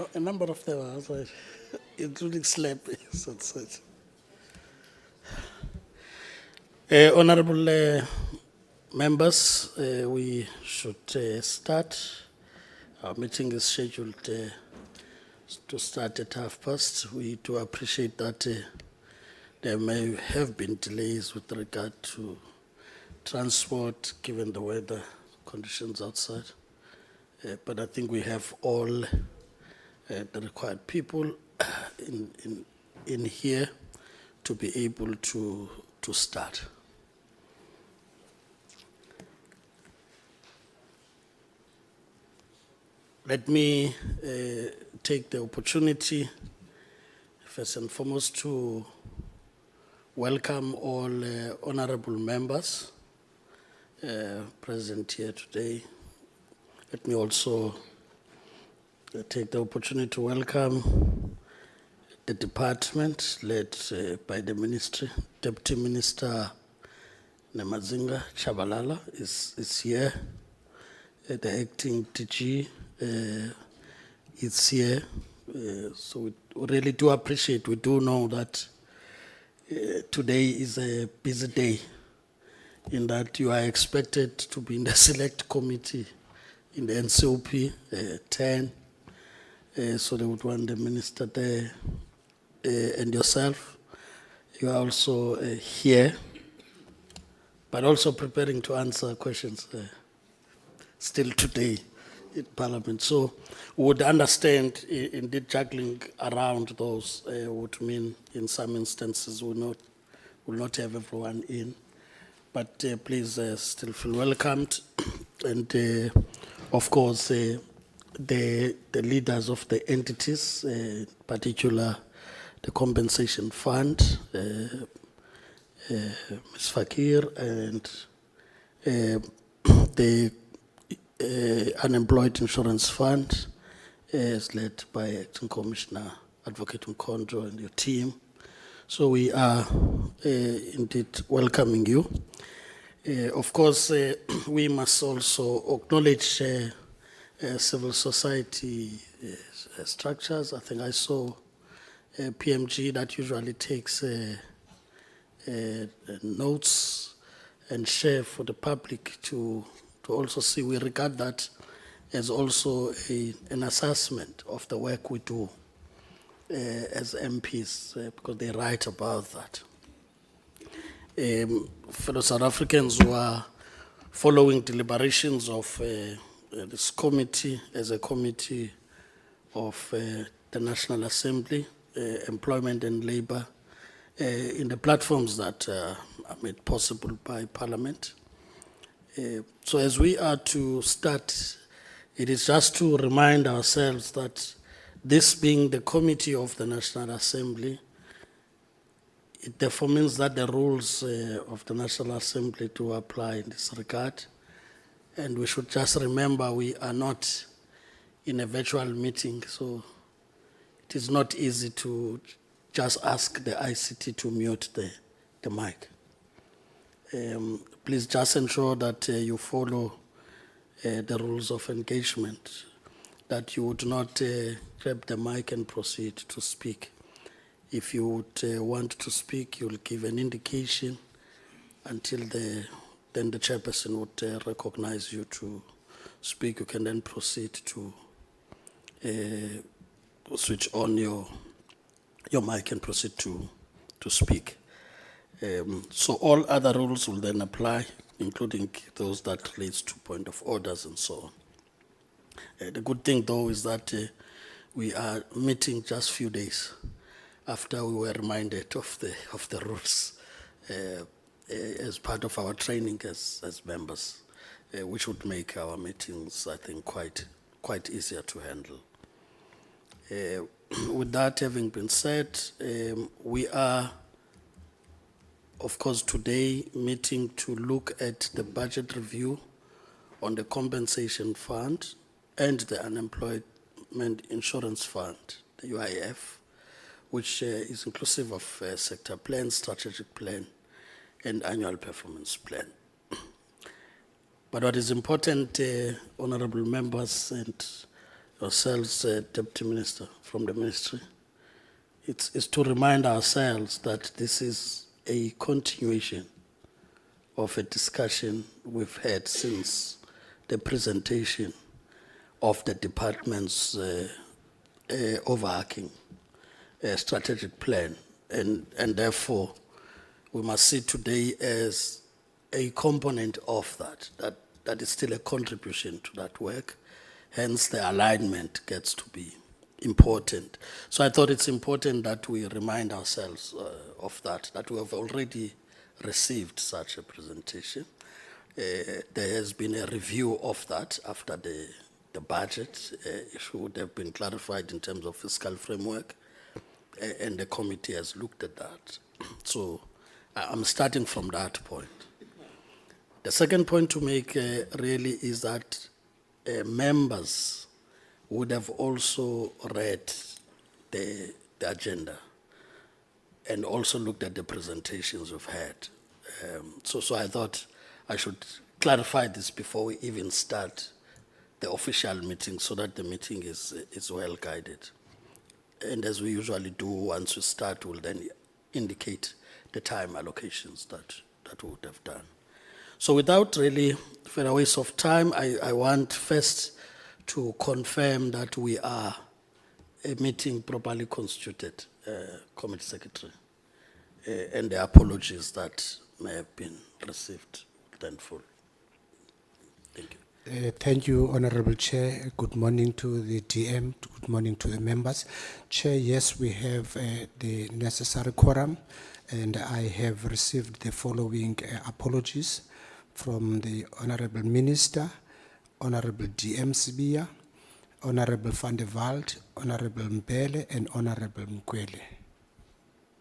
No, a number of them are outside, including slappings and such. Honorable members, we should start. Our meeting is scheduled to start at past. We do appreciate that there may have been delays with regard to transport, given the weather conditions outside. But I think we have all the required people in here to be able to start. Let me take the opportunity, first and foremost, to welcome all honorable members present here today. Let me also take the opportunity to welcome the department led by the ministry. Deputy Minister Nemazinga Chabalala is here. The acting DG is here. So we really do appreciate, we do know that today is a busy day in that you are expected to be in the select committee in the NCOP 10. So they would want the minister there and yourself. You are also here, but also preparing to answer questions still today in Parliament. So we would understand indeed juggling around those would mean in some instances we will not have everyone in. But please still feel welcomed. And of course, the leaders of the entities, in particular the compensation fund, Ms. Fakir, and the unemployed insurance fund, is led by Acting Commissioner Advocate Mkondo and your team. So we are indeed welcoming you. Of course, we must also acknowledge civil society structures. I think I saw PMG that usually takes notes and share for the public to also see. We regard that as also an assessment of the work we do as MPs, because they write about that. Fellow South Africans who are following deliberations of this committee as a committee of the National Assembly, Employment and Labour, in the platforms that are made possible by Parliament. So as we are to start, it is just to remind ourselves that this being the committee of the National Assembly, it therefore means that the rules of the National Assembly do apply in this regard. And we should just remember we are not in a virtual meeting, so it is not easy to just ask the ICT to mute the mic. Please just ensure that you follow the rules of engagement, that you would not grab the mic and proceed to speak. If you would want to speak, you'll give an indication until then the chairperson would recognize you to speak. You can then proceed to switch on your mic and proceed to speak. So all other rules will then apply, including those that relates to point of orders and so on. The good thing though is that we are meeting just a few days after we were reminded of the rules as part of our training as members, which would make our meetings, I think, quite easier to handle. With that having been said, we are, of course, today meeting to look at the budget review on the compensation fund and the unemployment insurance fund, the UIF, which is inclusive of sector plan, strategic plan, and annual performance plan. But what is important, honorable members and yourselves, Deputy Minister from the Ministry, it's to remind ourselves that this is a continuation of a discussion we've had since the presentation of the department's overarching strategic plan, and therefore we must see today as a component of that is still a contribution to that work. Hence, the alignment gets to be important. So I thought it's important that we remind ourselves of that we have already received such a presentation. There has been a review of that after the budget issue would have been clarified in terms of fiscal framework, and the committee has looked at that. So I'm starting from that point. The second point to make really is that members would have also read the agenda and also looked at the presentations we've had. So I thought I should clarify this before we even start the official meeting, so that the meeting is well guided. And as we usually do, once we start, we'll then indicate the time allocations that we would have done. So without really further waste of time, I want first to confirm that we are a meeting properly constituted, Committee Secretary, and the apologies that may have been received then full. Thank you. Thank you, Honorable Chair. Good morning to the DM. Good morning to the members. Chair, yes, we have the necessary quorum, and I have received the following apologies from the Honorable Minister, Honorable DM Sibia, Honorable Van der Walt, Honorable Mbele, and Honorable Mkwele.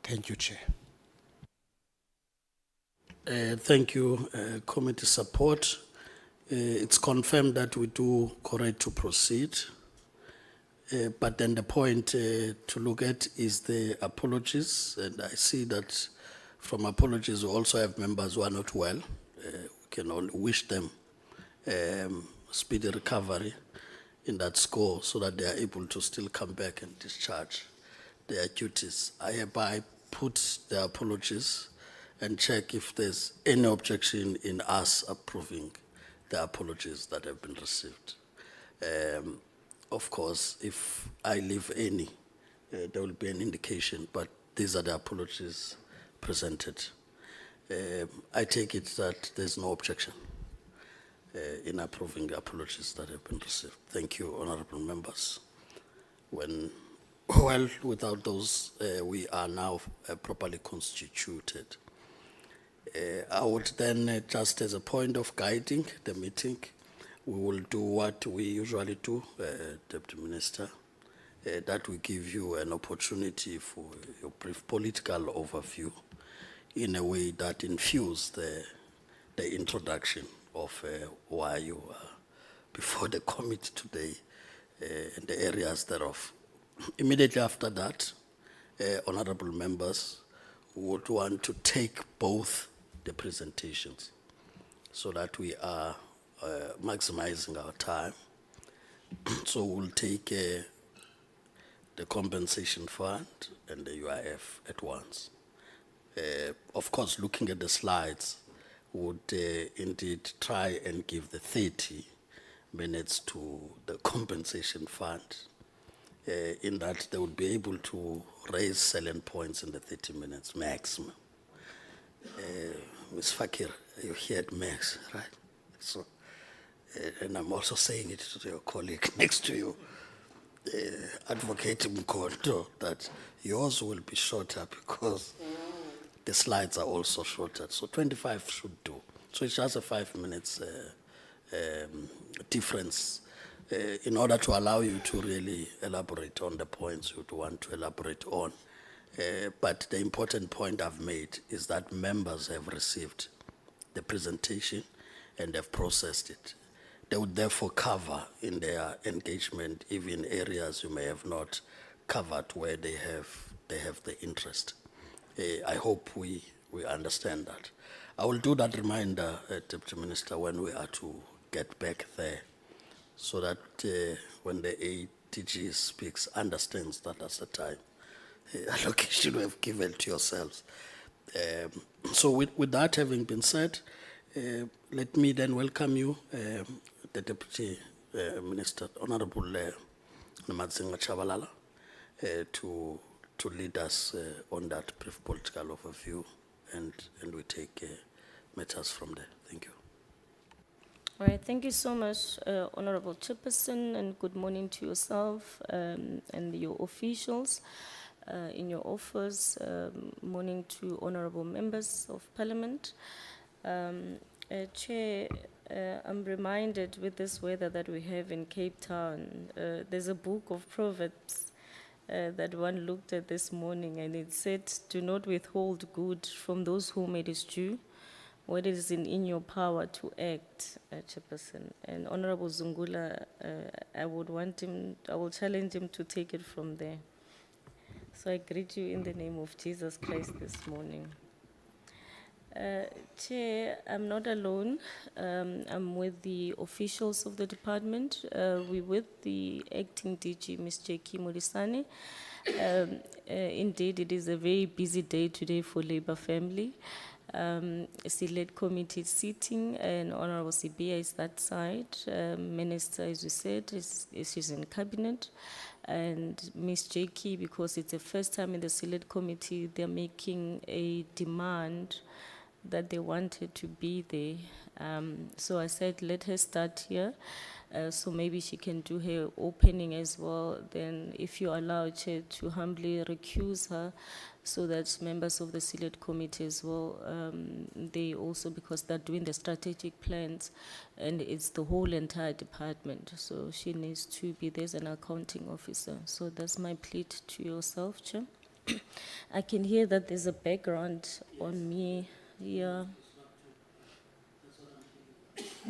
Thank you, Chair. Thank you, committee support. It's confirmed that we do correct to proceed. But then the point to look at is the apologies. And I see that from apologies, we also have members who are not well. We can only wish them speedy recovery in that score, so that they are able to still come back and discharge their duties. I hereby put the apologies and check if there's any objection in us approving the apologies that have been received. Of course, if I leave any, there will be an indication, but these are the apologies presented. I take it that there's no objection in approving the apologies that have been received. Thank you, honorable members. Well, without those, we are now properly constituted. I would then, just as a point of guiding the meeting, we will do what we usually do, Deputy Minister, that we give you an opportunity for your brief political overview in a way that infuses the introduction of why you are before the committee today and the areas thereof. Immediately after that, honorable members would want to take both the presentations so that we are maximizing our time. So we'll take the compensation fund and the UIF at once. Of course, looking at the slides, would indeed try and give the 30 minutes to the compensation fund, in that they would be able to raise salient points in the 30 minutes maximum. Ms. Fakir, you heard Max, right? So, and I'm also saying it to your colleague next to you, Advocate Mkondo, that yours will be shorter because the slides are also shorter. So 25 should do. So it's just a 5 minutes difference in order to allow you to really elaborate on the points you'd want to elaborate on. But the important point I've made is that members have received the presentation and have processed it. They would therefore cover in their engagement even areas you may have not covered where they have the interest. I hope we understand that. I will do that reminder, Deputy Minister, when we are to get back there, so that when the DG speaks understands that that's the time allocation we have given to yourselves. So with that having been said, let me then welcome you, the Deputy Minister, Honorable Namadzinga Chabalala, to lead us on that brief political overview, and we take matters from there. Thank you. All right, thank you so much, Honorable Chairperson, and good morning to yourself and your officials in your office. Morning to honorable members of Parliament. Chair, I'm reminded with this weather that we have in Cape Town, there's a book of Proverbs that one looked at this morning, and it said, "Do not withhold good from those whom it is due, what is in your power to act," Chairperson. And Honorable Zungula, I will challenge him to take it from there. So I greet you in the name of Jesus Christ this morning. Chair, I'm not alone. I'm with the officials of the department. We're with the acting DG, Ms. Jackie Morisane. Indeed, it is a very busy day today for Labour family. Select committee sitting, and Honorable Sibia is that side. Minister, as you said, she's in cabinet. And Ms. Jackie, because it's the first time in the select committee, they're making a demand that they wanted to be there. So I said, let her start here. So maybe she can do her opening as well. Then if you allow Chair to humbly recuse her, so that members of the select committee as well, they also, because they're doing the strategic plans, and it's the whole entire department. So she needs to be there as an accounting officer. So that's my plea to yourself, Chair. I can hear that there's a background on me. Yeah.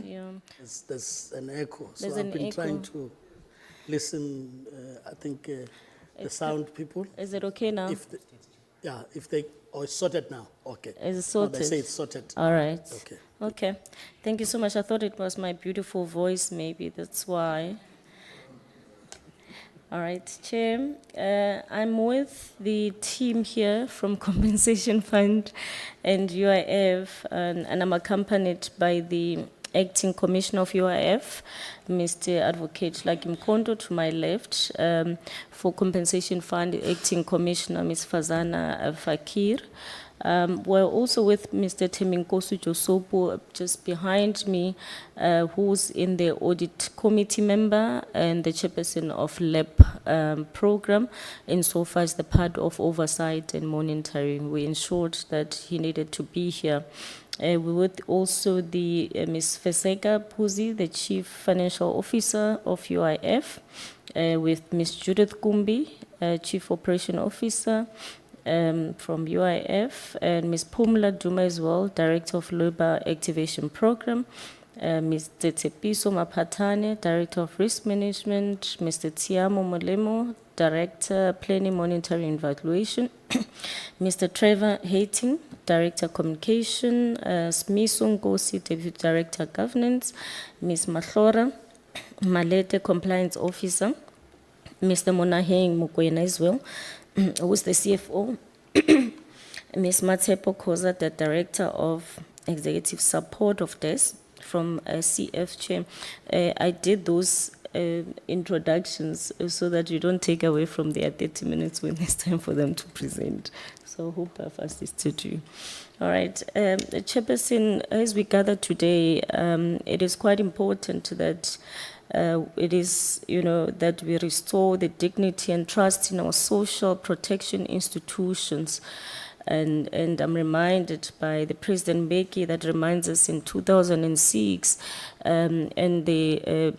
Yeah. There's an echo. So There's I've an been trying echo. to listen. I think the sound people. Is it okay now? If they, it's sorted now. Okay. Is it No, sorted? they say it's sorted. All right. Okay. Okay. Thank you so much. I thought it was my beautiful voice, maybe. That's why. All right, Chair. I'm with the team here from Compensation Fund and UIF, and I'm accompanied by the Acting Commissioner of UIF, Mr. Advocate Lakim Kondo, to my left. For Compensation Fund, Acting Commissioner, Ms. Fazana Fakir. We're also with Mr. Teminkosu Josopo just behind me, who's in the audit committee member and the chairperson of LEP program, insofar as the part of oversight and monitoring. We ensured that he needed to be here. We with also the Ms. Feseka Puzi, the Chief Financial Officer of UIF, with Ms. Judith Kumbi, Chief Operation Officer, from UIF, and Ms. Pumla Duma as well, Director of Labour Activation Program, Ms. Tetepiso Mapatane, Director of Risk Management, Mr. Tiamo Molemo, Director Planning, Monitoring and Evaluation, Mr. Trevor Hating, Director Communication, Smiso Ngosi, Deputy Director Governance, Ms. Mahlora Malete, Compliance Officer, Mr. Monaheng Mukwena as well, who's the CFO, Ms. Matepo Koza, the Director of Executive Support of DES from CF Chair. I did those introductions so that you don't take away from their 30 minutes when it's time for them to present. So I hope I've assisted you. All right, Chairperson, as we gather today, it is quite important that it is, that we restore the dignity and trust in our social protection institutions. And I'm reminded by the President Mbeki that reminds us in 2006, and the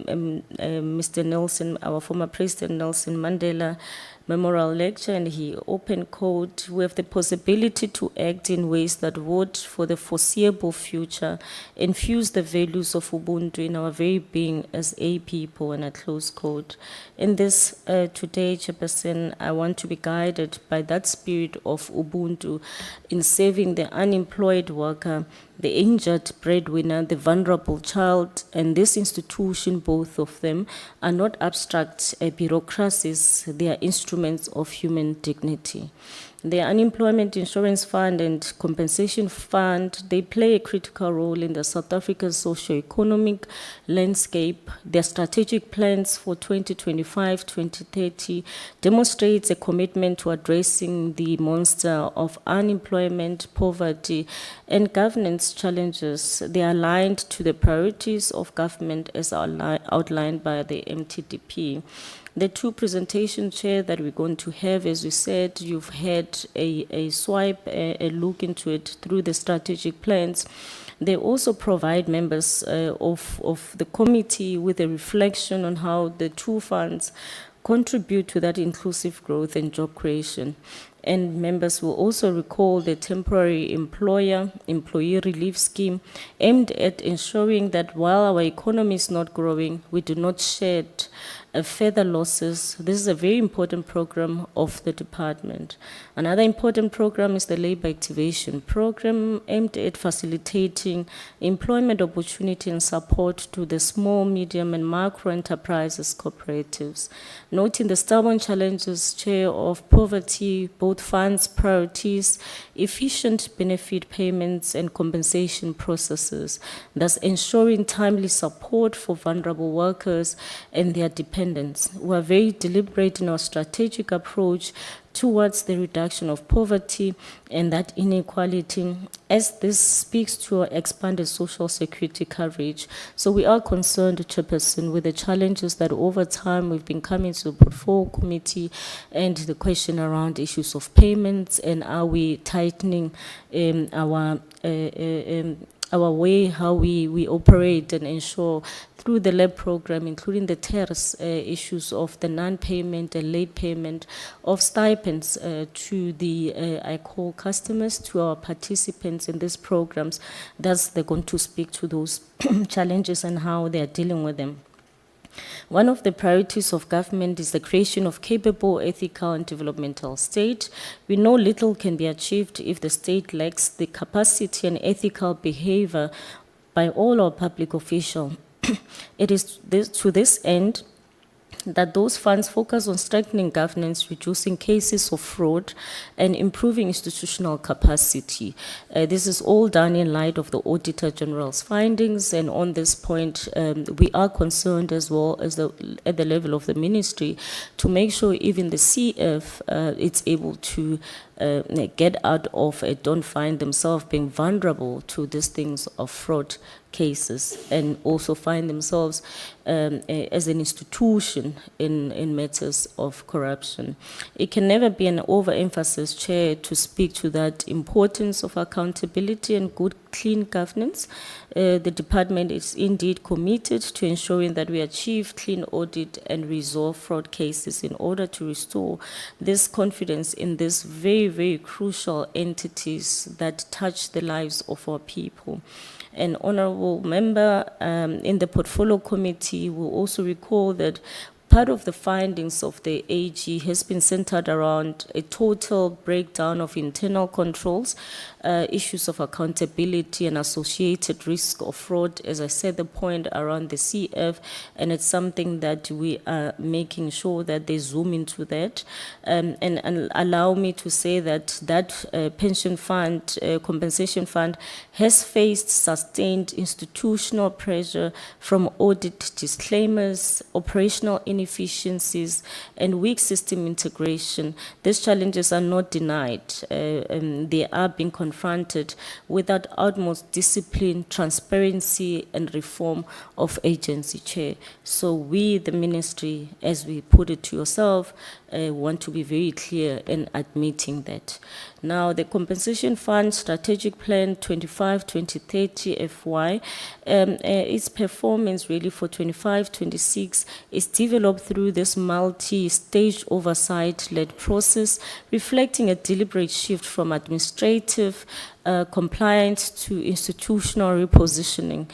Mr. Nelson, our former President Nelson Mandela, memorial lecture, and he opened code. We have the possibility to act in ways that would, for the foreseeable future, infuse the values of Ubuntu in our very being as a people, and I close quote. In this today, Chairperson, I want to be guided by that spirit of Ubuntu in saving the unemployed worker, the injured breadwinner, the vulnerable child, and this institution, both of them, are not abstract bureaucracies, they are instruments of human dignity. The Unemployment Insurance Fund and Compensation Fund, they play a critical role in the South African socio-economic landscape. Their strategic plans for 2025-2030 demonstrates a commitment to addressing the monster of unemployment, poverty, and governance challenges. They are aligned to the priorities of government as outlined by the MTDP. The two presentation, Chair, that we're going to have, as we said, you've had a swipe, a look into it through the strategic plans. They also provide members of the committee with a reflection on how the two funds contribute to that inclusive growth and job creation. And members will also recall the temporary employee relief scheme aimed at ensuring that while our economy is not growing, we do not shed further losses. This is a very important program of the department. Another important program is the Labor Activation Program, aimed at facilitating employment opportunity and support to the small, medium, and micro enterprises cooperatives. Noting the stubborn challenges, Chair, of poverty, both funds priorities, efficient benefit payments, and compensation processes, thus ensuring timely support for vulnerable workers and their dependents. We are very deliberate in our strategic approach towards the reduction of poverty and that inequality, as this speaks to our expanded social security coverage. So we are concerned, Chairperson, with the challenges that over time we've been coming to the portfolio committee, and the question around issues of payments, and are we tightening our way, how we operate and ensure through the LAB program, including the TERS issues of the non-payment and late payment of stipends to the Incl customers, to our participants in these programs. Thus, they're going to speak to those challenges and how they are dealing with them. One of the priorities of government is the creation of capable, ethical, and developmental state. We know little can be achieved if the state lacks the capacity and ethical behavior by all our public officials. It is to this end that those funds focus on strengthening governance, reducing cases of fraud, and improving institutional capacity. This is all done in light of the Auditor General's findings, and on this point, we are concerned as well as at the level of the ministry to make sure even the CF it's able to get out of it, don't find themselves being vulnerable to these things of fraud cases, and also find themselves as an institution in matters of corruption. It can never be an overemphasis, Chair, to speak to that importance of accountability and good, clean governance. The department is indeed committed to ensuring that we achieve clean audit and resolve fraud cases in order to restore this confidence in these very, very crucial entities that touch the lives of our people. An honorable member in the portfolio committee will also recall that part of the findings of the AG has been centered around a total breakdown of internal controls, issues of accountability and associated risk of fraud. As I said, the point around the CF, and it's something that we are making sure that they zoom into that. And allow me to say that pension fund, compensation fund, has faced sustained institutional pressure from audit disclaimers, operational inefficiencies, and weak system integration. These challenges are not denied. They are being confronted with that utmost discipline, transparency, and reform of agency, Chair. So we, the ministry, as we put it to yourself, want to be very clear in admitting that. Now, the Compensation Fund Strategic Plan 25-2030 FY, its performance really for 25-26 is developed through this multi-stage oversight-led process, reflecting a deliberate shift from administrative compliance to institutional repositioning.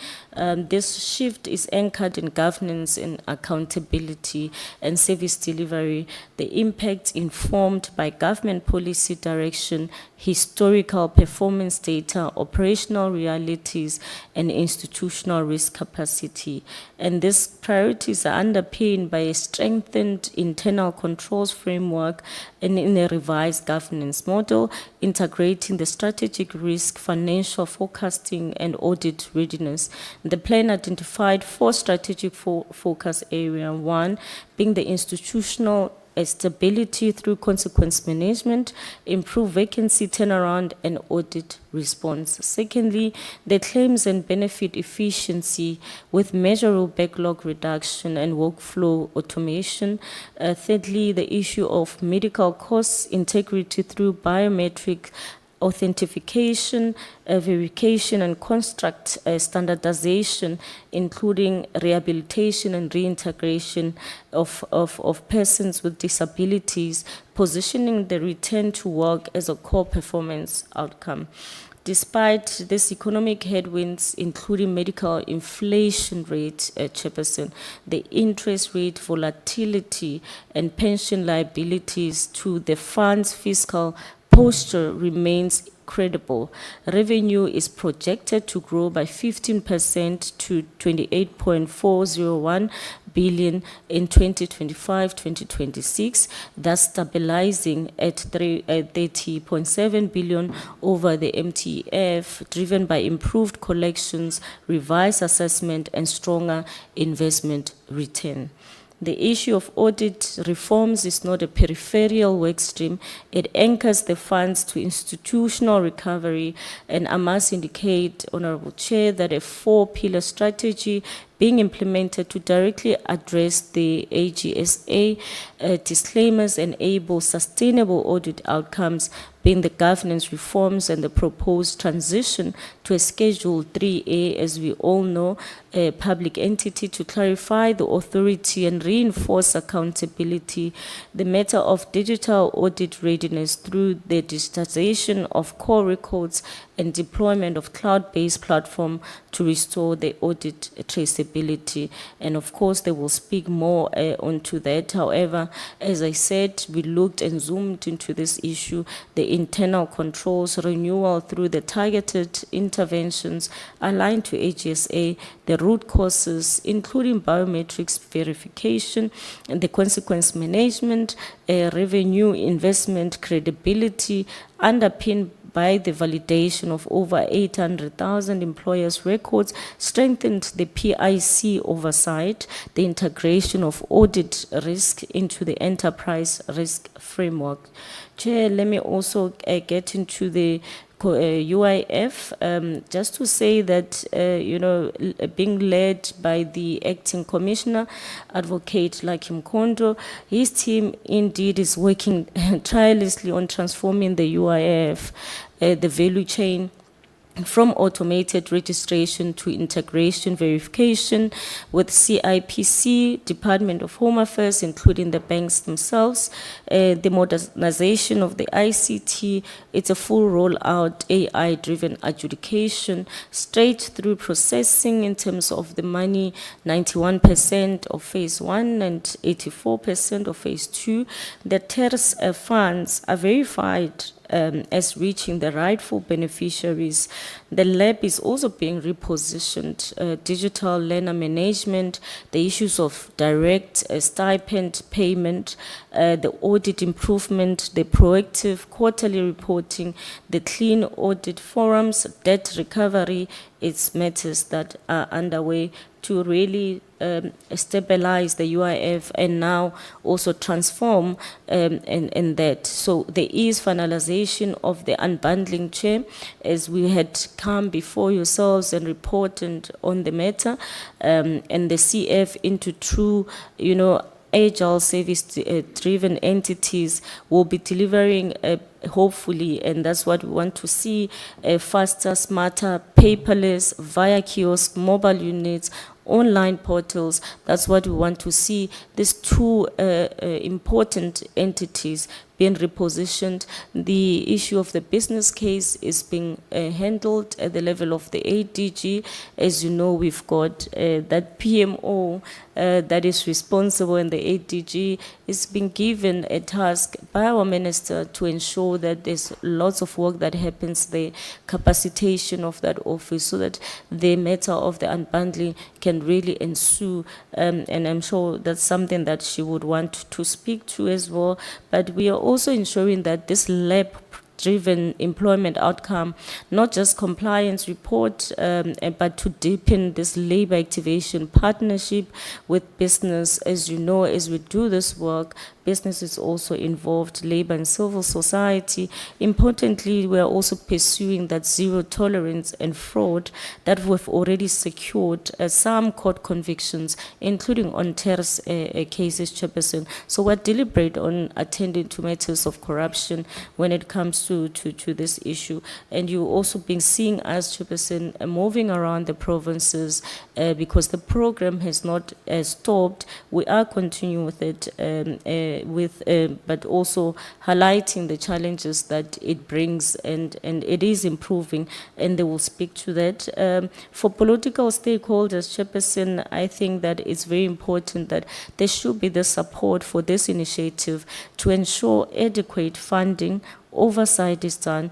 This shift is anchored in governance and accountability and service delivery, the impact informed by government policy direction, historical performance data, operational realities, and institutional risk capacity. And these priorities are underpinned by a strengthened internal controls framework and in a revised governance model, integrating the strategic risk, financial forecasting, and audit readiness. The plan identified 4 strategic focus areas. 1 being the institutional stability through consequence management, improve vacancy turnaround, and audit response. Secondly, the claims and benefit efficiency with measurable backlog reduction and workflow automation. Thirdly, the issue of medical costs integrity through biometric authentication, verification, and construct standardization, including rehabilitation and reintegration of persons with disabilities, positioning the return to work as a core performance outcome. Despite this economic headwinds, including medical inflation rate, Chairperson, the interest rate volatility and pension liabilities to the fund's fiscal posture remains credible. Revenue is projected to grow by 15% to 28.401 billion in 2025-2026, thus stabilizing at 30.7 billion over the MTF, driven by improved collections, revised assessment, and stronger investment return. The issue of audit reforms is not a peripheral work stream. It anchors the funds to institutional recovery, and I must indicate, Honorable Chair, that a 4-pillar strategy being implemented to directly address the AGSA disclaimers, enable sustainable audit outcomes, being the governance reforms and the proposed transition to a Schedule 3A, as we all know, a public entity to clarify the authority and reinforce accountability, the matter of digital audit readiness through the digitization of core records and deployment of cloud-based platform to restore the audit traceability. And of course, they will speak more onto that. However, as I said, we looked and zoomed into this issue, the internal controls, renewal through the targeted interventions aligned to AGSA, the root causes, including biometrics verification, and the consequence management, revenue investment credibility, underpinned by the validation of over 800,000 employers' records, strengthened the PIC oversight, the integration of audit risk into the enterprise risk framework. Chair, let me also get into the UIF, just to say that, being led by the acting commissioner, Advocate Lakim Kondo, his team indeed is working tirelessly on transforming the UIF, the value chain, from automated registration to integration verification with CIPC, Department of Home Affairs, including the banks themselves, the modernization of the ICT, it's a full rollout, AI-driven adjudication, straight through processing in terms of the money, 91% of phase 1 and 84% of phase 2. The TERS funds are verified as reaching the rightful beneficiaries. The lab is also being repositioned, digital learner management, the issues of direct stipend payment, the audit improvement, the proactive quarterly reporting, the clean audit forums, debt recovery, it's matters that are underway to really stabilize the UIF and now also transform in that. So there is finalization of the unbundling, Chair, as we had come before yourselves and reported on the matter, and the CF into true, agile service-driven entities will be delivering, hopefully, and that's what we want to see, faster, smarter, paperless, via kiosk, mobile units, online portals. That's what we want to see. These two important entities being repositioned. The issue of the business case is being handled at the level of the ADG. As you know, we've got that PMO that is responsible, and the ADG is being given a task by our minister to ensure that there's lots of work that happens there, capacitation of that office, so that the matter of the unbundling can really ensue. And I'm sure that's something that she would want to speak to as well. But we are also ensuring that this lab-driven employment outcome, not just compliance report, but to deepen this labor activation partnership with business. As you know, as we do this work, business is also involved, labor and civil society. Importantly, we are also pursuing that zero tolerance and fraud that we've already secured some court convictions, including on terrorist cases, Chairperson. So we're deliberate on attending to matters of corruption when it comes to this issue. And you've also been seeing us, Chairperson, moving around the provinces because the program has not stopped. We are continuing with it, but also highlighting the challenges that it brings, and it is improving, and they will speak to that. For political stakeholders, Chairperson, I think that it's very important that there should be the support for this initiative to ensure adequate funding, oversight is done,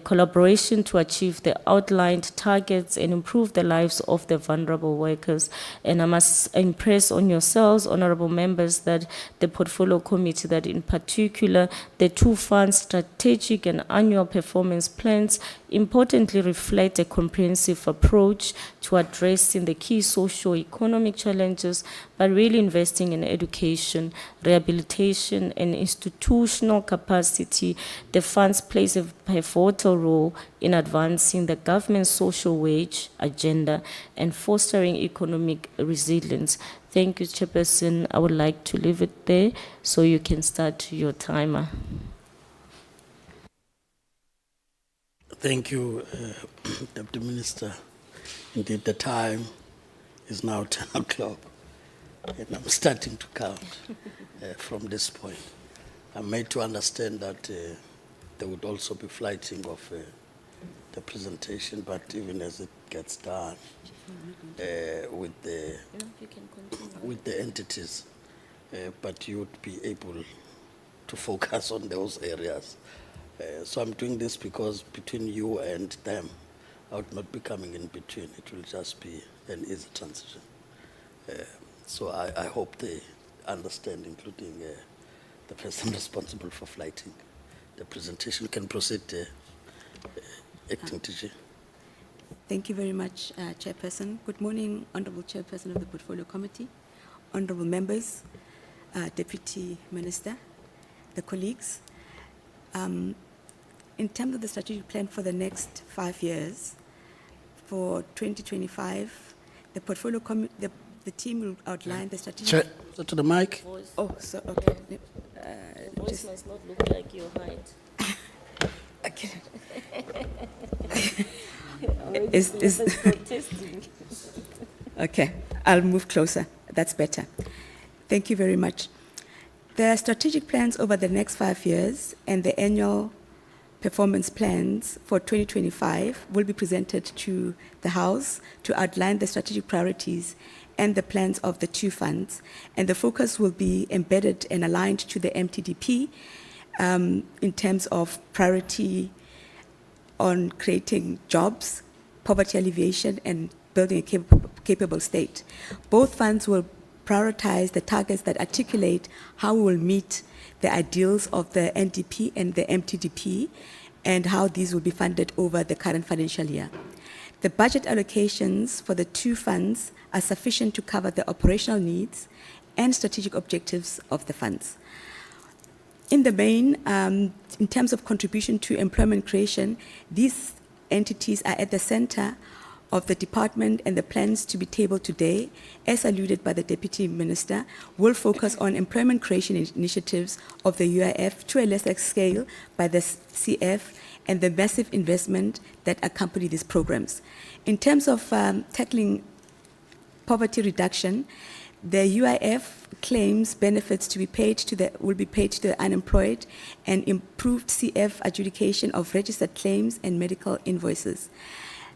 collaboration to achieve the outlined targets and improve the lives of the vulnerable workers. And I must impress on yourselves, honorable members, that the portfolio committee, that in particular, the two funds strategic and annual performance plans importantly reflect a comprehensive approach to addressing the key socio-economic challenges, but really investing in education, rehabilitation, and institutional capacity. The funds plays a pivotal role in advancing the government's social wage agenda and fostering economic resilience. Thank you, Chairperson. I would like to leave it there so you can start your timer. Thank you, Deputy Minister. Indeed, the time is now 10 o'clock, and I'm starting to count from this point. I'm made to understand that there would also be flighting of the presentation, but even as it gets done with the entities, but you would be able to focus on those areas. So I'm doing this because between you and them, I would not be coming in between. It will just be an easy transition. So I hope they understand, including the person responsible for flighting the presentation. You can proceed, Acting TG. Thank you very much, Chairperson. Good morning, Honorable Chairperson of the Portfolio Committee, honorable members, Deputy Minister, the colleagues. In terms of the strategic plan for the next 5 years, for 2025, the portfolio the team will outline the strategic. So to the mic. Oh, so okay. Voice must not look like your height. Okay. Is protesting. Okay, I'll move closer. That's better. Thank you very much. The strategic plans over the next 5 years and the annual performance plans for 2025 will be presented to the House to outline the strategic priorities and the plans of the two funds. And the focus will be embedded and aligned to the MTDP in terms of priority on creating jobs, poverty alleviation, and building a capable state. Both funds will prioritize the targets that articulate how we will meet the ideals of the NDP and the MTDP and how these will be funded over the current financial year. The budget allocations for the two funds are sufficient to cover the operational needs and strategic objectives of the funds. In the main, in terms of contribution to employment creation, these entities are at the center of the department and the plans to be tabled today, as alluded by the Deputy Minister, will focus on employment creation initiatives of the UIF to a lesser scale by the CF and the massive investment that accompany these programs. In terms of tackling poverty reduction, the UIF claims benefits to be paid to will be paid to the unemployed and improved CF adjudication of registered claims and medical invoices.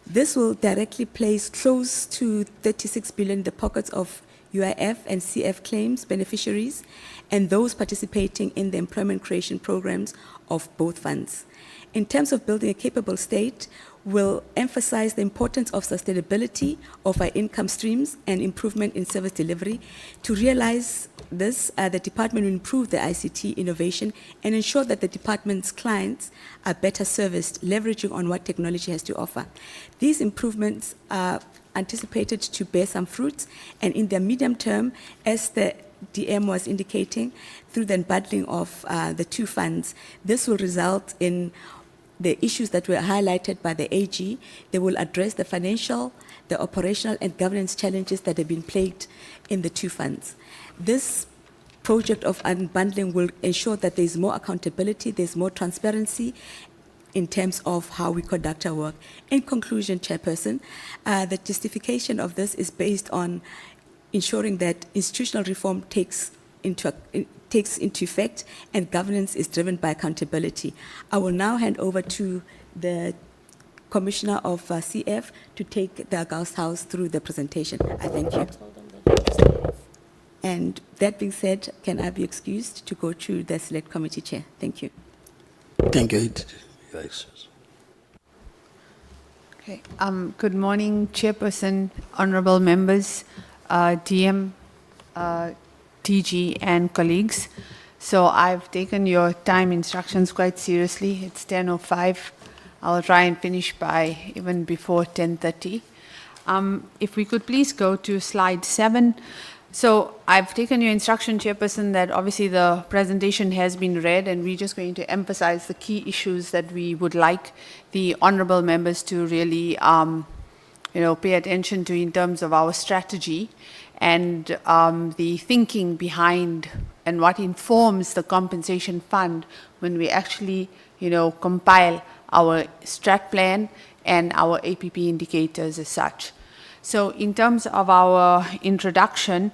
This will directly place close to 36 billion in the pockets of UIF and CF claims beneficiaries and those participating in the employment creation programs of both funds. In terms of building a capable state, we'll emphasize the importance of sustainability of our income streams and improvement in service delivery. To realize this, the department will improve the ICT innovation and ensure that the department's clients are better serviced, leveraging on what technology has to offer. These improvements are anticipated to bear some fruits, and in the medium term, as the DM was indicating, through the unbundling of the two funds, this will result in the issues that were highlighted by the AG. They will address the financial, the operational, and governance challenges that have been plagued in the two funds. This project of unbundling will ensure that there's more accountability, there's more transparency in terms of how we conduct our work. In conclusion, Chairperson, the justification of this is based on ensuring that institutional reform takes into effect and governance is driven by accountability. I will now hand over to the Commissioner of CF to take the August House through the presentation. I thank you. And that being said, can I be excused to go to the Select Committee Chair? Thank you. Thank you, Your Excellency. Okay. Good morning, Chairperson, honorable members, DM, DG, and colleagues. So I've taken your time instructions quite seriously. It's 10:05. I'll try and finish by even before 10:30. If we could please go to slide 7. So I've taken your instruction, Chairperson, that obviously the presentation has been read, and we're just going to emphasize the key issues that we would like the honorable members to really pay attention to in terms of our strategy and the thinking behind and what informs the compensation fund when we actually, compile our strat plan and our APP indicators as such. So in terms of our introduction,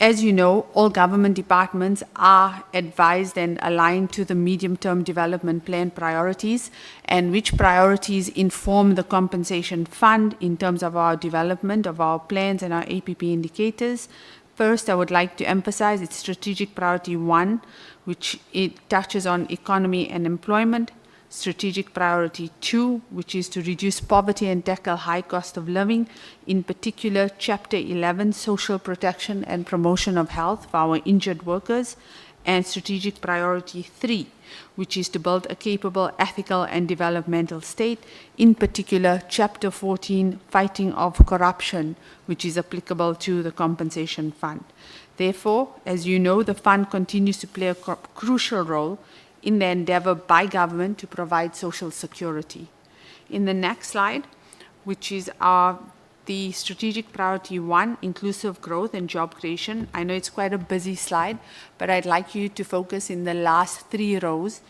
as you know, all government departments are advised and aligned to the medium-term development plan priorities, and which priorities inform the compensation fund in terms of our development of our plans and our APP indicators. First, I would like to emphasize its strategic priority 1, which it touches on economy and employment. Strategic priority 2, which is to reduce poverty and tackle high cost of living, in particular Chapter 11, social protection and promotion of health for our injured workers, and strategic priority 3, which is to build a capable, ethical and developmental state, in particular Chapter 14, fighting of corruption, which is applicable to the compensation fund. Therefore, as you know, the fund continues to play a crucial role in the endeavor by government to provide social security. In the next slide, which is the strategic priority 1, inclusive growth and job creation. I know it's quite a busy slide, but I'd like you to focus in the last 3 rows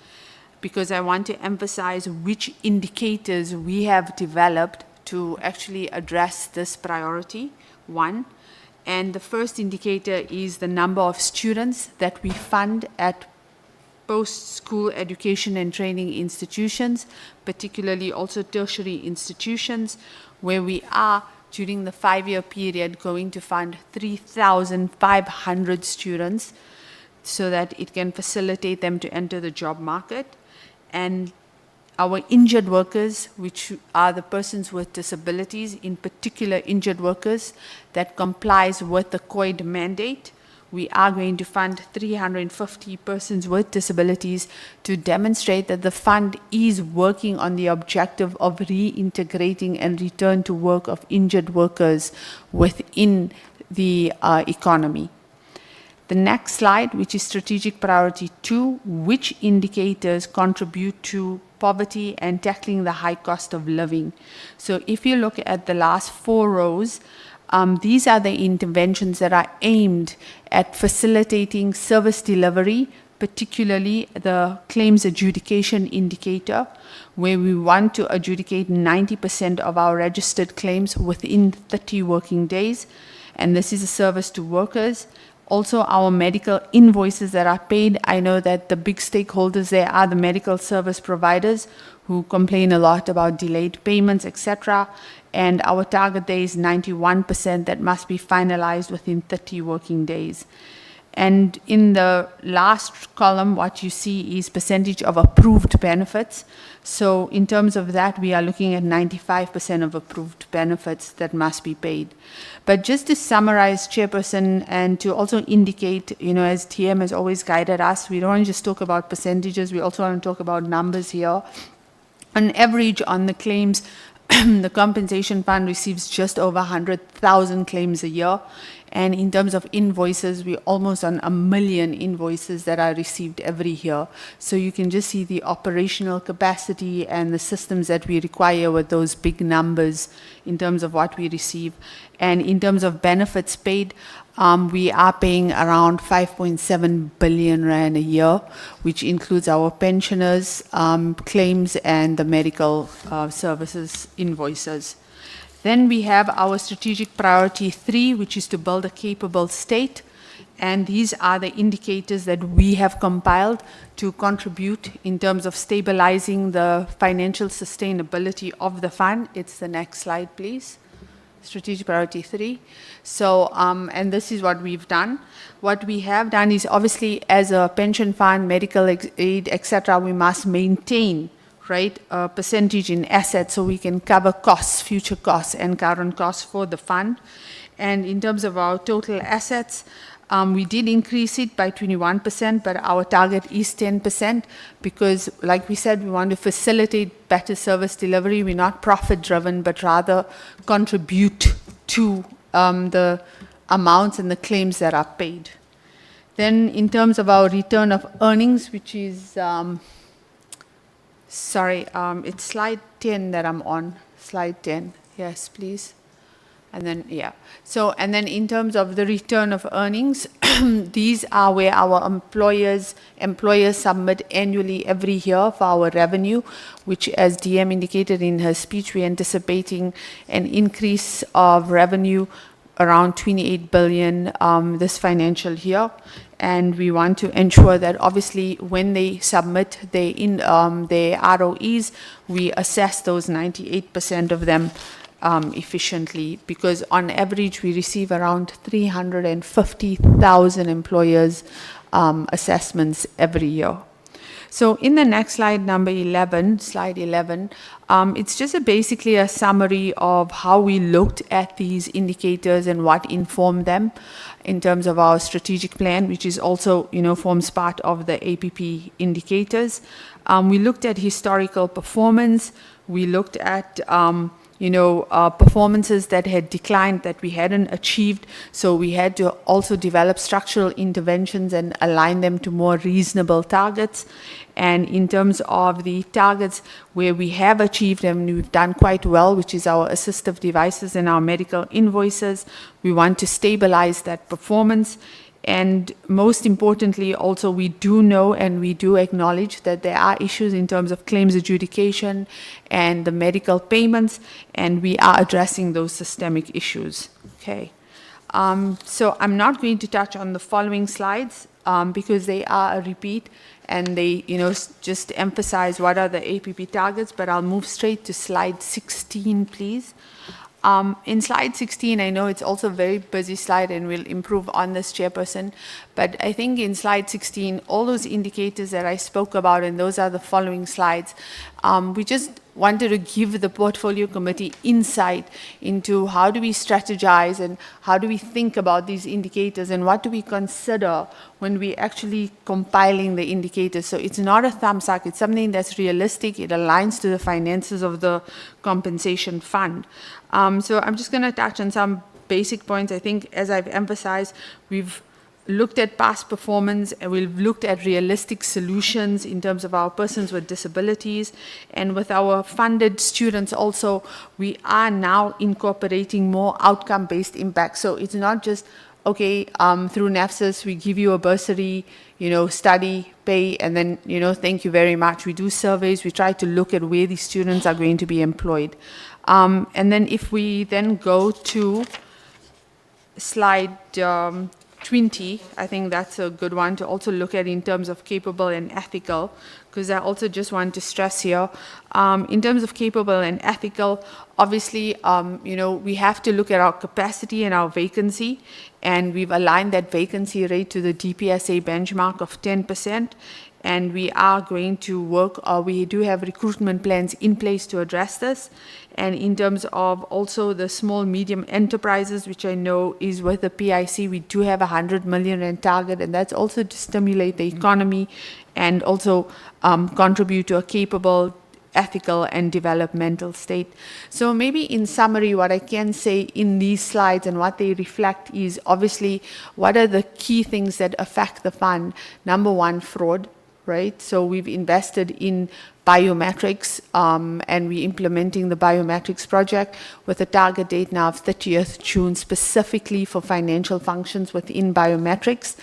because I want to emphasize which indicators we have developed to actually address this priority 1. And the first indicator is the number of students that we fund at post-school education and training institutions, particularly also tertiary institutions, where we are, during the 5-year period, going to fund 3,500 students so that it can facilitate them to enter the job market. And our injured workers, which are the persons with disabilities, in particular injured workers that complies with the COID mandate, we are going to fund 350 persons with disabilities to demonstrate that the fund is working on the objective of reintegrating and return to work of injured workers within the economy. The next slide, which is strategic priority 2, which indicators contribute to poverty and tackling the high cost of living. So if you look at the last 4 rows, these are the interventions that are aimed at facilitating service delivery, particularly the claims adjudication indicator, where we want to adjudicate 90% of our registered claims within 30 working days. And this is a service to workers. Also, our medical invoices that are paid, I know that the big stakeholders there are the medical service providers who complain a lot about delayed payments, etc. And our target there is 91% that must be finalized within 30 working days. And in the last column, what you see is percentage of approved benefits. So in terms of that, we are looking at 95% of approved benefits that must be paid. But just to summarize, Chairperson, and to also indicate, as TM has always guided us, we don't want to just talk about percentages, we also want to talk about numbers here. On average, on the claims, the compensation fund receives just over 100,000 claims a year. And in terms of invoices, we're almost on 1 million invoices that are received every year. So you can just see the operational capacity and the systems that we require with those big numbers in terms of what we receive. And in terms of benefits paid, we are paying around 5.7 billion rand a year, which includes our pensioners' claims and the medical services invoices. Then we have our strategic priority 3, which is to build a capable state. And these are the indicators that we have compiled to contribute in terms of stabilizing the financial sustainability of the fund. It's the next slide, please. Strategic priority 3. So, and this is what we've done. What we have done is obviously as a pension fund, medical aid, etc., we must maintain, right, a percentage in assets so we can cover costs, future costs and current costs for the fund. And in terms of our total assets, we did increase it by 21%, but our target is 10% because, like we said, we want to facilitate better service delivery. We're not profit-driven, but rather contribute to the amounts and the claims that are paid. Then in terms of our return of earnings, which is, it's slide 10 that I'm on, slide 10. Yes, please. And then, yeah. So, and then in terms of the return of earnings, these are where our employers submit annually every year for our revenue, which, as DM indicated in her speech, we're anticipating an increase of revenue around 28 billion this financial year. And we want to ensure that obviously when they submit their ROEs, we assess those 98% of them efficiently, because on average we receive around 350,000 employers assessments every year. So in the next slide, number 11, slide 11, it's just basically a summary of how we looked at these indicators and what informed them in terms of our strategic plan, which is also, forms part of the APP indicators. We looked at historical performance. We looked at performances that had declined, that we hadn't achieved. So we had to also develop structural interventions and align them to more reasonable targets. And in terms of the targets where we have achieved them, we've done quite well, which is our assistive devices and our medical invoices. We want to stabilize that performance. And most importantly, also, we do know and we do acknowledge that there are issues in terms of claims adjudication and the medical payments, and we are addressing those systemic issues. Okay. So I'm not going to touch on the following slides because they are a repeat and they, just emphasize what are the APP targets, but I'll move straight to slide 16, please. In slide 16, I know it's also a very busy slide and we'll improve on this, Chairperson, but I think in slide 16, all those indicators that I spoke about, and those are the following slides, we just wanted to give the portfolio committee insight into how do we strategize and how do we think about these indicators and what do we consider when we actually compiling the indicators. So it's not a thumbs up, it's something that's realistic, it aligns to the finances of the compensation fund. So I'm just going to touch on some basic points. I think, as I've emphasized, we've looked at past performance, and we've looked at realistic solutions in terms of our persons with disabilities. And with our funded students also, we are now incorporating more outcome-based impact. So it's not just, okay, through NAFSIS, we give you a bursary, study, pay, and then, thank you very much. We do surveys. We try to look at where these students are going to be employed. And then if we then go to slide 20, I think that's a good one to also look at in terms of capable and ethical, because I also just want to stress here, in terms of capable and ethical, obviously, we have to look at our capacity and our vacancy, and we've aligned that vacancy rate to the DPSA benchmark of 10%. And we are going to work, we do have recruitment plans in place to address this. And in terms of also the small, medium enterprises, which I know is with the PIC, we do have 100 million rand target, and that's also to stimulate the economy and also contribute to a capable, ethical and developmental state. So maybe in summary, what I can say in these slides and what they reflect is obviously what are the key things that affect the fund. Number one, fraud. Right, so we've invested in biometrics, and we're implementing the biometrics project with a target date now of 30th June, specifically for financial functions within biometrics.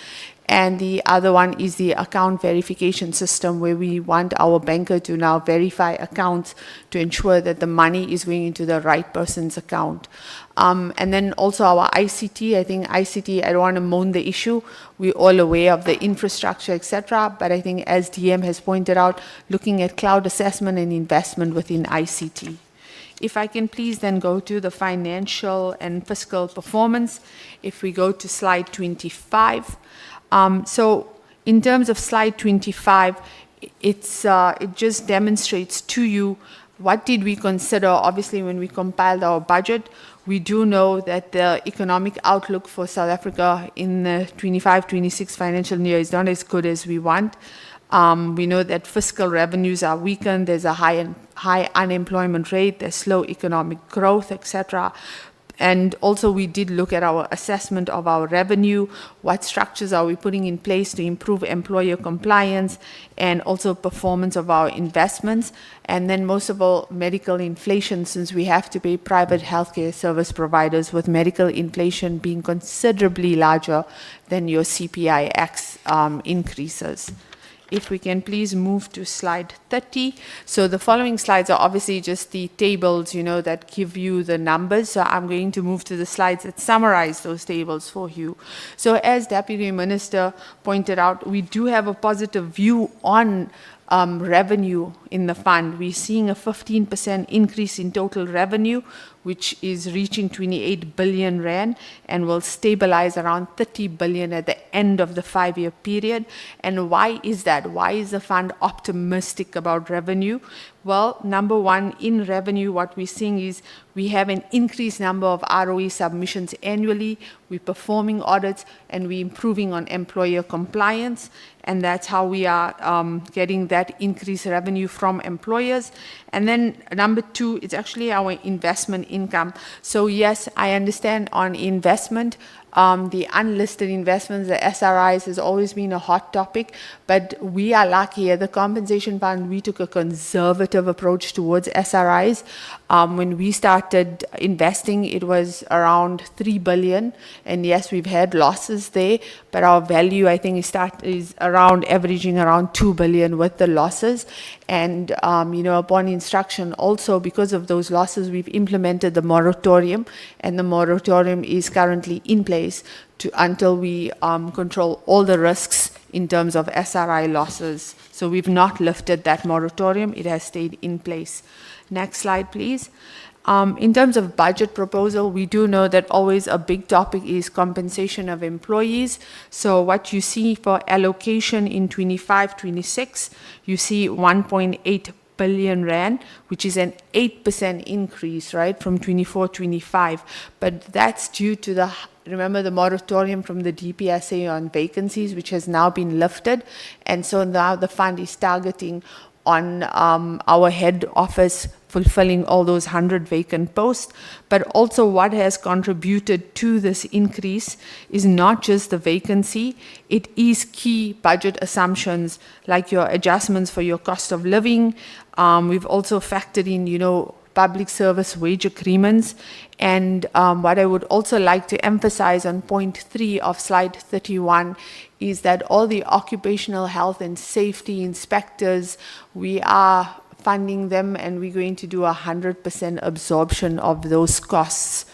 And the other one is the account verification system, where we want our banker to now verify accounts to ensure that the money is going into the right person's account. And then also our ICT, I think ICT, I don't want to moan the issue. We're all aware of the infrastructure, etc. But I think as DM has pointed out, looking at cloud assessment and investment within ICT. If I can please then go to the financial and fiscal performance. If we go to slide 25. So in terms of slide 25, it just demonstrates to you what did we consider, obviously, when we compiled our budget. We do know that the economic outlook for South Africa in the 25-26 financial year is not as good as we want. We know that fiscal revenues are weakened, there's a high unemployment rate, there's slow economic growth, etc. And also we did look at our assessment of our revenue, what structures are we putting in place to improve employer compliance, and also performance of our investments. And then most of all, medical inflation, since we have to pay private healthcare service providers, with medical inflation being considerably larger than your CPIX increases. If we can please move to slide 30. So the following slides are obviously just the tables, that give you the numbers. So I'm going to move to the slides that summarize those tables for you. So as Deputy Minister pointed out, we do have a positive view on revenue in the fund. We're seeing a 15% increase in total revenue, which is reaching 28 billion rand and will stabilize around 30 billion at the end of the 5-year period. And why is that? Why is the fund optimistic about revenue? Well, number one, in revenue, what we're seeing is we have an increased number of ROE submissions annually, we're performing audits, and we're improving on employer compliance. And that's how we are getting that increased revenue from employers. And then number two, it's actually our investment income. So yes, I understand on investment, the unlisted investments, the SRIs, has always been a hot topic, but we are lucky at the compensation fund. We took a conservative approach towards SRIs. When we started investing, it was around 3 billion, and yes, we've had losses there, but our value, I think, is around averaging around 2 billion with the losses. And upon instruction, also because of those losses, we've implemented the moratorium, and the moratorium is currently in place until we control all the risks in terms of SRI losses. So we've not lifted that moratorium, it has stayed in place. Next slide, please. In terms of budget proposal, we do know that always a big topic is compensation of employees. So what you see for allocation in 25-26, you see 1.8 billion rand, which is an 8% increase, right, from 24-25. But that's due to remember the moratorium from the DPSA on vacancies, which has now been lifted. And so now the fund is targeting on our head office fulfilling all those 100 vacant posts, but also what has contributed to this increase is not just the vacancy, it is key budget assumptions like your adjustments for your cost of living. We've also factored in, public service wage agreements. And what I would also like to emphasize on point 3 of slide 31 is that all the occupational health and safety inspectors, we are funding them, and we're going to do 100% absorption of those costs.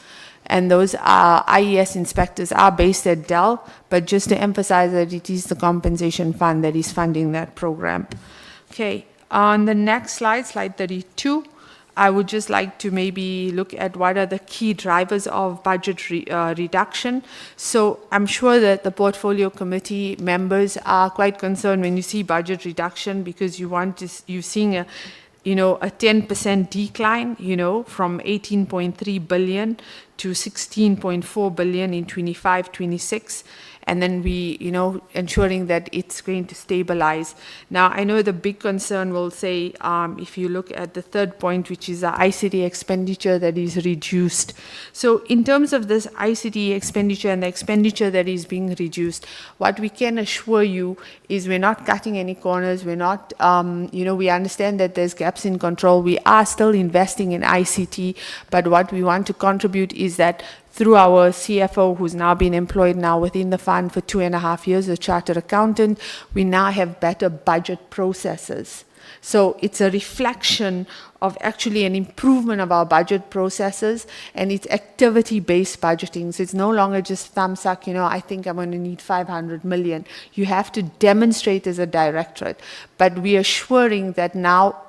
And those IES inspectors are based at Dell, but just to emphasize that it is the compensation fund that is funding that program. Okay, on the next slide, slide 32, I would just like to maybe look at what are the key drivers of budget reduction. So I'm sure that the portfolio committee members are quite concerned when you see budget reduction, because you're seeing a 10% decline, from 18.3 billion to 16.4 billion in 25-26. And then we, ensuring that it's going to stabilize. Now, I know the big concern will say, if you look at the third point, which is the ICT expenditure that is reduced. So in terms of this ICT expenditure and the expenditure that is being reduced, what we can assure you is we're not cutting any corners. We're not, we understand that there's gaps in control. We are still investing in ICT, but what we want to contribute is that through our CFO, who's now been employed now within the fund for 2.5 years, a chartered accountant, we now have better budget processes. So it's a reflection of actually an improvement of our budget processes, and it's activity-based budgeting. So it's no longer just thumbsuck, I think I'm going to need 500 million. You have to demonstrate as a directorate. But we are assuring that now,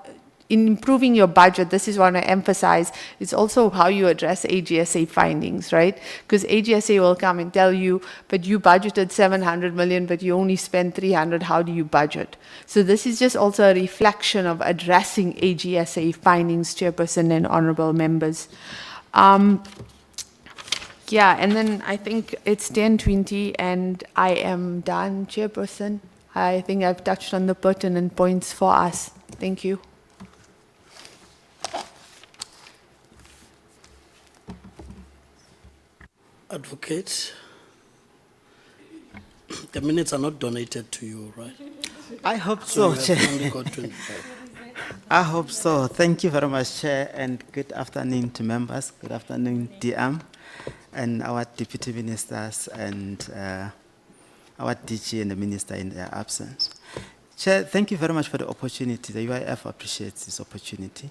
in improving your budget, this is what I emphasize, it's also how you address AGSA findings, right? Because AGSA will come and tell you, but you budgeted 700 million, but you only spent 300, how do you budget? So this is just also a reflection of addressing AGSA findings, Chairperson and honorable members. And then I think it's 10:20 and I am done, Chairperson. I think I've touched on the pertinent points for us. Thank you. Advocate, the minutes are not donated to you, right? I hope So so, you have Chair. only got 25. I hope so. Thank you very much, Chair, and good afternoon to members. Good afternoon, DM, and our deputy ministers, and our DG and the minister in their absence. Chair, thank you very much for the opportunity. The UIF appreciates this opportunity.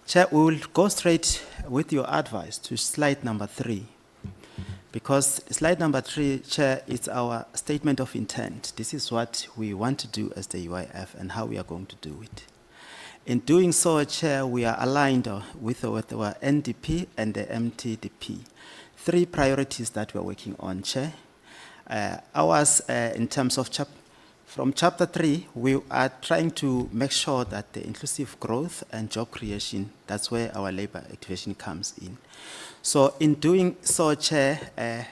Chair, we will go straight with your advice to slide number 3. Because slide number 3, Chair, is our statement of intent. This is what we want to do as the UIF and how we are going to do it. In doing so, Chair, we are aligned with our NDP and the MTDP. 3 priorities that we are working on, Chair. Ours, in terms of from chapter 3, we are trying to make sure that the inclusive growth and job creation, that's where our labor activation comes in. So in doing so, Chair,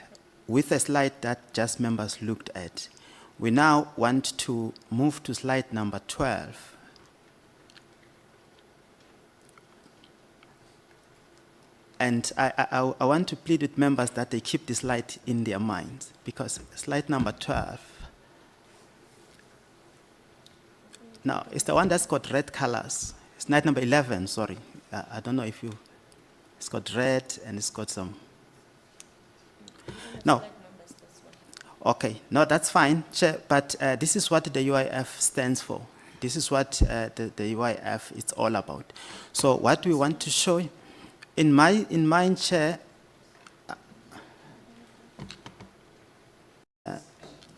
with a slide that just members looked at, we now want to move to slide number 12. And I want to plead with members that they keep this slide in their minds, because slide number 12, now it's the one that's got red colors. It's slide number 11, sorry. I don't know if you, it's got red and it's got some, no. Okay, no, that's fine, Chair, but this is what the UIF stands for. This is what the UIF is all about. So what we want to show, in mind, Chair,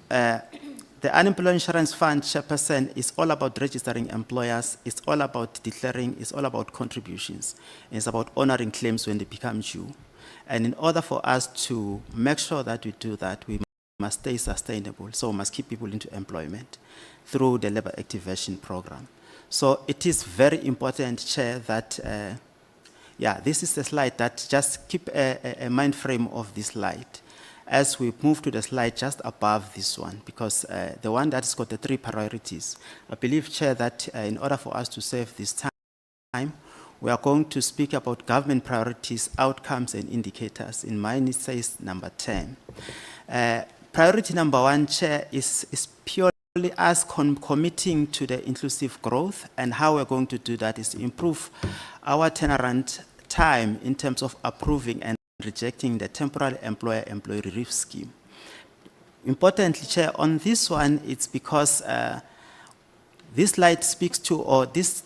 the Unemployment Insurance Fund, Chairperson, is all about registering employers, it's all about declaring, it's all about contributions, and it's about honoring claims when they become due. And in order for us to make sure that we do that, we must stay sustainable, so we must keep people into employment through the labor activation program. So it is very important, Chair, that, this is a slide that just keep a mind frame of this slide. as we move to the slide just above this one, because the one that's got the 3 priorities, I believe, Chair, that in order for us to save this time, we are going to speak about government priorities, outcomes, and indicators. In mine, it says number 10. Priority number 1, Chair, is purely us committing to the inclusive growth, and how we're going to do that is to improve our turnaround time in terms of approving and rejecting the temporary employer-employee relief scheme. Importantly, Chair, on this one, it's because this slide speaks to, or this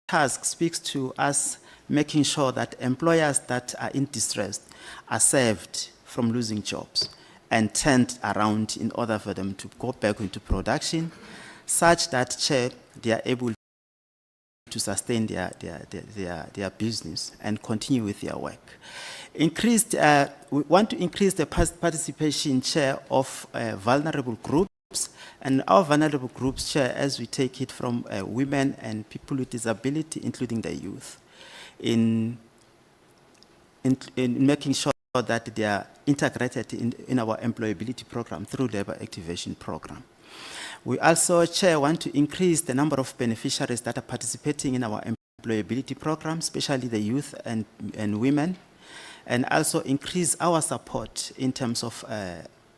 task speaks to us making sure that employers that are in distress are saved from losing jobs and turned around in order for them to go back into production, such that, Chair, they are able to sustain their business and continue with their work. We want to increase the participation, Chair, of vulnerable groups, and our vulnerable groups, Chair, as we take it from women and people with disability, including the youth, in making sure that they are integrated in our employability program through labor activation program. We also, Chair, want to increase the number of beneficiaries that are participating in our employability program, especially the youth and women, and also increase our support in terms of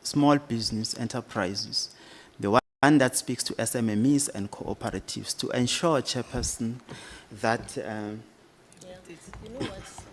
small business enterprises, the one that speaks to SMMEs and cooperatives, to ensure, Chairperson, that You know what?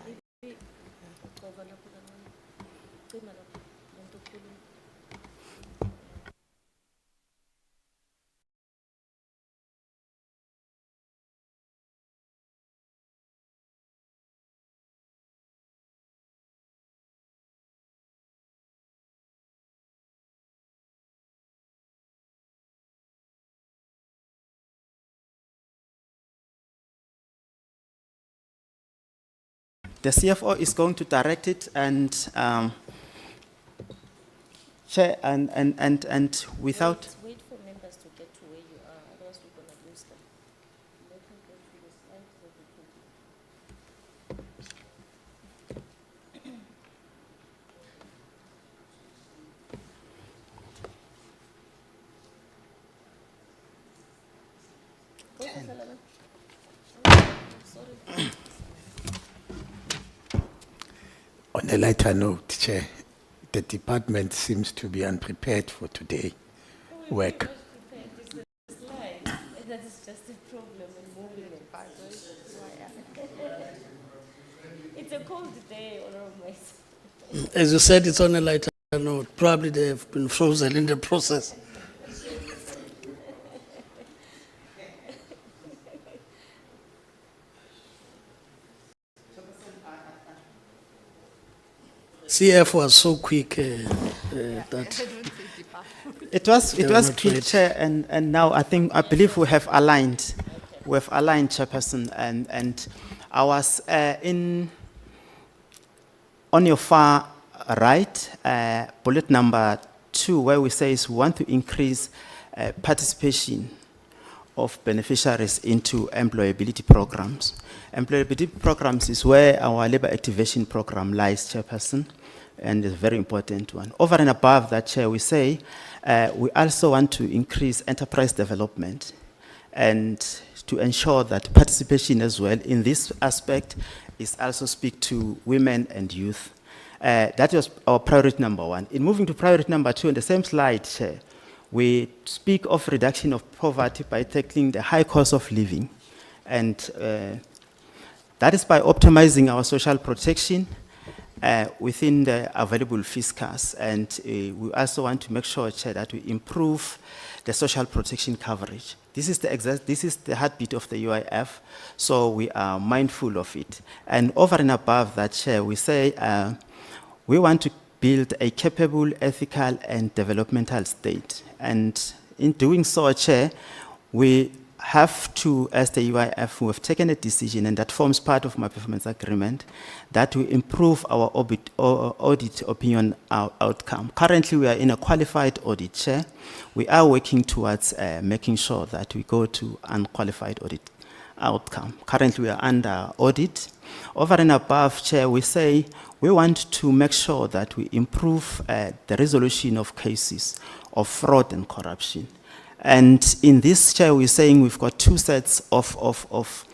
the CFO is going to direct it, and Chair, and without. Wait for members to get to where you are, otherwise we're going to lose them. Let me go through the slides so we On a lighter note, Chair, the department seems to be unprepared for today work. That is just a problem in moving it. It's a cold day, Honorable Vice. As you said, it's on a lighter note. Probably they have been frozen in the process. CF was so quick that It was were not quick, ready. Chair, and now I believe we have aligned. We have aligned, Chairperson, and I was on your far right, bullet number 2, where we say we want to increase participation of beneficiaries into employability programs. Employability programs is where our labor activation program lies, Chairperson, and is a very important one. Over and above that, Chair, we say we also want to increase enterprise development and to ensure that participation as well in this aspect is also speak to women and youth. That was our priority number 1. In moving to priority number 2, on the same slide, Chair, we speak of reduction of poverty by tackling the high cost of living, and that is by optimizing our social protection within the available fiscals. And we also want to make sure, Chair, that we improve the social protection coverage. This is the heartbeat of the UIF, so we are mindful of it. And over and above that, Chair, we say we want to build a capable, ethical, and developmental state. And in doing so, Chair, we have to, as the UIF, we have taken a decision, and that forms part of my performance agreement, that we improve our audit opinion outcome. Currently, we are in a qualified audit, Chair. We are working towards making sure that we go to unqualified audit outcome. Currently, we are under audit. Over and above, Chair, we say we want to make sure that we improve the resolution of cases of fraud and corruption. And in this, Chair, we're saying we've got two sets of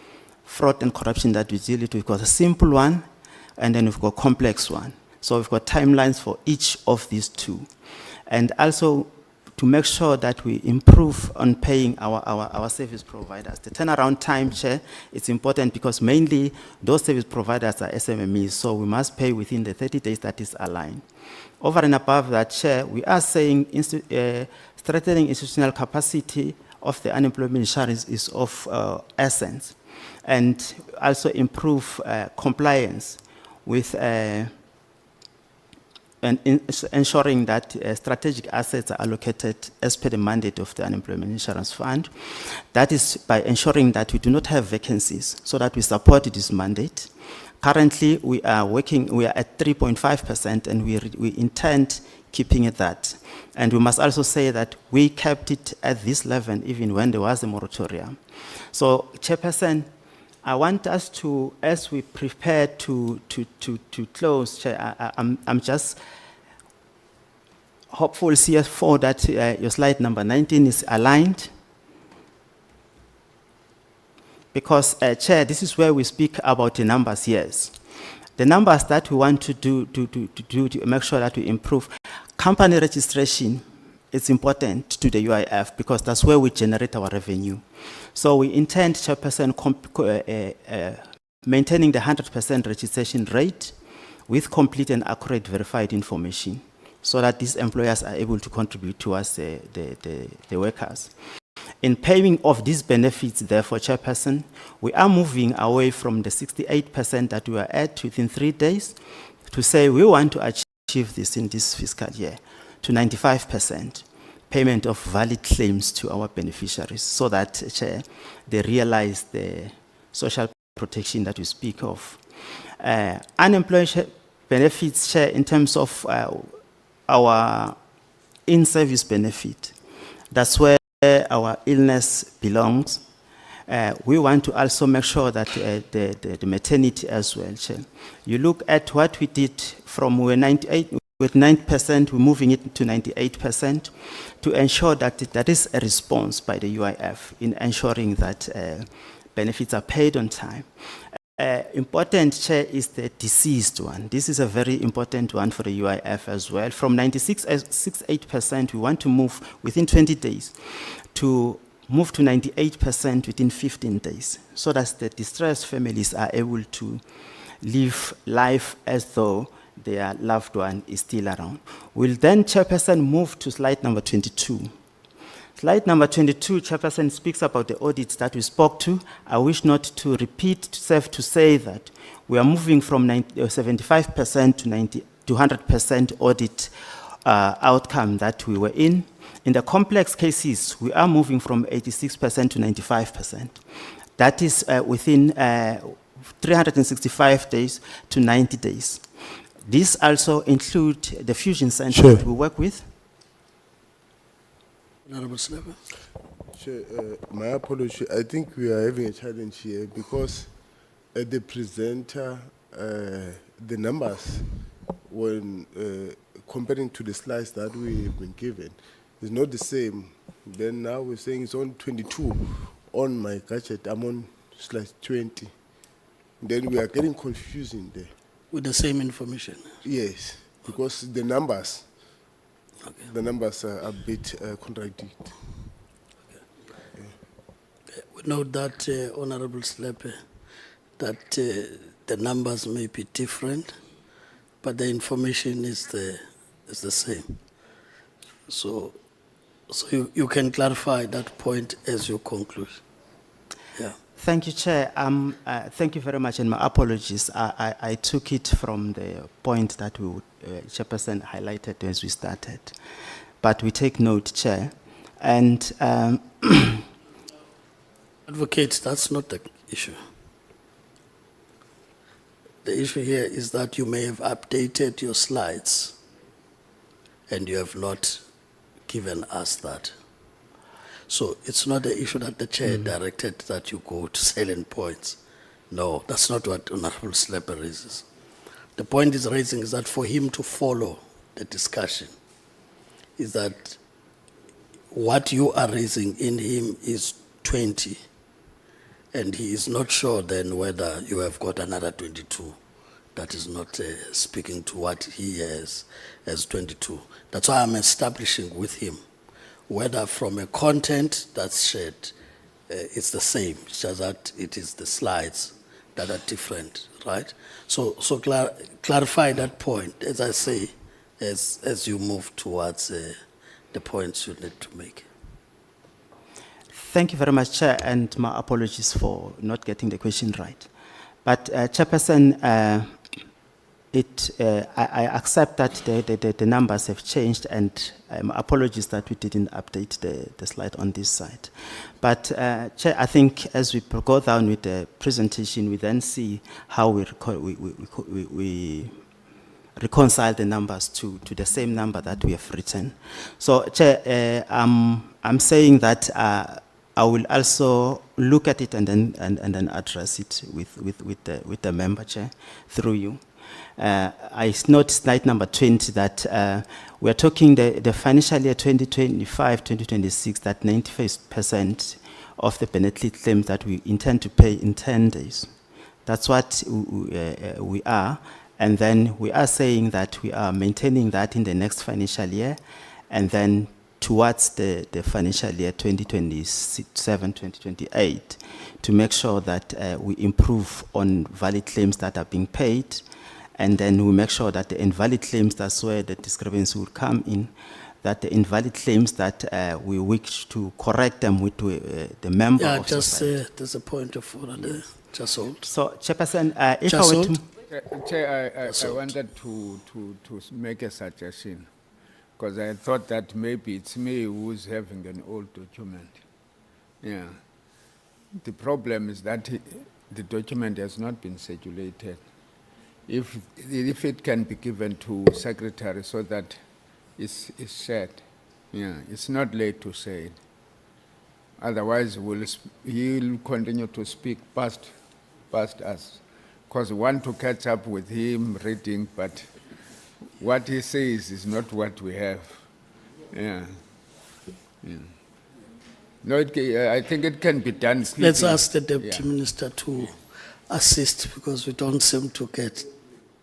fraud and corruption that we deal with. We've got a simple one, and then we've got a complex one. So we've got timelines for each of these two. And also to make sure that we improve on paying our service providers. The turnaround time, Chair, it's important because mainly those service providers are SMMEs, so we must pay within the 30 days that is aligned. Over and above that, Chair, we are saying strengthening institutional capacity of the unemployment insurance is of essence, and also improve compliance with and ensuring that strategic assets are allocated as per the mandate of the Unemployment Insurance Fund. That is by ensuring that we do not have vacancies so that we support this mandate. Currently, we are at 3.5%, and we intend keeping it that. And we must also say that we kept it at this level even when there was a moratorium. So, Chairperson, I want us to, as we prepare to close, Chair, I'm just hopeful, CS4, that your slide number 19 is aligned. Because, Chair, this is where we speak about the numbers, yes. The numbers that we want to do to make sure that we improve. Company registration is important to the UIF because that's where we generate our revenue. So we intend, Chairperson, maintaining the 100% registration rate with complete and accurate verified information so that these employers are able to contribute towards the workers. In paying of these benefits, therefore, Chairperson, we are moving away from the 68% that we were at within 3 days to say we want to achieve this in this fiscal year to 95%. Payment of valid claims to our beneficiaries so that, Chair, they realize the social protection that we speak of. Unemployment benefits, Chair, in terms of our in-service benefit, that's where our illness belongs. We want to also make sure that the maternity as well, Chair. You look at what we did from 98, with 9%, we're moving it to 98% to ensure that there is a response by the UIF in ensuring that benefits are paid on time. Important, Chair, is the deceased one. This is a very important one for the UIF as well. From 96.68%, we want to move within 20 days to move to 98% within 15 days so that the distressed families are able to live life as though their loved one is still around. We'll then, Chairperson, move to slide number 22. Slide number 22, Chairperson, speaks about the audits that we spoke to. I wish not to repeat, to say that we are moving from 75% to 100% audit outcome that we were in. In the complex cases, we are moving from 86% to 95%. That is within 365 days to 90 days. This also includes the fusion center that we work with. Honorable Slipper. Chair, my apology. I think we are having a challenge here because the presenter, the numbers, when comparing to the slides that we've been given, is not the same. Then now we're saying it's on 22. On my gadget, I'm on slide 20. Then we are getting confusing there. With the same information. Yes, because the numbers, Okay. the numbers are a bit contradictory. We note that, Honorable Slepe, that the numbers may be different, but the information is the same. So you can clarify that point as you conclude. Yeah. Thank you, Chair. Thank you very much, and my apologies. I took it from the point that Chairperson highlighted as we started. But we take note, Chair. And Advocate, that's not the issue. The issue here is that you may have updated your slides and you have not given us that. So it's not the issue that the chair directed that you go to salient points. No, that's not what Honorable Slapper raises. The point he's raising is that for him to follow the discussion, is that what you are raising in him is 20, and he is not sure then whether you have got another 22. That is not speaking to what he has as 22. That's why I'm establishing with him whether from a content that's shared, it's the same, it's just that it is the slides that are different, right? So clarify that point, as I say, as you move towards the points you need to make. Thank you very much, Chair, and my apologies for not getting the question right. But Chairperson, I accept that the numbers have changed, and apologies that we didn't update the slide on this side. But Chair, I think as we go down with the presentation, we then see how we reconcile the numbers to the same number that we have written. So Chair, I'm saying that I will also look at it and then address it with the member chair through you. I note slide number 20 that we are talking the financial year 2025-2026, that 95% of the penalty claims that we intend to pay in 10 days. That's what we are. And then we are saying that we are maintaining that in the next financial year, and then towards the financial year 2027-2028 to make sure that we improve on valid claims that are being paid, and then we make sure that the invalid claims, that's where the discrepancy will come in, that the invalid claims that we wish to correct them with the member Yeah, of just society. there's a point of order there. Just hold. So, Chairperson, if Just I were hold. to... Chair, I wanted to make a suggestion, because I thought that maybe it's me who's having an old document. Yeah. The problem is that the document has not been circulated. If it can be given to secretary so that it's shared, yeah, it's not late to say it. Otherwise, he'll continue to speak past us, because we want to catch up with him reading, but what he says is not what we have. Yeah. Yeah. No, I think it can be done quickly. Let's ask the Deputy Yeah. Minister to assist, because we don't seem to get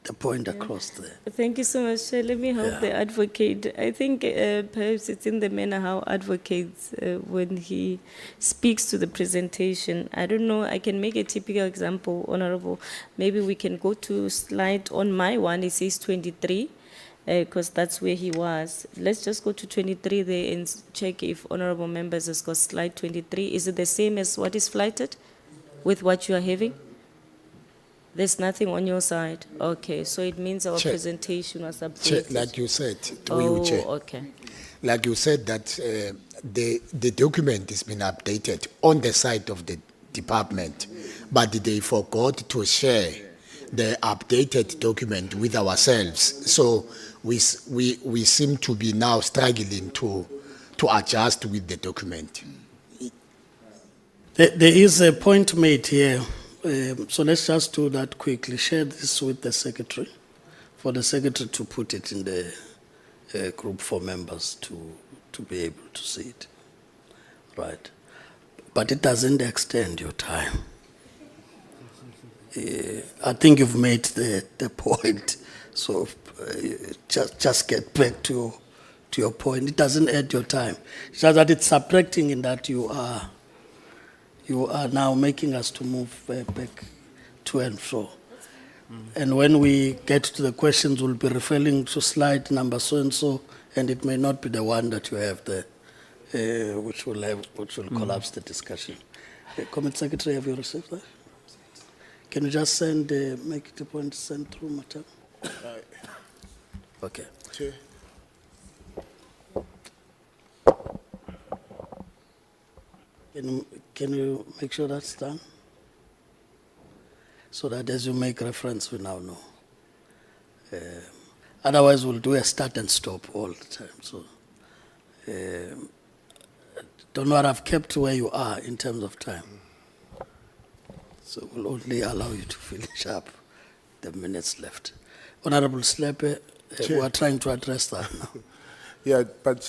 the point across there. Thank you so much, Chair. Let me help Yeah. the advocate. I think perhaps it's in the manner how advocates, when he speaks to the presentation, I don't know, I can make a typical example, Honorable. Maybe we can go to slide on my one, it says 23, because that's where he was. Let's just go to 23 there and check if Honorable Members has got slide 23. Is it the same as what is flighted with what you are having? There's nothing on your side. Okay, so it means our Chair. presentation was Chair, updated. like you said, to Oh, you, Chair. okay. Like you said that the document has been updated on the side of the department, but they forgot to share the updated document with ourselves. So we seem to be now struggling to adjust with the document. There is a point made here, so let's just do that quickly. Share this with the secretary, for the secretary to put it in the group for members to be able to see it, right? But it doesn't extend your time. I think you've made the point, so just get back to your point. It doesn't add your time. It's just that it's subtracting in that you are now making us to move back to and fro. And when we get to the questions, we'll be referring to slide number so-and-so, and it may not be the one that you have there, which will collapse the discussion. Comment Secretary, have you received that? Can you just send, make the point send through, Matam? Okay. Chair. Can you make sure that's done? So that as you make reference, we now know. Otherwise, we'll do a start and stop all the time. So Don't worry, I've kept where you are in terms of time. So we'll only allow you to finish up the minutes left. Honorable Slepe, we Chair. are trying to address that now. Yeah, but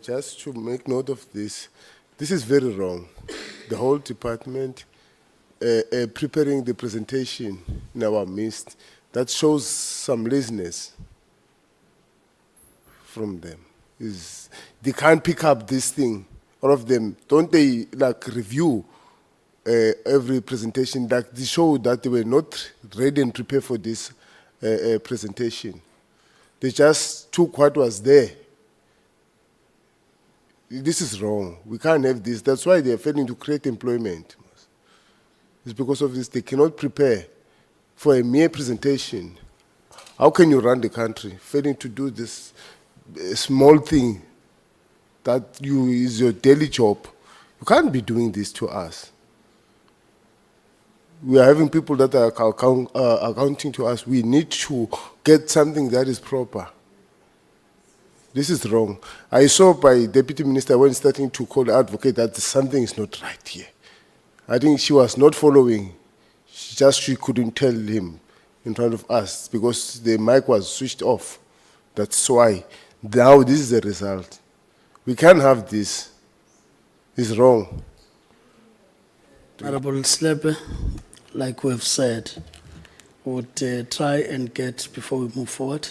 just to make note of this is very wrong. The whole department preparing the presentation in our midst, that shows some laziness from them. They can't pick up this thing, all of them. Don't they like review every presentation? Like they show that they were not ready and prepared for this presentation. They just took what was there. This is wrong. We can't have this. That's why they are failing to create employment. It's because of this. They cannot prepare for a mere presentation. How can you run the country failing to do this small thing that is your daily job? You can't be doing this to us. We are having people that are accounting to us. We need to get something that is proper. This is wrong. I saw by Deputy Minister when starting to call the advocate that something is not right here. I think she was not following. She couldn't tell him in front of us because the mic was switched off. That's why. Now this is the result. We can't have this. It's wrong. Honorable Slepe, like we've said, would try and get, before we move forward,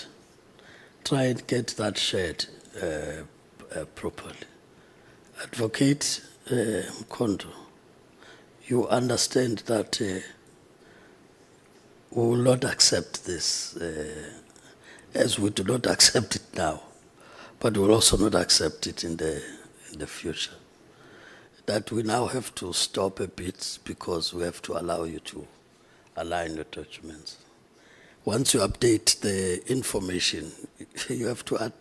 try and get that shared properly. Advocate Mkondo, you understand that we will not accept this, as we do not accept it now, but we will also not accept it in the future. That we now have to stop a bit because we have to allow you to align your documents. Once you update the information, you have to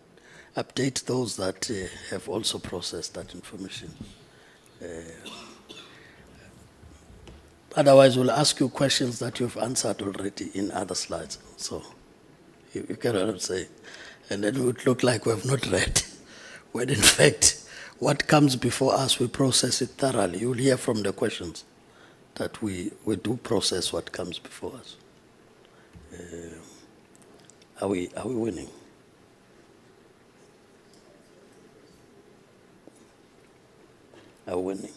update those that have also processed that information. Otherwise, we'll ask you questions that you've answered already in other slides. So you get what I'm saying? And then it would look like we have not read. When in fact, what comes before us, we process it thoroughly. You'll hear from the questions that we do process what comes before us. Are we winning? Are we winning?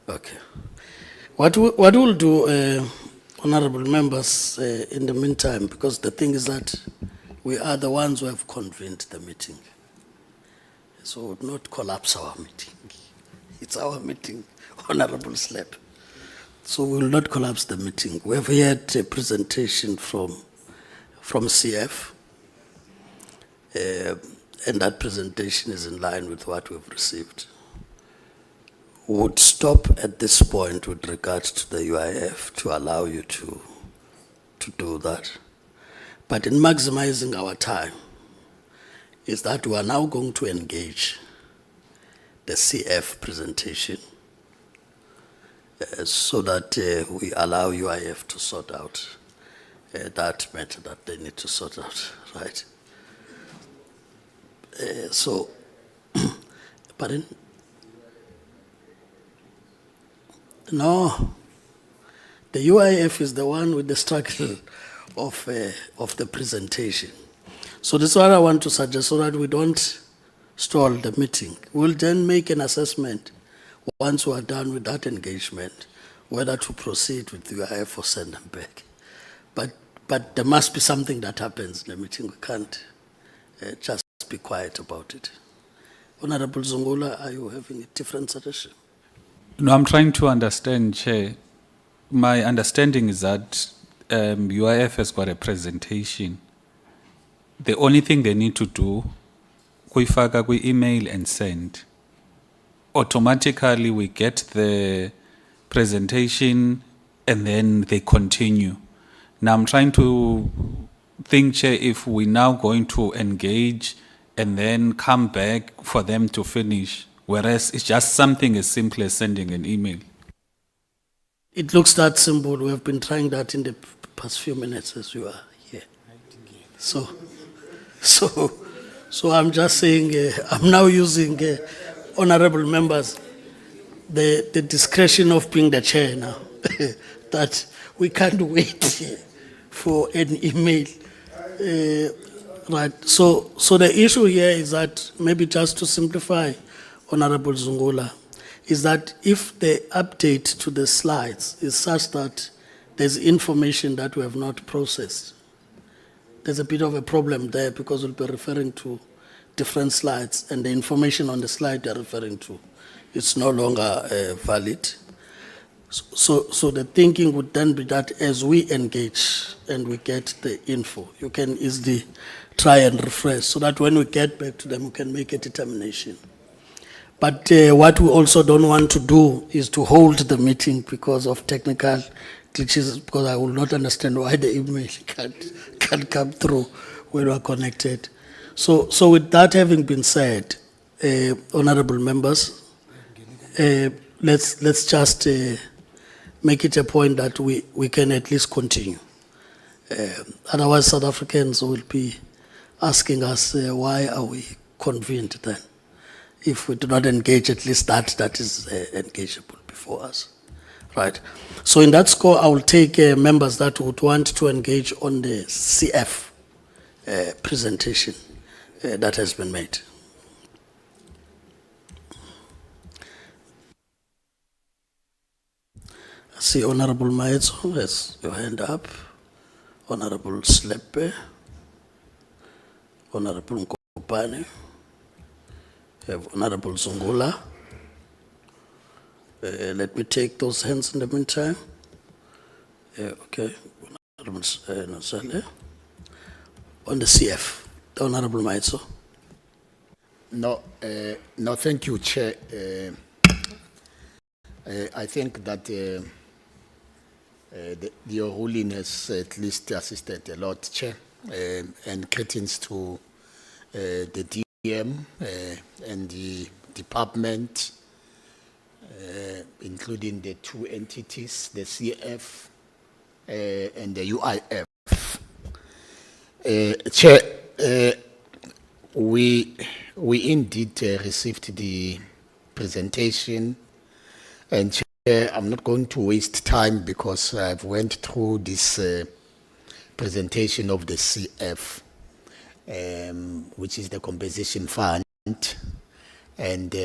Okay. What we'll do, honorable members, in the meantime, because the thing is that we are the ones who have convened the meeting. So we'll not collapse our meeting. It's our meeting, Honorable Slepe. So we will not collapse the meeting. We have had a presentation from CF, and that presentation is in line with what we've received. We would stop at this point with regards to the UIF to allow you to do that. But in maximizing our time, is that we are now going to engage the CF presentation so that we allow UIF to sort out that matter that they need to sort out, right? So, pardon? No, the UIF is the one with the struggle of the presentation. So this is what I want to suggest so that we don't stall the meeting. We'll then make an assessment once we are done with that engagement, whether to proceed with the UIF or send them back. But there must be something that happens in the meeting. We can't just be quiet about it. Honorable Zungula, are you having a different suggestion? No, I'm trying to understand, Chair. My understanding is that UIF has got a presentation. The only thing they need to do, kuifaka kui email and send. Automatically we get the presentation and then they continue. Now I'm trying to think, Chair, if we're now going to engage and then come back for them to finish, whereas it's just something as simple as sending an email. It looks that simple. We have been trying that in the past few minutes as you are here. So, so I'm just saying, I'm now using, honorable members, the discretion of being the chair now, that we can't wait for an email. Right, so the issue here is that, maybe just to simplify, Honorable Zungula, is that if the update to the slides is such that there's information that we have not processed, there's a bit of a problem there, because we'll be referring to different slides, and the information on the slide they're referring to, it's no longer valid. So the thinking would then be that as we engage and we get the info, you can easily try and refresh, so that when we get back to them, we can make a determination. But what we also don't want to do is to hold the meeting because of technical glitches, because I will not understand why the email can't come through when we are connected. So with that having been said, honorable members, let's just make it a point that we can at least continue. Otherwise, South Africans will be asking us, why are we convened then? If we do not engage, at least that is engageable before us. Right. So in that score, I will take members that would want to engage on the CF presentation that has been made. I see Honorable Maetso has your hand up. Honorable Slepe. Honorable Nkopane. Have Honorable Zungula. Let me take those hands in the meantime. Okay. Honorable Nosale. On the CF, the Honorable Maetso. No, thank you, Chair. I think that your ruling has at least assisted a lot, Chair, and greetings to the DM and the department, including the two entities, the CF and the UIF. Chair, we indeed received the presentation, and Chair, I'm not going to waste time because I've went through this presentation of the CF, which is the compensation fund, and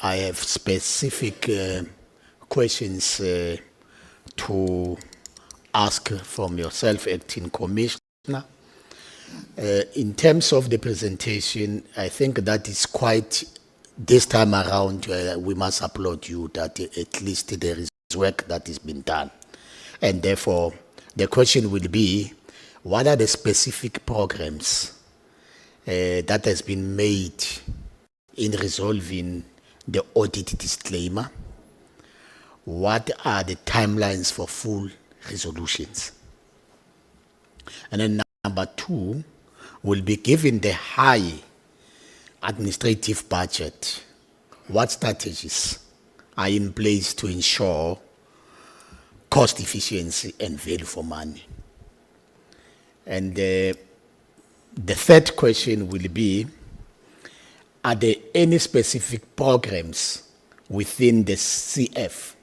I have specific questions to ask from yourself, Acting Commissioner. In terms of the presentation, I think that is quite, this time around, we must applaud you that at least there is work that has been done. And therefore, the question will be, what are the specific programs that has been made in resolving the audit disclaimer? What are the timelines for full resolutions? And then number two, will be given the high administrative budget, what strategies are in place to ensure cost efficiency and value for money? And the third question will be, are there any specific programs within the CF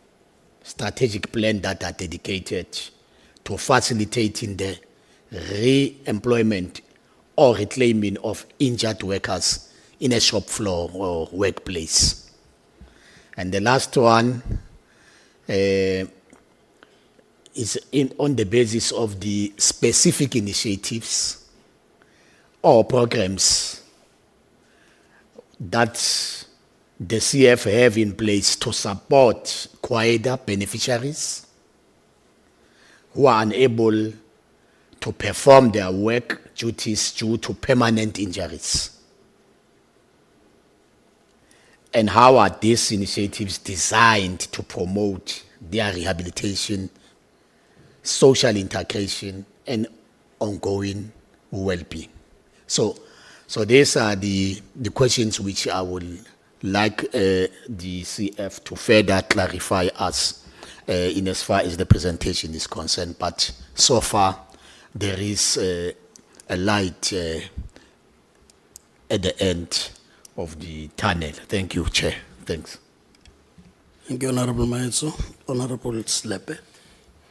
strategic plan that are dedicated to facilitating the re-employment or reclaiming of injured workers in a shop floor or workplace? And the last one is on the basis of the specific initiatives or programs that the CF have in place to support quieter beneficiaries who are unable to perform their work duties due to permanent injuries. And how are these initiatives designed to promote their rehabilitation, social integration, and ongoing well-being? So these are the questions which I would like the CF to further clarify us in as far as the presentation is concerned. But so far, there is a light at the end of the tunnel. Thank you, Chair. Thanks. Thank you, Honorable Maitso. Honorable Slepe.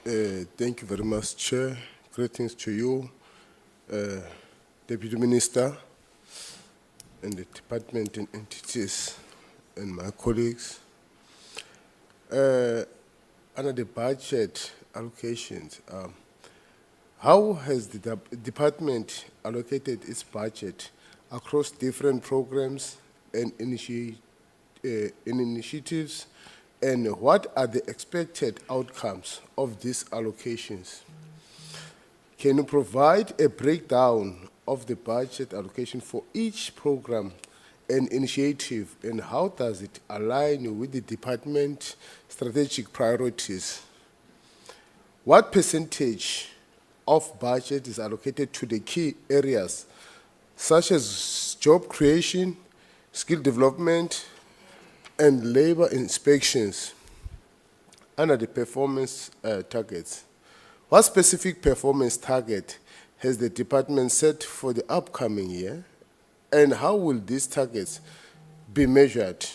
Thank you very much, Chair. Greetings to you, Deputy Minister, and the department and entities, and my colleagues. Under the budget allocations, how has the department allocated its budget across different programs and initiatives, and what are the expected outcomes of these allocations? Can you provide a breakdown of the budget allocation for each program and initiative, and how does it align with the department strategic priorities? What percentage of budget is allocated to the key areas such as job creation, skill development, and labor inspections under the performance targets? What specific performance target has the department set for the upcoming year, and how will these targets be measured?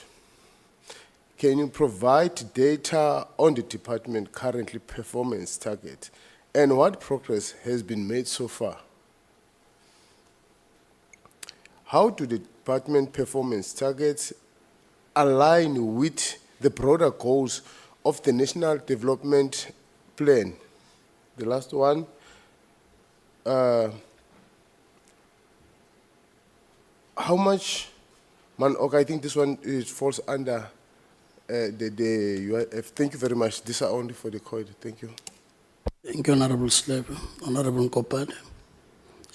Can you provide data on the department currently performance target, and what progress has been made so far? How do the department performance targets align with the broader goals of the National Development Plan? The last one, how much, okay, I think this one falls under the UIF. Thank you very much. These are only for the code. Thank you. Thank you, Honorable Slepe. Honorable Kopane,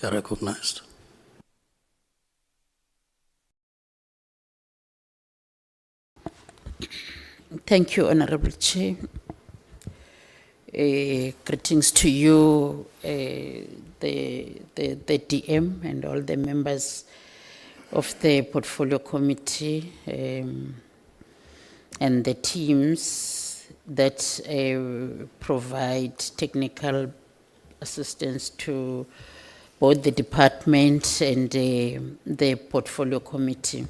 you are recognized. Thank you, Honorable Chair. Greetings to you, the DM and all the members of the Portfolio Committee and the teams that provide technical assistance to both the department and the Portfolio Committee.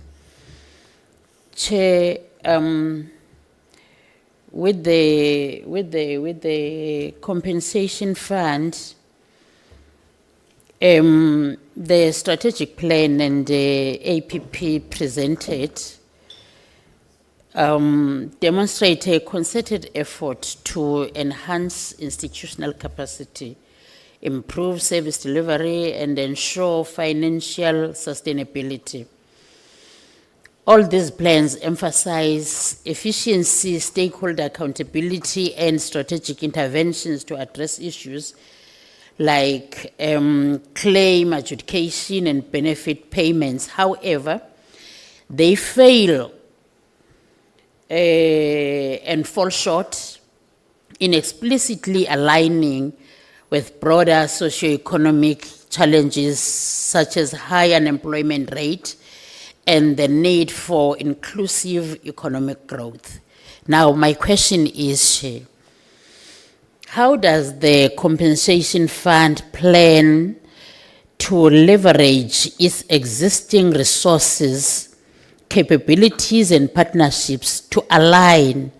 Chair, with the compensation fund, the strategic plan and the APP presented demonstrate a concerted effort to enhance institutional capacity, improve service delivery, and ensure financial sustainability. All these plans emphasize efficiency, stakeholder accountability, and strategic interventions to address issues like claim adjudication and benefit payments. However, they fail and fall short in explicitly aligning with broader socioeconomic challenges such as high unemployment rate and the need for inclusive economic growth. Now, my question is, how does the compensation fund plan to leverage its existing resources, capabilities, and partnerships to align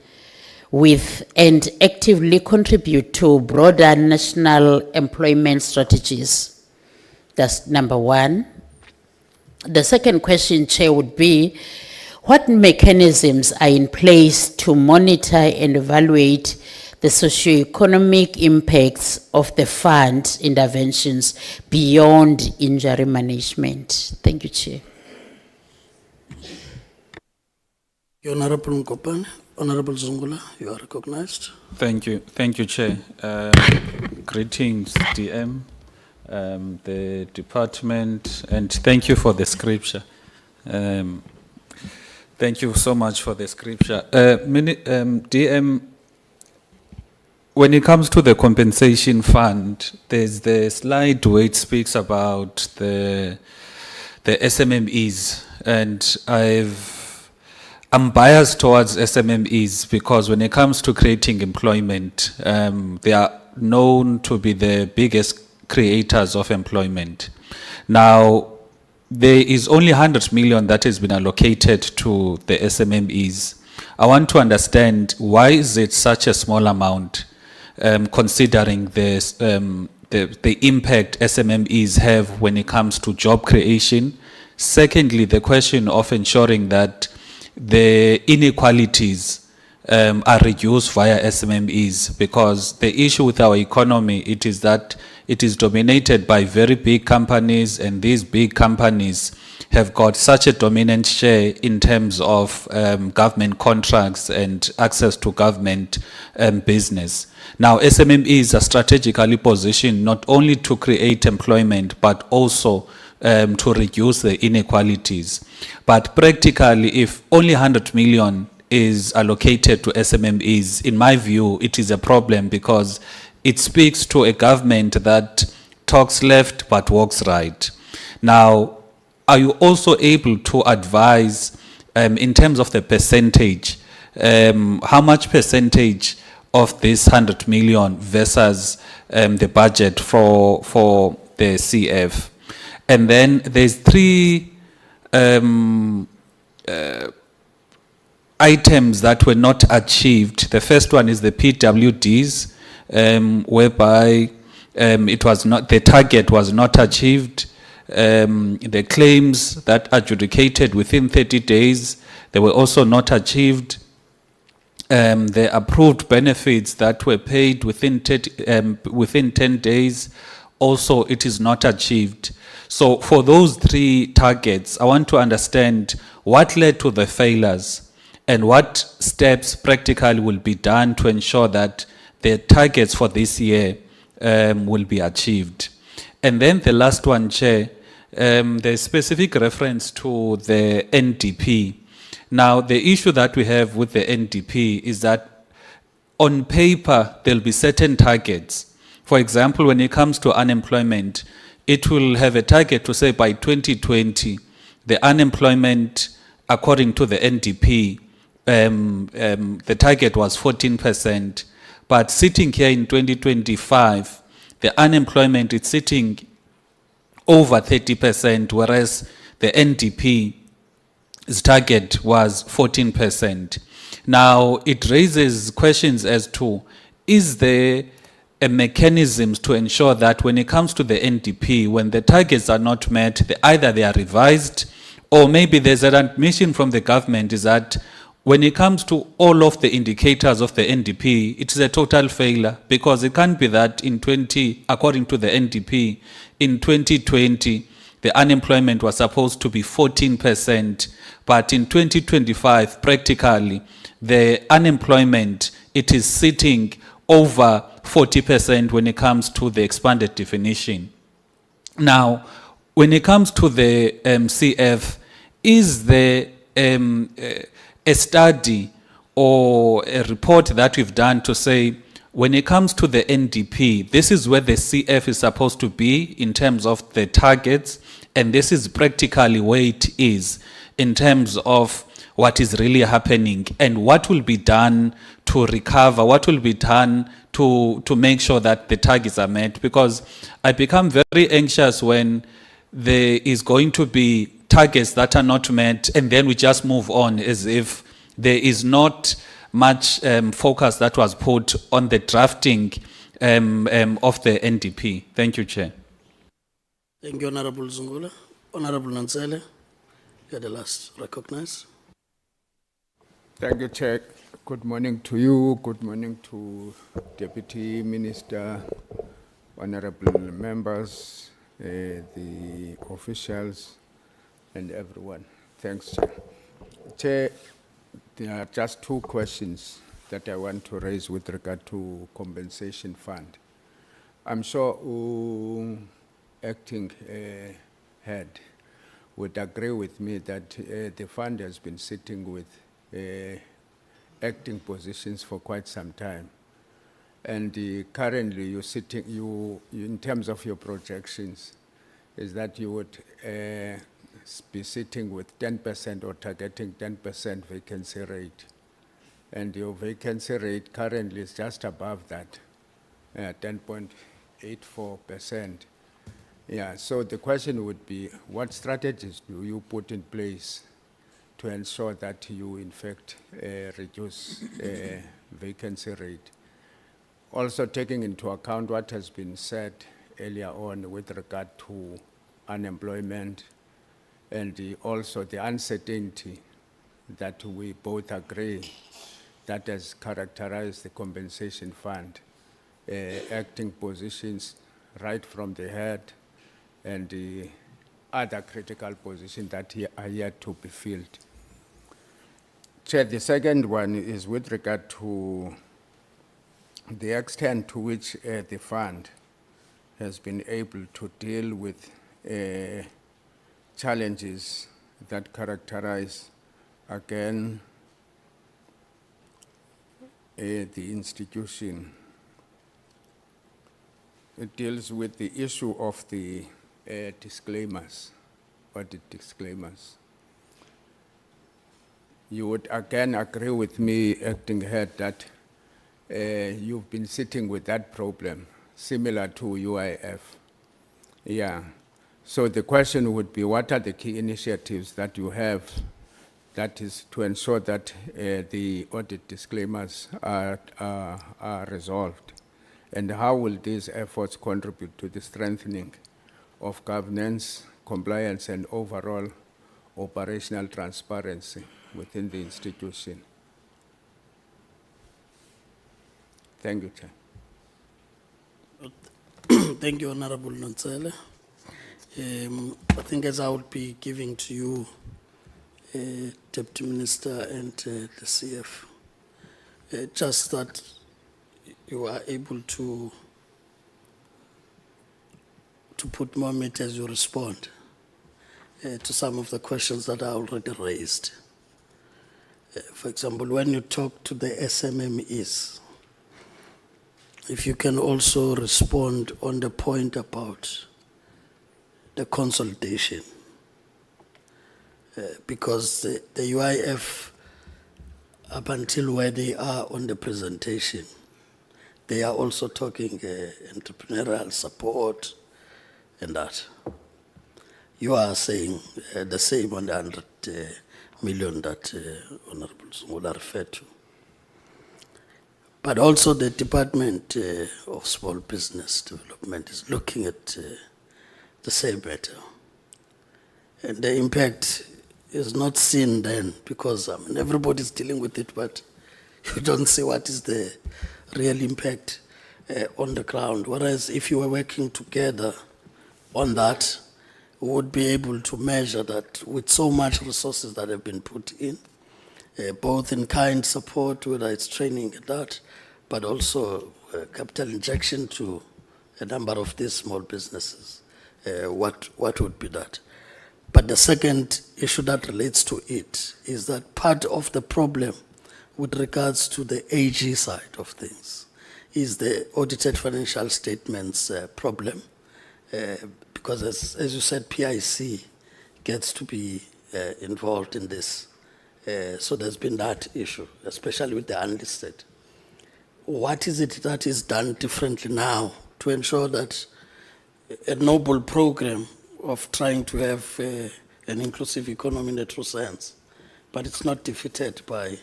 with and actively contribute to broader national employment strategies? That's number one. The second question, Chair, would be, what mechanisms are in place to monitor and evaluate the socioeconomic impacts of the fund interventions beyond injury management? Thank you, Chair. Honorable Kopane, Honorable Zungula, you are recognized. Thank you, Chair. Greetings, DM, the department, and thank you for the scripture. Thank you so much for the scripture. DM, when it comes to the compensation fund, there's the slide where it speaks about the SMMEs, and I'm biased towards SMMEs because when it comes to creating employment, they are known to be the biggest creators of employment. Now, there is only 100 million that has been allocated to the SMMEs. I want to understand, why is it such a small amount, considering this, the impact SMMEs have when it comes to job creation? Secondly, the question of ensuring that the inequalities are reduced via SMMEs, because the issue with our economy, it is that it is dominated by very big companies, and these big companies have got such a dominant share in terms of government contracts and access to government business. Now, SMMEs are strategically positioned not only to create employment, but also to reduce the inequalities. But practically, if only 100 million is allocated to SMMEs, in my view, it is a problem, because it speaks to a government that talks left but walks right. Now, are you also able to advise, in terms of the percentage, how much percentage of this 100 million versus the budget for the CF? And then there's three items that were not achieved. The first one is the PWDs, whereby it was not, the target was not achieved. The claims that adjudicated within 30 days, they were also not achieved. The approved benefits that were paid within 10 days, also it is not achieved. So for those three targets, I want to understand what led to the failures and what steps practically will be done to ensure that the targets for this year will be achieved. And then the last one, Chair, the specific reference to the NDP. Now, the issue that we have with the NDP is that on paper, there'll be certain targets. For example, when it comes to unemployment, it will have a target to say by 2020, the unemployment, according to the NDP, the target was 14%. But sitting here in 2025, the unemployment is sitting over 30%, whereas the NDP's target was 14%. Now, it raises questions as to, is there a mechanisms to ensure that when it comes to the NDP, when the targets are not met, either they are revised, or maybe there's an admission from the government is that when it comes to all of the indicators of the NDP, it is a total failure, because it can't be that according to the NDP, in 2020, the unemployment was supposed to be 14%, but in 2025, practically, the unemployment, it is sitting over 40% when it comes to the expanded definition. Now, when it comes to the CF, is there a study or a report that we've done to say, when it comes to the NDP, this is where the CF is supposed to be in terms of the targets, and this is practically where it is in terms of what is really happening, and what will be done to recover, what will be done to make sure that the targets are met? Because I become very anxious when there is going to be targets that are not met, and then we just move on as if there is not much focus that was put on the drafting of the NDP. Thank you, Chair. Thank you, Honorable Zungula. Honorable Nansele, you're the last recognized. Thank you, Chair. Good morning to you. Good morning to Deputy Minister, honorable members, the officials, and everyone. Thanks, Chair. Chair, there are just two questions that I want to raise with regard to compensation fund. I'm sure acting head would agree with me that the fund has been sitting with acting positions for quite some time. And currently you're sitting, in terms of your projections, is that you would be sitting with 10% or targeting 10% vacancy rate. And your vacancy rate currently is just above that, 10.8%. 0.84%. Yeah, so the question would be, what strategies do you put in place to ensure that you, in fact, reduce vacancy rate? Also taking into account what has been said earlier on with regard to unemployment and also the uncertainty that we both agree that has characterized the compensation fund, acting positions right from the head and the other critical positions that are yet to be filled. Chair, the second one is with regard to the extent to which the fund has been able to deal with challenges that characterize, again, the institution. It deals with the issue of the disclaimers, audit disclaimers. You would again agree with me, Acting Head, that you've been sitting with that problem, similar to UIF. Yeah. So the question would be, what are the key initiatives that you have that is to ensure that the audit disclaimers are resolved? And how will these efforts contribute to the strengthening of governance, compliance, and overall operational transparency within the institution? Thank you, Chair. Thank you, Honorable Nontsele. I think as I would be giving to you, Deputy Minister and the CF, just that you are able to put more meat as you respond to some of the questions that are already raised. For example, when you talk to the SMMEs, if you can also respond on the point about the consolidation, because the UIF, up until where they are on the presentation, they are also talking entrepreneurial support and that. You are saying the same on the 100 million that Honorable Zungula referred to. But also the Department of Small Business Development is looking at the same matter. And the impact is not seen then, because everybody's dealing with it, but you don't see what is the real impact on the ground. Whereas if you were working together on that, we would be able to measure that with so much resources that have been put in, both in kind support, whether it's training and that, but also capital injection to a number of these small businesses. What would be that? But the second issue that relates to it is that part of the problem with regards to the AG side of things is the audited financial statements problem, because as you said, PIC gets to be involved in this. So there's been that issue, especially with the unlisted. What is it that is done differently now to ensure that a noble program of trying to have an inclusive economy in the true sense, but it's not defeated by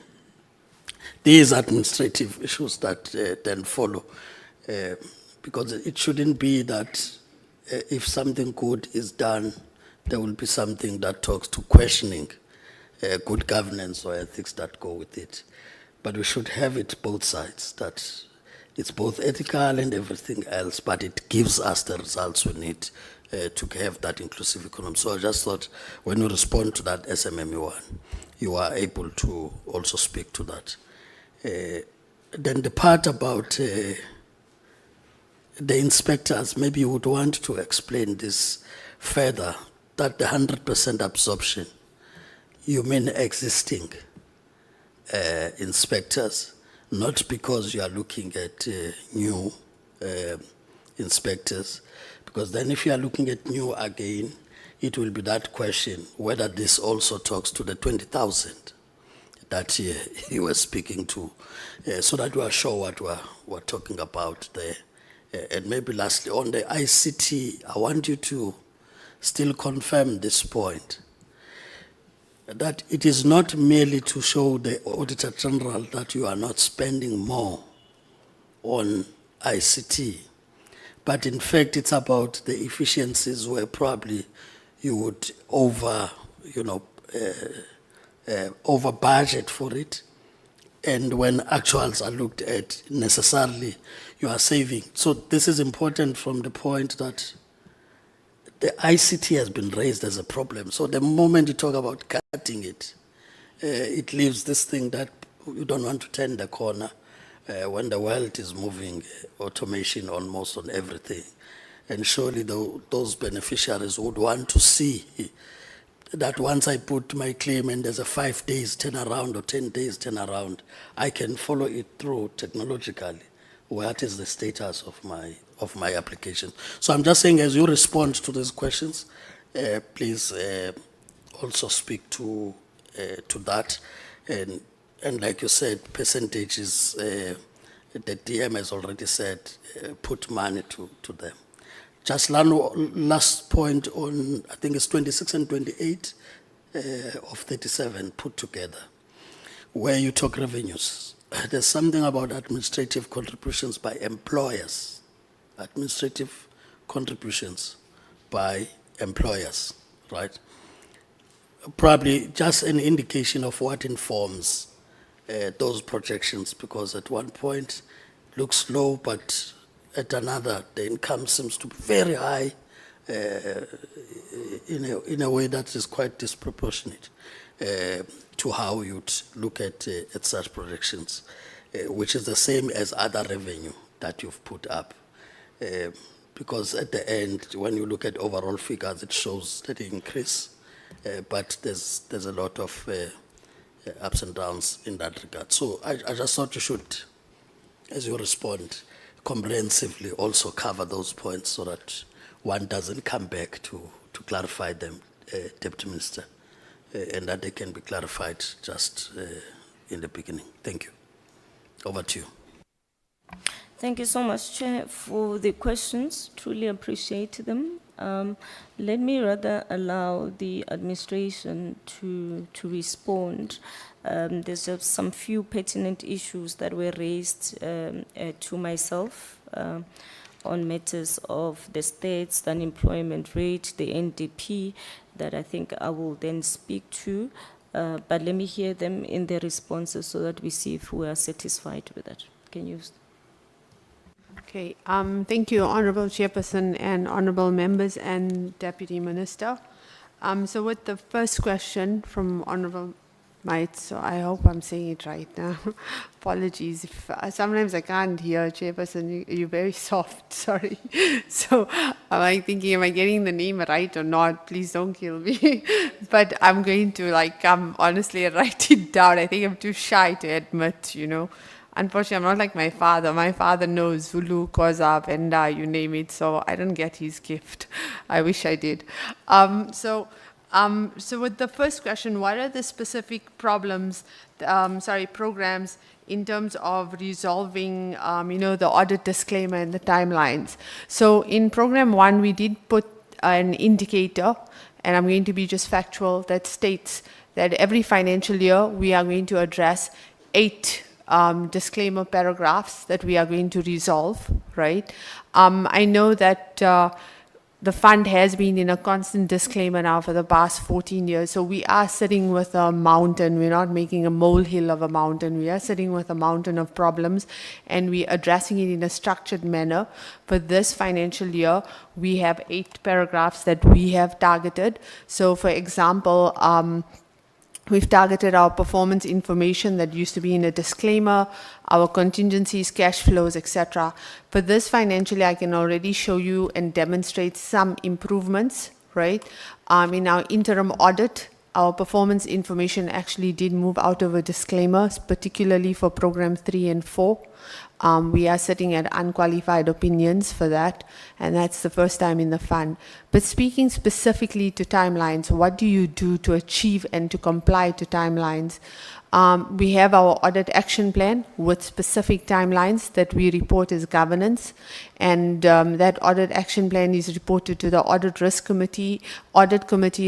these administrative issues that then follow? Because it shouldn't be that if something good is done, there will be something that talks to questioning good governance or ethics that go with it. But we should have it both sides, that it's both ethical and everything else, but it gives us the results we need to have that inclusive economy. So I just thought when you respond to that SMME one, you are able to also speak to that. Then the part about the inspectors, maybe you would want to explain this further, that the 100% absorption, you mean existing inspectors, not because you are looking at new inspectors, because then if you are looking at new again, it will be that question whether this also talks to the 20,000 that you were speaking to, so that we are sure what we're talking about there. And maybe lastly, on the ICT, I want you to still confirm this point, that it is not merely to show the Auditor General that you are not spending more on ICT, but in fact it's about the efficiencies where probably you would over budget for it, and when actuals are looked at, necessarily you are saving. So this is important from the point that the ICT has been raised as a problem. So the moment you talk about cutting it, it leaves this thing that you don't want to turn the corner when the world is moving automation almost on everything. And surely those beneficiaries would want to see that once I put my claim and there's a 5 days turnaround or 10 days turnaround, I can follow it through technologically. What is the status of my application? So I'm just saying, as you respond to these questions, please also speak to that. And like you said, percentages, the DM has already said, put money to them. Just last point on, I think it's 26 and 28 of 37 put together, where you talk revenues. There's something about administrative contributions by employers. Administrative contributions by employers, right? Probably just an indication of what informs those projections, because at one point it looks low, but at another the income seems to be very high in a way that is quite disproportionate to how you'd look at such projections, which is the same as other revenue that you've put up. Because at the end, when you look at overall figures, it shows that increase, but there's a lot of ups and downs in that regard. So I just thought you should, as you respond, comprehensively also cover those points so that one doesn't come back to clarify them, Deputy Minister, and that they can be clarified just in the beginning. Thank you. Over to you. Thank you so much, Chair, for the questions. Truly appreciate them. Let me rather allow the administration to respond. There's just some few pertinent issues that were raised to myself on matters of the states, the unemployment rate, the NDP, that I think I will then speak to. But let me hear them in their responses so that we see if we are satisfied with that. Can you? Okay, thank you, Honorable Chairperson and Honorable Members and Deputy Minister. So with the first question from Honorable Might, so I hope I'm saying it right now. Apologies, if sometimes I can't hear, Chairperson, you're very soft, sorry. So I'm like thinking, am I getting the name right or not? Please don't kill me. But I'm going to honestly write it down. I think I'm too shy to admit, Unfortunately, I'm not like my father. My father knows Zulu, Khoza, Venda, you name it, so I don't get his gift. I wish I did. So with the first question, what are the specific programs in terms of resolving, the audit disclaimer and the timelines? So in program 1, we did put an indicator, and I'm going to be just factual, that states that every financial year we are going to address 8 disclaimer paragraphs that we are going to resolve, right? I know that the fund has been in a constant disclaimer now for the past 14 years. So we are sitting with a mountain. We're not making a molehill of a mountain. We are sitting with a mountain of problems, and we're addressing it in a structured manner. For this financial year, we have 8 paragraphs that we have targeted. So for example, we've targeted our performance information that used to be in a disclaimer, our contingencies, cash flows, etc. For this financially, I can already show you and demonstrate some improvements, right? In our interim audit, our performance information actually did move out of a disclaimer, particularly for program 3 and 4. We are sitting at unqualified opinions for that, and that's the first time in the fund. But speaking specifically to timelines, what do you do to achieve and to comply to timelines? We have our audit action plan with specific timelines that we report as governance. And that audit action plan is reported to the audit committee,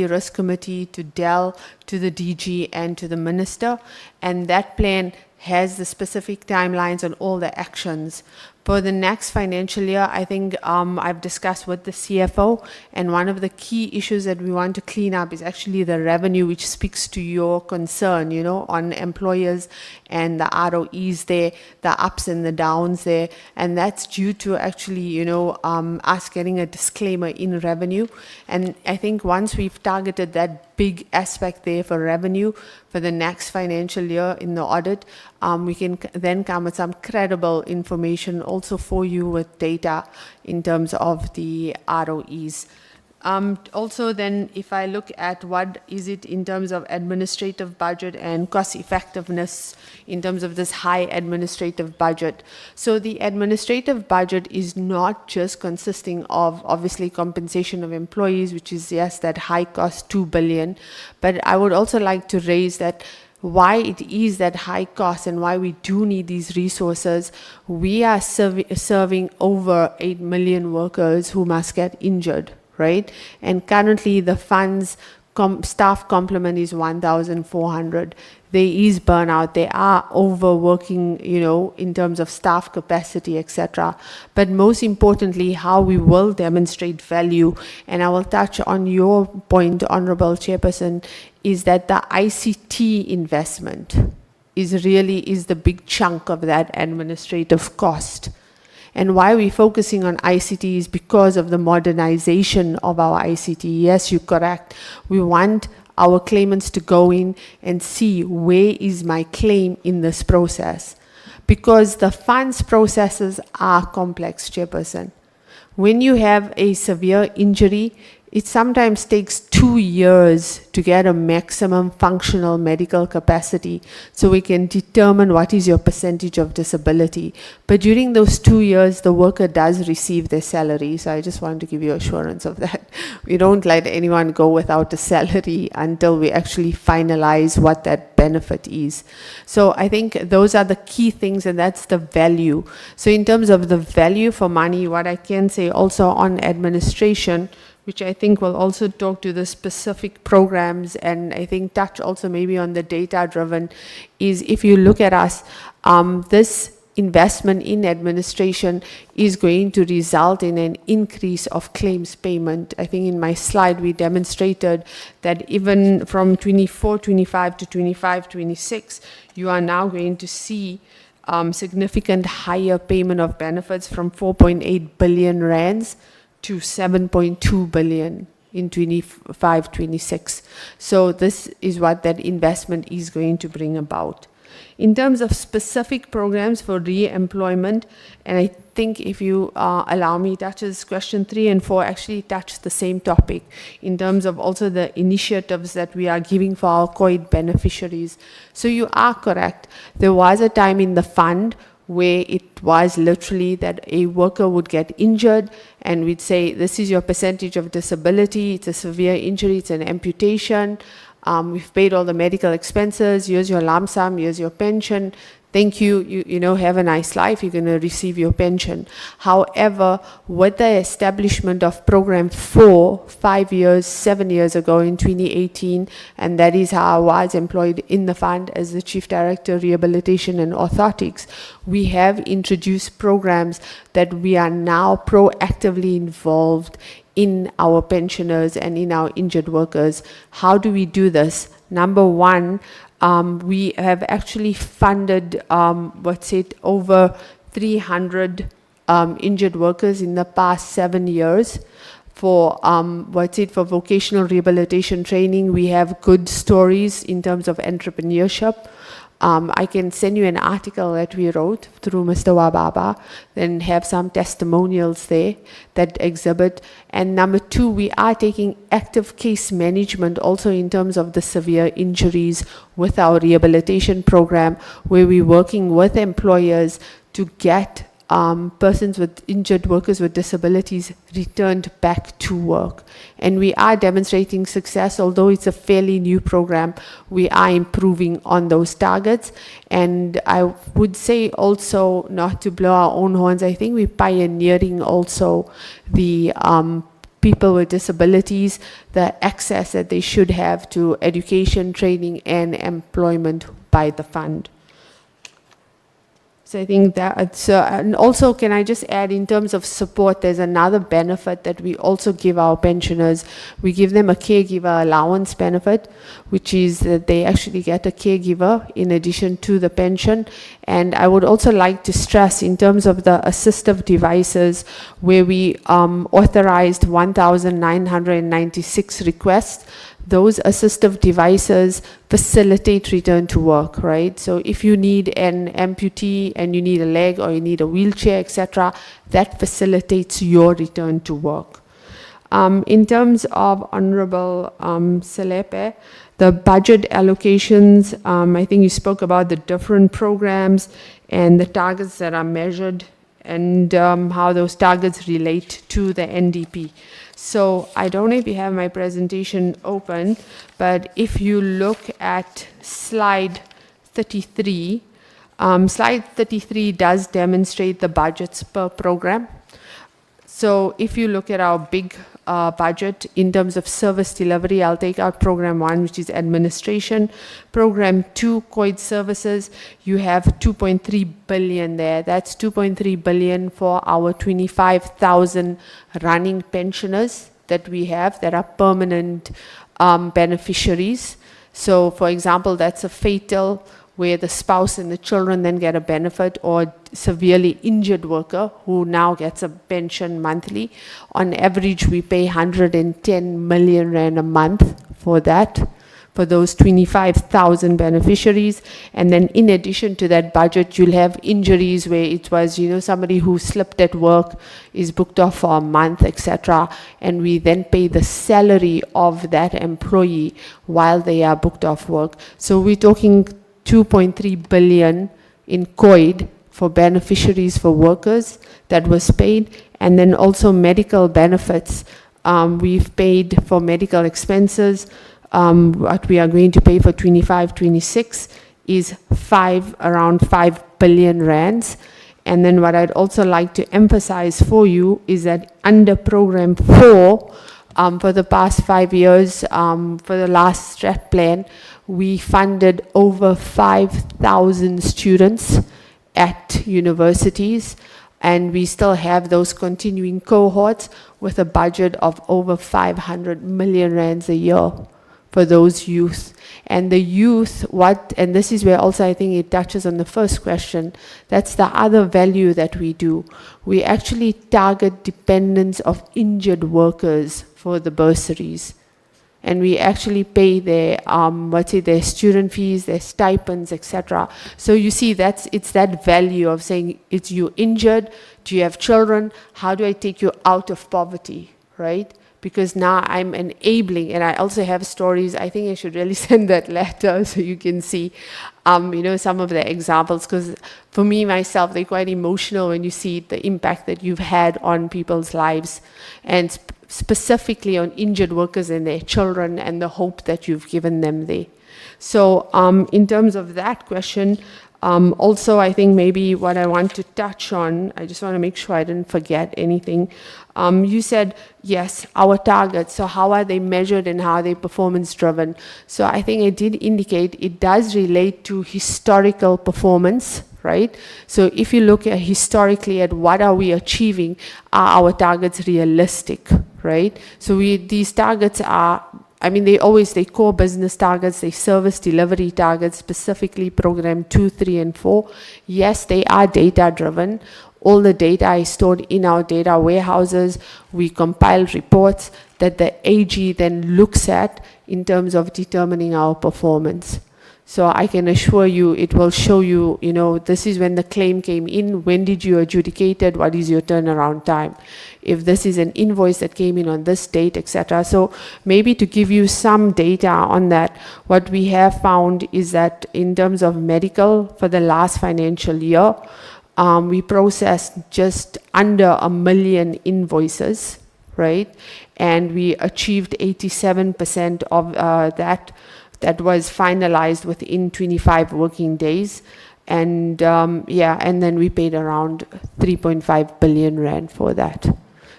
risk committee, to DEL, to the DG, and to the minister. And that plan has the specific timelines on all the actions. For the next financial year, I think I've discussed with the CFO, and one of the key issues that we want to clean up is actually the revenue, which speaks to your concern, you know, on employers and the ROEs there, the ups and the downs there, and that's due to actually, you know, us getting a disclaimer in revenue. And I think once we've targeted that big aspect there for revenue for the next financial year in the audit, we can then come with some credible information also for you with data in terms of the ROEs. Also then, if I look at what is it in terms of administrative budget and cost effectiveness in terms of this high administrative budget. So the administrative budget is not just consisting of obviously compensation of employees, which is yes, that high cost 2 billion, but I would also like to raise that why it is that high cost and why we do need these resources. We are serving over 8 million workers who must get injured, right? And currently the fund's staff complement is 1,400. There is burnout, there are overworking, you know, in terms of staff capacity, etc. But most importantly, how we will demonstrate value, and I will touch on your point, Honorable Chairperson, is that the ICT investment is the big chunk of that administrative cost. And why we're focusing on ICT is because of the modernization of our ICT. Yes, you're correct. We want our claimants to go in and see where is my claim in this process. Because the funds processes are complex, Chairperson. When you have a severe injury, it sometimes takes 2 years to get a maximum functional medical capacity so we can determine what is your percentage of disability. But during those 2 years, the worker does receive their salary. So I just want to give you assurance of that. We don't let anyone go without a salary until we actually finalize what that benefit is. So I think those are the key things, and that's the value. So in terms of the value for money, what I can say also on administration, which I think will also talk to the specific programs and I think touch also maybe on the data-driven, is if you look at us, this investment in administration is going to result in an increase of claims payment. I think in my slide we demonstrated that even from 24-25 to 25-26, you are now going to see significant higher payment of benefits from 4.8 billion rands to 7.2 billion in 25-26. So this is what that investment is going to bring about. In terms of specific programs for re-employment, and I think if you allow me, touches question 3 and 4 actually touch the same topic in terms of also the initiatives that we are giving for our COID beneficiaries. So you are correct. There was a time in the fund where it was literally that a worker would get injured and we'd say, this is your percentage of disability, it's a severe injury, it's an amputation, we've paid all the medical expenses, here's your lump sum, here's your pension, thank you, you know, have a nice life, you're going to receive your pension. However, with the establishment of Program 4, 7 years ago in 2018, and that is how I was employed in the fund as the Chief Director, Rehabilitation and Orthotics, we have introduced programs that we are now proactively involved in our pensioners and in our injured workers. How do we do this? Number one, we have actually funded, over 300 injured workers in the past 7 years for, for vocational rehabilitation training. We have good stories in terms of entrepreneurship. I can send you an article that we wrote through Mr. Wababa, then have some testimonials there that exhibit. And number 2, we are taking active case management also in terms of the severe injuries with our rehabilitation program, where we're working with employers to get persons with injured workers with disabilities returned back to work. And we are demonstrating success, although it's a fairly new program, we are improving on those targets. And I would say also, not to blow our own horns, I think we're pioneering also the people with disabilities, the access that they should have to education, training, and employment by the fund. So I think that's, and also can I just add, in terms of support, there's another benefit that we also give our pensioners. We give them a caregiver allowance benefit, which is that they actually get a caregiver in addition to the pension. And I would also like to stress, in terms of the assistive devices, where we authorized 1,996 requests, those assistive devices facilitate return to work, right? So if you need an amputee and you need a leg or you need a wheelchair, etc., that facilitates your return to work. In terms of Honorable Selepe, the budget allocations, I think you spoke about the different programs and the targets that are measured and how those targets relate to the NDP. So I don't know if you have my presentation open, but if you look at slide 33, slide 33 does demonstrate the budgets per program. So if you look at our big budget in terms of service delivery, I'll take out program 1, which is administration. Program 2, COID services, you have 2.3 billion there. That's 2.3 billion for our 25,000 running pensioners that we have that are permanent beneficiaries. So for example, that's a fatal where the spouse and the children then get a benefit, or severely injured worker who now gets a pension monthly. On average, we pay 110 million rand a month for that, for those 25,000 beneficiaries. And then in addition to that budget, you'll have injuries where it was, somebody who slipped at work, is booked off for a month, etc. And we then pay the salary of that employee while they are booked off work. So we're talking 2.3 billion in COID for beneficiaries, for workers, that was paid. And then also medical benefits. We've paid for medical expenses. What we are going to pay for 25-26 is around 5 billion rands. And then what I'd also like to emphasize for you is that under program 4, for the past 5 years, for the last strat plan, we funded over 5,000 students at universities, and we still have those continuing cohorts with a budget of over 500 million rands a year for those youth. And the youth, and this is where also I think it touches on the first question, that's the other value that we do. We actually target dependents of injured workers for the bursaries. And we actually pay their, their student fees, their stipends, etc. So you see, it's that value of saying, it's you injured, do you have children, how do I take you out of poverty, right? Because now I'm enabling, and I also have stories. I think I should really send that letter so you can see, some of the examples. Because for me, myself, they're quite emotional when you see the impact that you've had on people's lives, and specifically on injured workers and their children, and the hope that you've given them there. So in terms of that question, also, I think maybe what I want to touch on, I just want to make sure I didn't forget anything. You said, yes, our targets, so how are they measured and how are they performance driven? So I think I did indicate it does relate to historical performance, right? So if you look at historically at what are we achieving, are our targets realistic, right? So these targets are, they core business targets, they service delivery targets, specifically program 2, 3, and 4. Yes, they are data driven. All the data is stored in our data warehouses. We compile reports that the AG then looks at in terms of determining our performance. So I can assure you, it will show you, this is when the claim came in, when did you adjudicate it, what is your turnaround time? If this is an invoice that came in on this date, etc. So maybe to give you some data on that, what we have found is that in terms of medical for the last financial year, we processed just under 1 million invoices, right? And we achieved 87% of that was finalized within 25 working days. And and then we paid around 3.5 billion rand for that.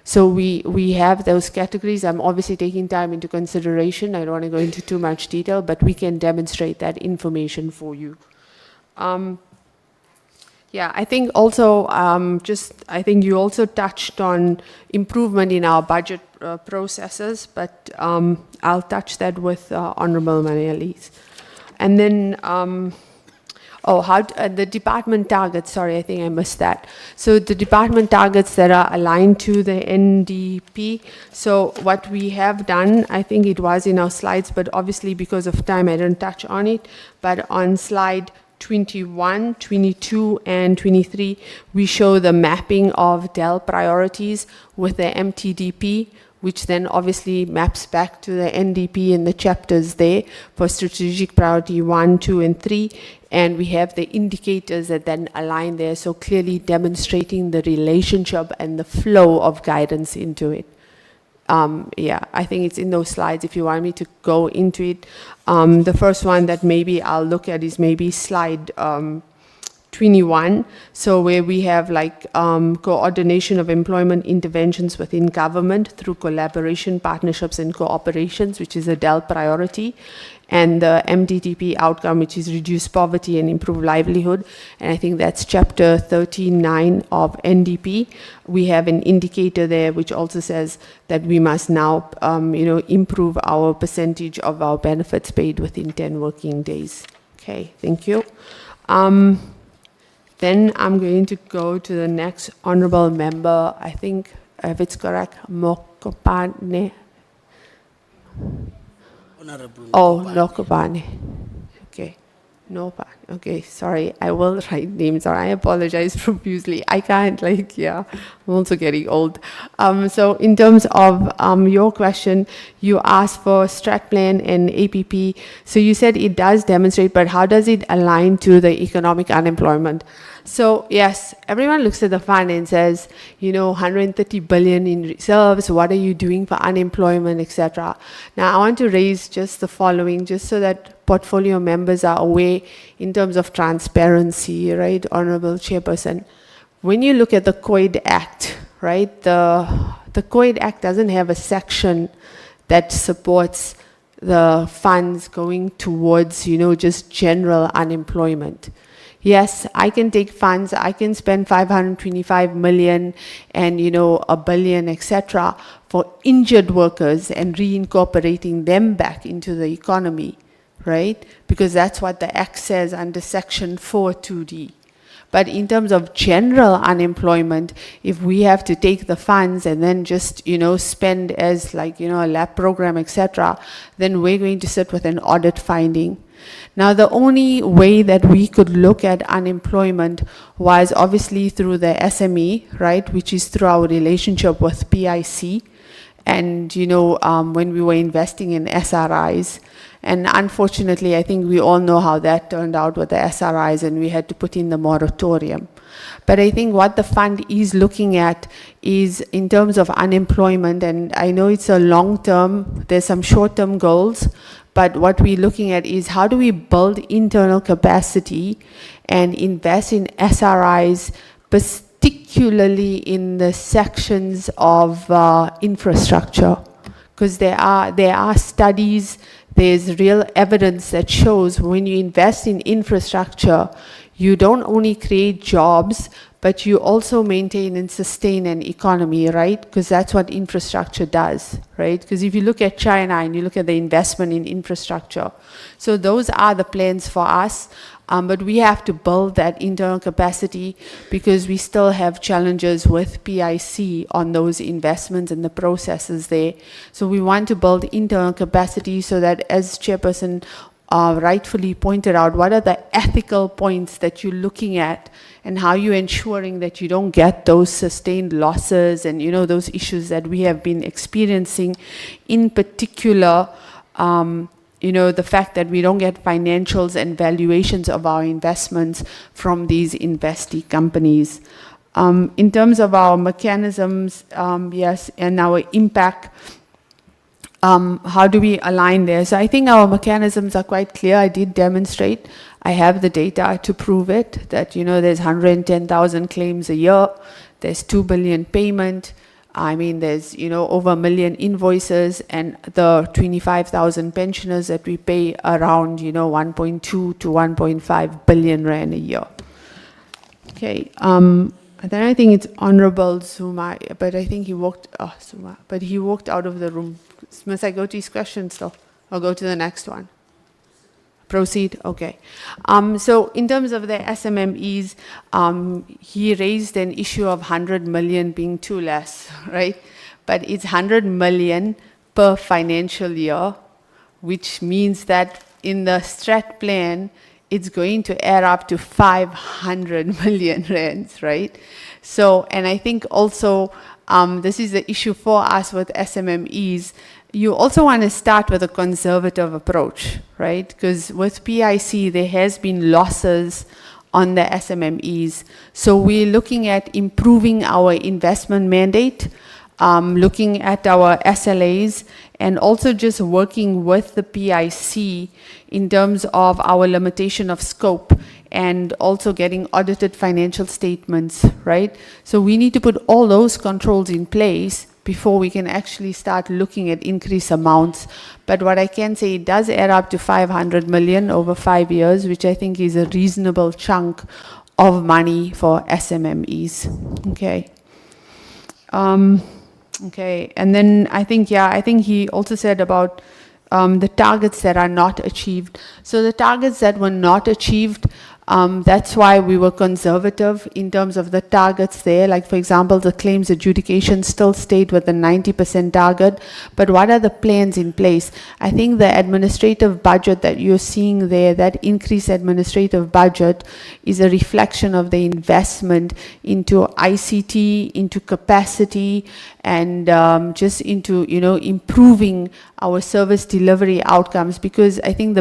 So we have those categories. I'm obviously taking time into consideration. I don't want to go into too much detail, but we can demonstrate that information for you. I think also, I think you also touched on improvement in our budget processes, but I'll touch that with Honorable Manelis. And then, the department targets, sorry, I think I missed that. So the department targets that are aligned to the NDP. So what we have done, I think it was in our slides, but obviously because of time, I didn't touch on it. But on slide 21, 22, and 23, we show the mapping of DEL priorities with the MTDP, which then obviously maps back to the NDP in the chapters there for strategic priority 1, 2, and 3. And we have the indicators that then align there, so clearly demonstrating the relationship and the flow of guidance into it. I think it's in those slides if you want me to go into it. The first one that maybe I'll look at is maybe slide 21, so where we have like coordination of employment interventions within government through collaboration, partnerships, and cooperations, which is a DEL priority, and the MTTP outcome, which is reduce poverty and improve livelihood. And I think that's chapter 13.9 of NDP. We have an indicator there which also says that we must now improve our percentage of our benefits paid within 10 working days. Okay, thank you. Then I'm going to go to the next honorable member, I think, if it's correct, Mokopane. Honorable. Oh, Nokopane. Okay. Nopa. Okay, sorry. I will write names, or I apologize profusely. I can't, I'm also getting old. So in terms of your question, you asked for strat plan and APP. So you said it does demonstrate, but how does it align to the economic unemployment? So yes, everyone looks at the fund and says, 130 billion in reserves, what are you doing for unemployment, etc. Now I want to raise just the following, just so that portfolio members are aware in terms of transparency, right, Honorable Chairperson. When you look at the COID Act, right, the COID Act doesn't have a section that supports the funds going towards, just general unemployment. Yes, I can take funds, I can spend 525 million and, 1 billion, etc., for injured workers and reincorporating them back into the economy, right? Because that's what the Act says under Section 4(2)(d). But in terms of general unemployment, if we have to take the funds and then just, spend as a lab program, etc., then we're going to sit with an audit finding. Now, the only way that we could look at unemployment was obviously through the SME, right, which is through our relationship with PIC, and, when we were investing in SRIs. And unfortunately, I think we all know how that turned out with the SRIs, and we had to put in the moratorium. But I think what the fund is looking at is in terms of unemployment, and I know it's a long-term, there's some short-term goals, but what we're looking at is how do we build internal capacity and invest in SRIs, particularly in the sections of infrastructure, because there are studies, there's real evidence that shows when you invest in infrastructure, you don't only create jobs, but you also maintain and sustain an economy, right? Because that's what infrastructure does, right? Because if you look at China and you look at the investment in infrastructure, so those are the plans for us. But we have to build that internal capacity because we still have challenges with PIC on those investments and the processes there. So we want to build internal capacity so that, as Chairperson rightfully pointed out, what are the ethical points that you're looking at and how you're ensuring that you don't get those sustained losses and, those issues that we have been experiencing, in particular, the fact that we don't get financials and valuations of our investments from these investee companies. In terms of our mechanisms, yes, and our impact, how do we align there? So I think our mechanisms are quite clear. I did demonstrate. I have the data to prove it, that, there's 110,000 claims a year. There's 2 billion payment. I mean, there's, over 1 million invoices, and the 25,000 pensioners that we pay around, 1.2 to 1.5 billion rand a year. Okay. And then I think it's Honorable Zuma, but I think he walked, Zuma, but he walked out of the room. Must I go to his question still? Or go to the next one? Proceed? Okay. So in terms of the SMMEs, he raised an issue of 100 million being too less, right? But it's 100 million per financial year, which means that in the strat plan, it's going to add up to 500 million rands, right? So, and I think also this is the issue for us with SMMEs. You also want to start with a conservative approach, right? Because with PIC, there has been losses on the SMMEs. So we're looking at improving our investment mandate, looking at our SLAs, and also just working with the PIC in terms of our limitation of scope and also getting audited financial statements, right? So we need to put all those controls in place before we can actually start looking at increased amounts. But what I can say, it does add up to 500 million over 5 years, which I think is a reasonable chunk of money for SMMEs. Okay. Okay, and then I think he also said about the targets that are not achieved. So the targets that were not achieved, that's why we were conservative in terms of the targets there. Like, for example, the claims adjudication still stayed with the 90% target. But what are the plans in place? I think the administrative budget that you're seeing there, that increased administrative budget, is a reflection of the investment into ICT, into capacity, and just into, improving our service delivery outcomes. Because I think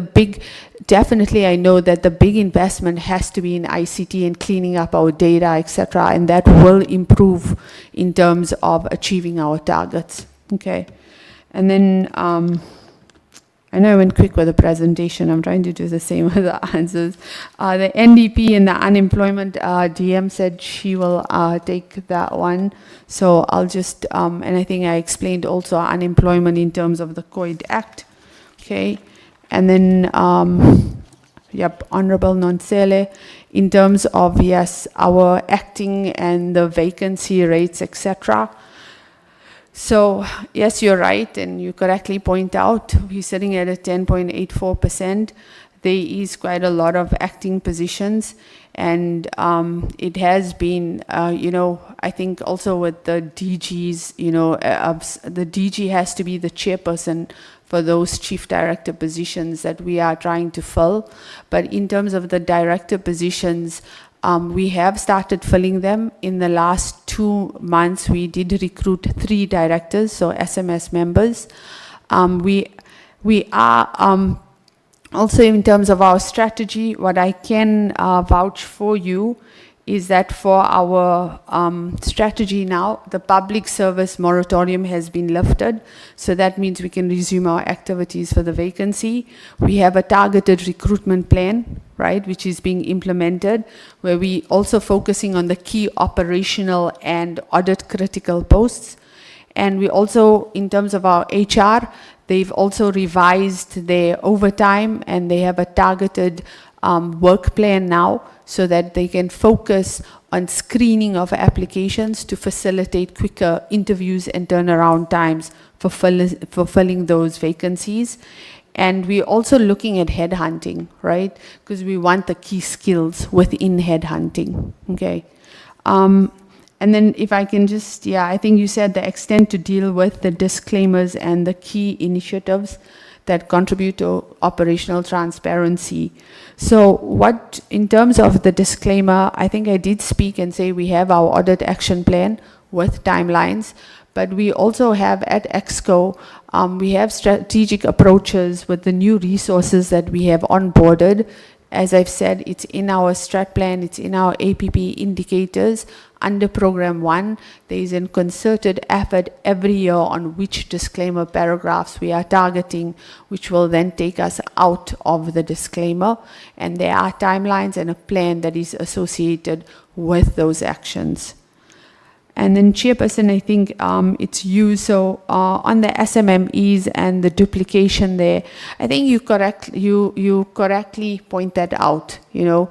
definitely I know that the big investment has to be in ICT and cleaning up our data, etc., and that will improve in terms of achieving our targets. Okay, and then I know I went quick with the presentation. I'm trying to do the same with the answers. The NDP and the unemployment, DM said she will take that one. So I'll just, and I think I explained also unemployment in terms of the COID Act. Okay. And then, Honorable Nonsele, in terms of, yes, our acting and the vacancy rates, etc. So, yes, you're right, and you correctly point out, we're sitting at a 10.84%. There is quite a lot of acting positions, and it has been, I think also with the DGs, the DG has to be the chairperson for those chief director positions that we are trying to fill. But in terms of the director positions, we have started filling them. In the last 2 months, we did recruit 3 directors, so SMS members. We are also, in terms of our strategy, what I can vouch for you is that for our strategy now, the public service moratorium has been lifted. So that means we can resume our activities for the vacancy. We have a targeted recruitment plan, right, which is being implemented, where we also focusing on the key operational and audit critical posts. And we also, in terms of our HR, they've also revised their overtime, and they have a targeted work plan now, so that they can focus on screening of applications to facilitate quicker interviews and turnaround times for filling those vacancies. And we're also looking at headhunting, right? Because we want the key skills within headhunting, okay? And then if I can just, I think you said the extent to deal with the disclaimers and the key initiatives that contribute to operational transparency. So what, in terms of the disclaimer, I think I did speak and say we have our audit action plan, with timelines. But we also have at EXCO, we have strategic approaches with the new resources that we have onboarded. As I've said, it's in our strat plan, it's in our APP indicators. Under Program 1, there is a concerted effort every year on which disclaimer paragraphs we are targeting, which will then take us out of the disclaimer. And there are timelines and a plan that is associated with those actions. And then Chairperson, I think it's you. So on the SMMEs and the duplication there, I think you correctly point that out. You know,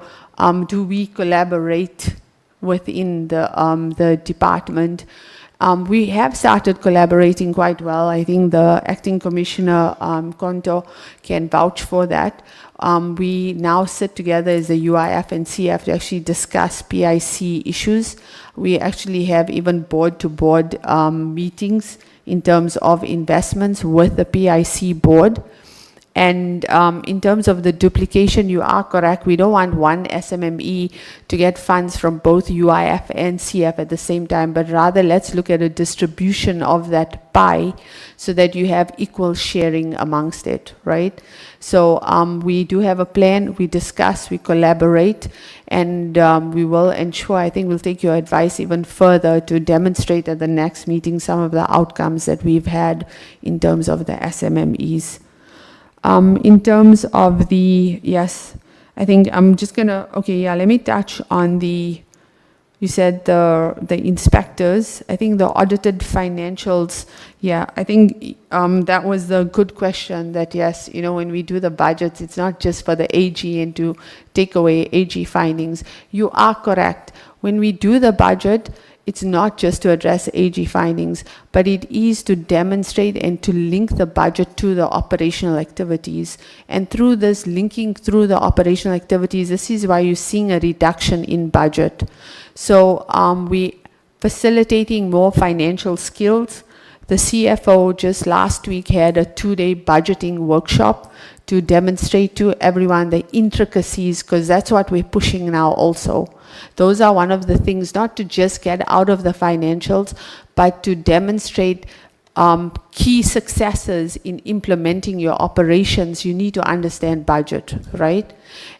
do we collaborate within the department? We have started collaborating quite well. I think the Acting Commissioner Konto can vouch for that. We now sit together as the UIF and CF to actually discuss PIC issues. We actually have even board-to-board meetings in terms of investments with the PIC board. And in terms of the duplication, you are correct. We don't want one SMME to get funds from both UIF and CF at the same time, but rather let's look at a distribution of that pie so that you have equal sharing amongst it, right? So we do have a plan, we discuss, we collaborate, and we will ensure, I think we'll take your advice even further to demonstrate at the next meeting some of the outcomes that we've had in terms of the SMMEs. In terms of the, yes, I think I'm just gonna, okay, yeah, let me touch on the, you said the inspectors. I think the audited financials, yeah, I think that was the good question that, yes, you know, when we do the budgets, it's not just for the AG and to take away AG findings. You are correct. When we do the budget, it's not just to address AG findings, but it is to demonstrate and to link the budget to the operational activities. And through this linking through the operational activities, this is why you're seeing a reduction in budget. So we facilitating more financial skills. The CFO just last week had a 2-day budgeting workshop to demonstrate to everyone the intricacies, because that's what we're pushing now also. Those are one of the things, not to just get out of the financials, but to demonstrate key successes in implementing your operations. You need to understand budget, right?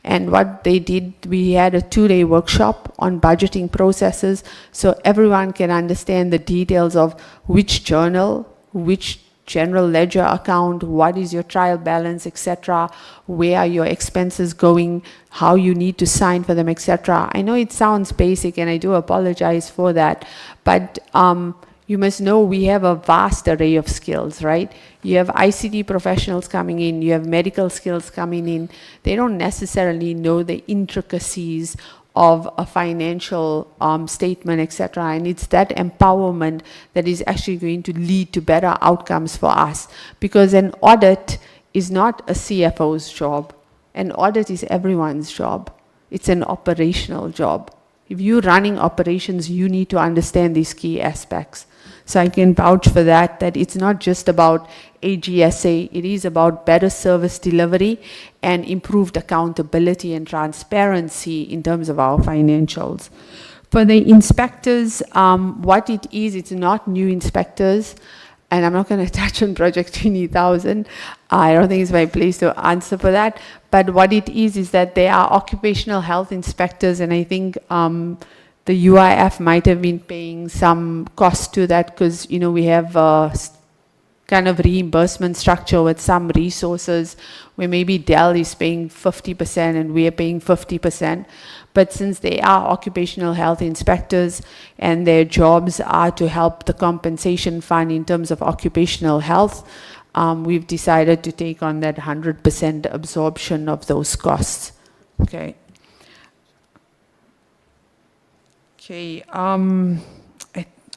And what they did, we had a 2-day workshop on budgeting processes, so everyone can understand the details of which journal, which general ledger account, what is your trial balance, etc., where are your expenses going, how you need to sign for them, etc. I know it sounds basic, and I do apologize for that, but you must know we have a vast array of skills, right? You have ICT professionals coming in, you have medical skills coming in. They don't necessarily know the intricacies of a financial statement, etc. And it's that empowerment that is actually going to lead to better outcomes for us. Because an audit is not a CFO's job. An audit is everyone's job. It's an operational job. If you're running operations, you need to understand these key aspects. So I can vouch for that, that it's not just about AGSA, it is about better service delivery and improved accountability and transparency in terms of our financials. For the inspectors, what it is, it's not new inspectors, and I'm not going to touch on Project 20,000. I don't think it's my place to answer for that. But what it is that they are occupational health inspectors, and I think the UIF might have been paying some cost to that because, you know, we have a kind of reimbursement structure with some resources where maybe Dell is paying 50% and we are paying 50%. But since they are occupational health inspectors and their jobs are to help the compensation fund in terms of occupational health, we've decided to take on that 100% absorption of those costs. Okay. Okay.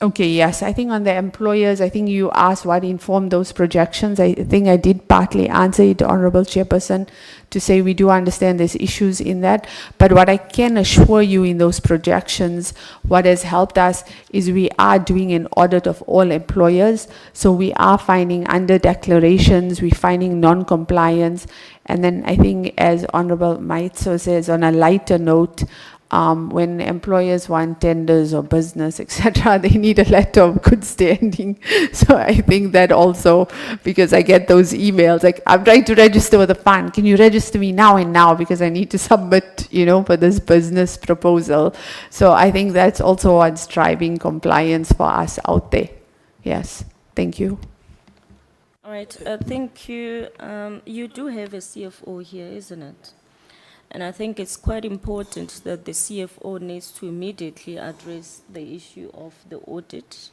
Okay, yes, I think on the employers, I think you asked what informed those projections. I think I did partly answer it, Honorable Chairperson, to say we do understand there's issues in that. But what I can assure you in those projections, what has helped us is we are doing an audit of all employers. So we are finding under declarations, we're finding non-compliance. And then I think as Honorable Maitso says, on a lighter note, when employers want tenders or business, etc., they need a letter of good standing. So I think that also, because I get those emails, like, I'm trying to register with a fund. Can you register me now and now because I need to submit, for this business proposal. So I think that's also what's driving compliance for us out there. Yes, thank you. All right, thank you. You do have a CFO here, isn't it? And I think it's quite important that the CFO needs to immediately address the issue of the audit,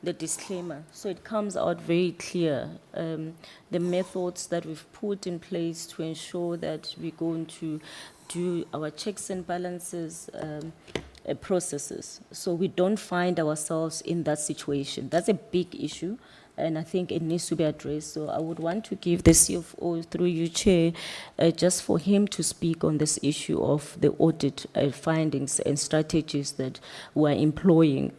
the disclaimer. So it comes out very clear, the methods that we've put in place to ensure that we're going to do our checks and balances processes. So we don't find ourselves in that situation. That's a big issue. And I think it needs to be addressed. So I would want to give the CFO, through you, Chair, just for him to speak on this issue of the audit findings and strategies that we're employing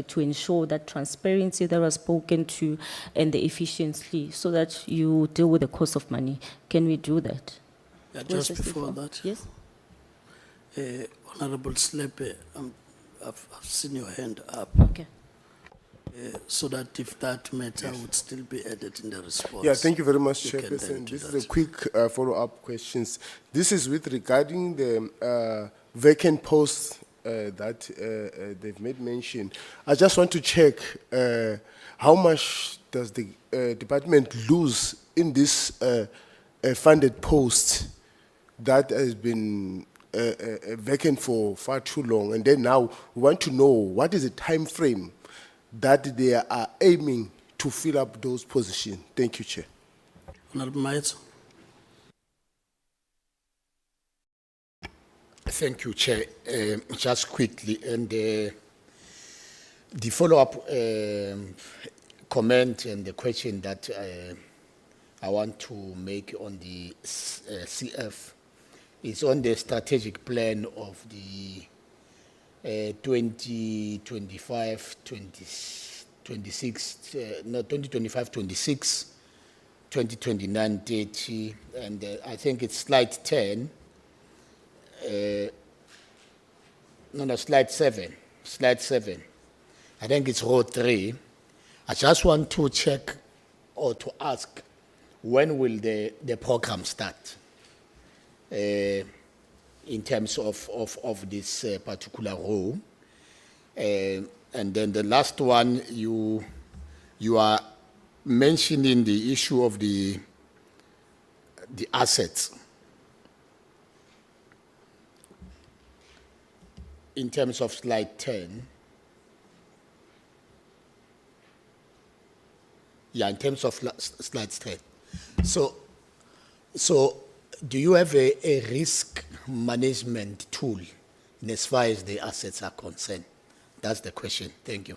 to ensure that transparency that was spoken to and the efficiency, so that you deal with the cost of money. Can we do that? Yeah, Where's just the before CFO? that, Yes? Honorable Slepe, I've seen your hand up, Okay. so that if that matter would still be added in the response. Yeah, thank you very much, you can then Chairperson. do This is that. a quick follow-up questions. This is with regarding the vacant posts that they've made mention. I just want to check how much does the department lose in this funded post that has been vacant for far too long, and then now we want to know what is the time frame that they are aiming to fill up those positions. Thank you, Chair. Honorable Maitz. Thank you, Chair. Just quickly, and the follow-up comment and the question that I want to make on the CF is on the strategic plan of the 2025-26, 2029-30, and I think it's slide 10. Slide 7. Slide 7. I think it's row 3. I just want to check or to ask, when will the program start? In terms of this particular row. And then the last one, you are mentioning the issue of the assets. In terms of slide 10. Yeah, in terms of slide 10. So do you have a risk management tool in as far as the assets are concerned? That's the question. Thank you.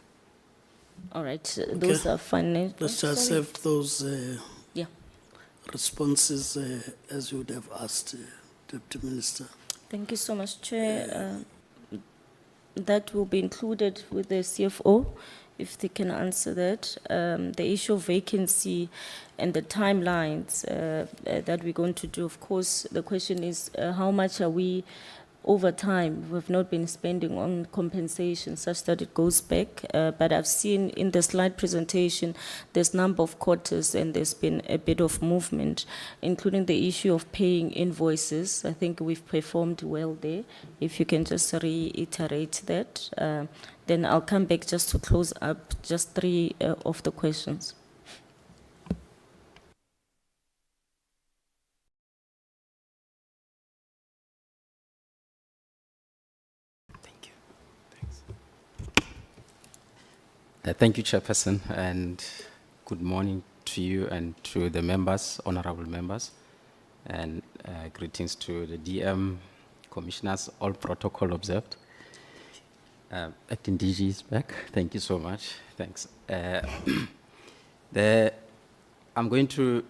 All right, those are financial. Let's just have those Yeah. responses as you would have asked, Deputy Minister. Thank you so much, Chair. That will be included with the CFO, if they can answer that. The issue of vacancy and the timelines that we're going to do, of course, the question is how much are we over time? We've not been spending on compensation such that it goes back, but I've seen in the slide presentation there's number of quarters and there's been a bit of movement, including the issue of paying invoices. I think we've performed well there. If you can just reiterate that, then I'll come back just to close up just 3 of the questions. Thank you, Chairperson, and good morning to you and to the members, honorable members, and greetings to the DM, commissioners, all protocol observed. Acting DG is back. Thank you so much. Thanks. I'm going to,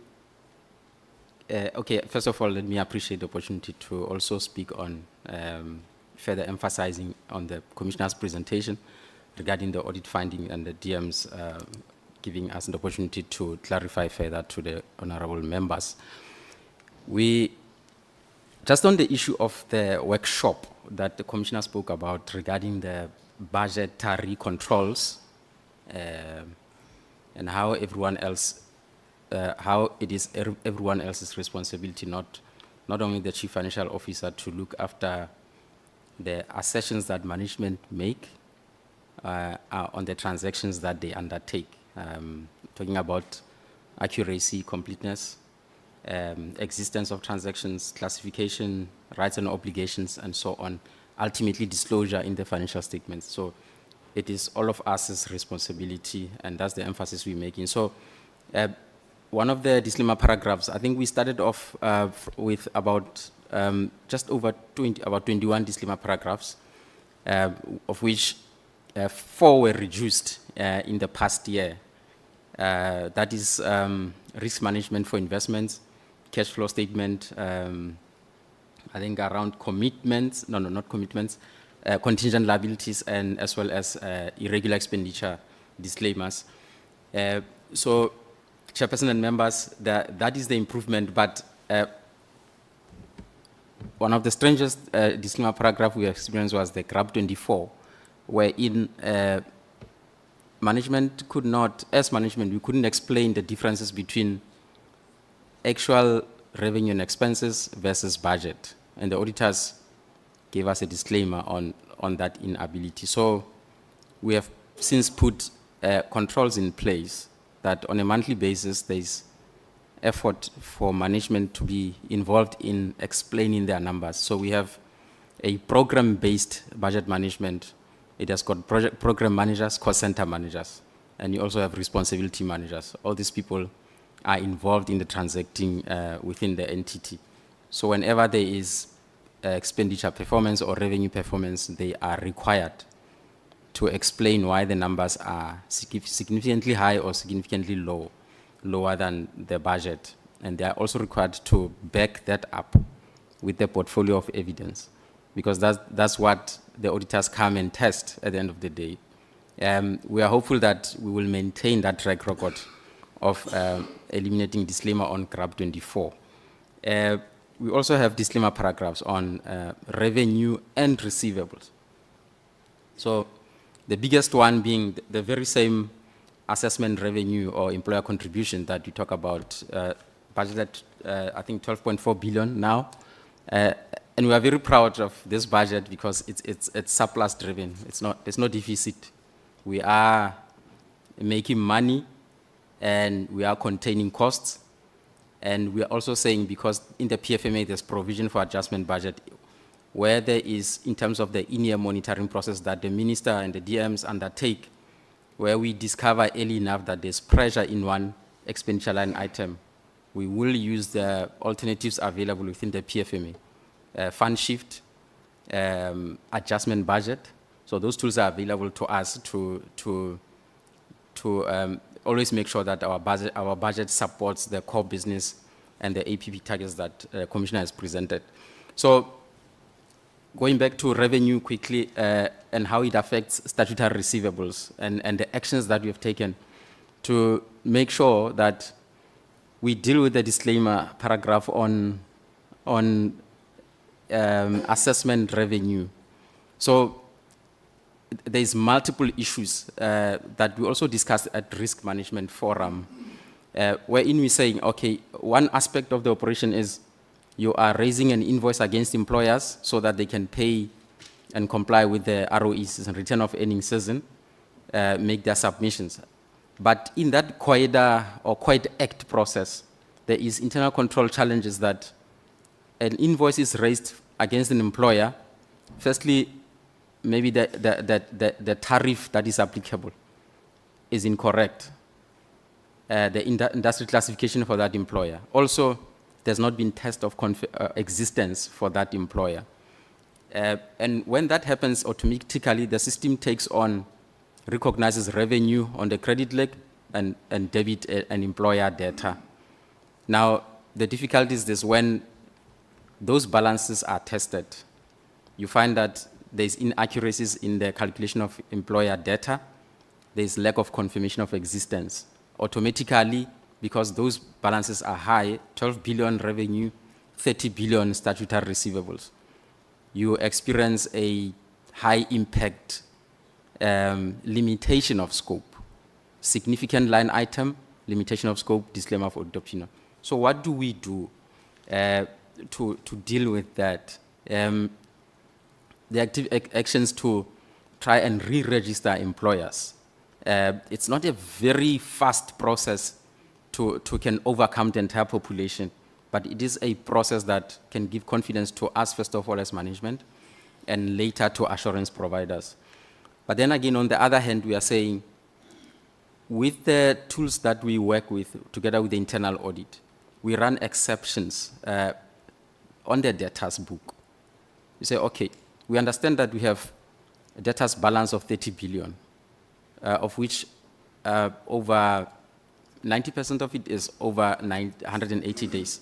okay, first of all, let me appreciate the opportunity to also speak on further emphasizing on the commissioner's presentation regarding the audit finding and the DM's giving us the opportunity to clarify further to the honorable members. We Just on the issue of the workshop that the Commissioner spoke about regarding the budgetary controls and how everyone else, how it is everyone else's responsibility, not only the Chief Financial Officer, to look after the assertions that management make on the transactions that they undertake. Talking about accuracy, completeness, existence of transactions, classification, rights and obligations, and so on. Ultimately, disclosure in the financial statements. So it is all of us' responsibility, and that's the emphasis we're making. So one of the disclaimer paragraphs, I think we started off with about just over 21 disclaimer paragraphs, of which 4 were reduced in the past year. That is risk management for investments, cash flow statement, I think around commitments, not commitments, contingent liabilities, and as well as irregular expenditure disclaimers. So, Chairperson and members, that is the improvement, but one of the strangest disclaimer paragraph we experienced was the GRAB 24, wherein management could not, as management, we couldn't explain the differences between actual revenue and expenses versus budget. And the auditors gave us a disclaimer on that inability. So we have since put controls in place that on a monthly basis, there's effort for management to be involved in explaining their numbers. So we have a program-based budget management. It has got program managers, cost center managers, and you also have responsibility managers. All these people are involved in the transacting within the entity. So whenever there is expenditure performance or revenue performance, they are required to explain why the numbers are significantly high or significantly lower than the budget. And they are also required to back that up with the portfolio of evidence, because that's what the auditors come and test at the end of the day. We are hopeful that we will maintain that track record of eliminating disclaimer on GRAB 24. We also have disclaimer paragraphs on revenue and receivables. So the biggest one being the very same assessment revenue or employer contribution that we talk about, budgeted, I think 12.4 billion now. And we are very proud of this budget because it's surplus driven. It's no deficit. We are making money and we are containing costs. And we are also saying, because in the PFMA there's provision for adjustment budget, where there is, in terms of the in-year monitoring process that the minister and the DMs undertake, where we discover early enough that there's pressure in one expenditure line item, we will use the alternatives available within the PFMA. Fund shift, adjustment budget. So those tools are available to us to always make sure that our budget supports the core business and the APP targets that Commissioner has presented. So going back to revenue quickly and how it affects statutory receivables and the actions that we have taken to make sure that we deal with the disclaimer paragraph on assessment revenue. So there's multiple issues that we also discussed at Risk Management Forum, wherein we're saying, okay, one aspect of the operation is you are raising an invoice against employers so that they can pay and comply with the ROEs and return of earnings season, make their submissions. But in that QUAIDA or QUAID Act process, there is internal control challenges that an invoice is raised against an employer. Firstly, maybe the tariff that is applicable is incorrect. The industry classification for that employer. Also, there's not been test of existence for that employer. And when that happens, automatically the system takes on, recognizes revenue on the credit leg and debit an employer data. Now, the difficulty is this: when those balances are tested, you find that there's inaccuracies in the calculation of employer data, there's lack of confirmation of existence. Automatically, because those balances are high, 12 billion revenue 30 billion statutory receivables, you experience a high impact limitation of scope. Significant line item, limitation of scope, disclaimer of audit opinion. So what do we do to deal with that? The actions to try and re-register employers. It's not a very fast process to can overcome the entire population, but it is a process that can give confidence to us, first of all, as management, and later to assurance providers. But then again, on the other hand, we are saying, with the tools that we work with, together with the internal audit, we run exceptions on the debtors book. You say, okay, we understand that we have a debtors balance of 30 billion, of which over 90% of it is over 180 days.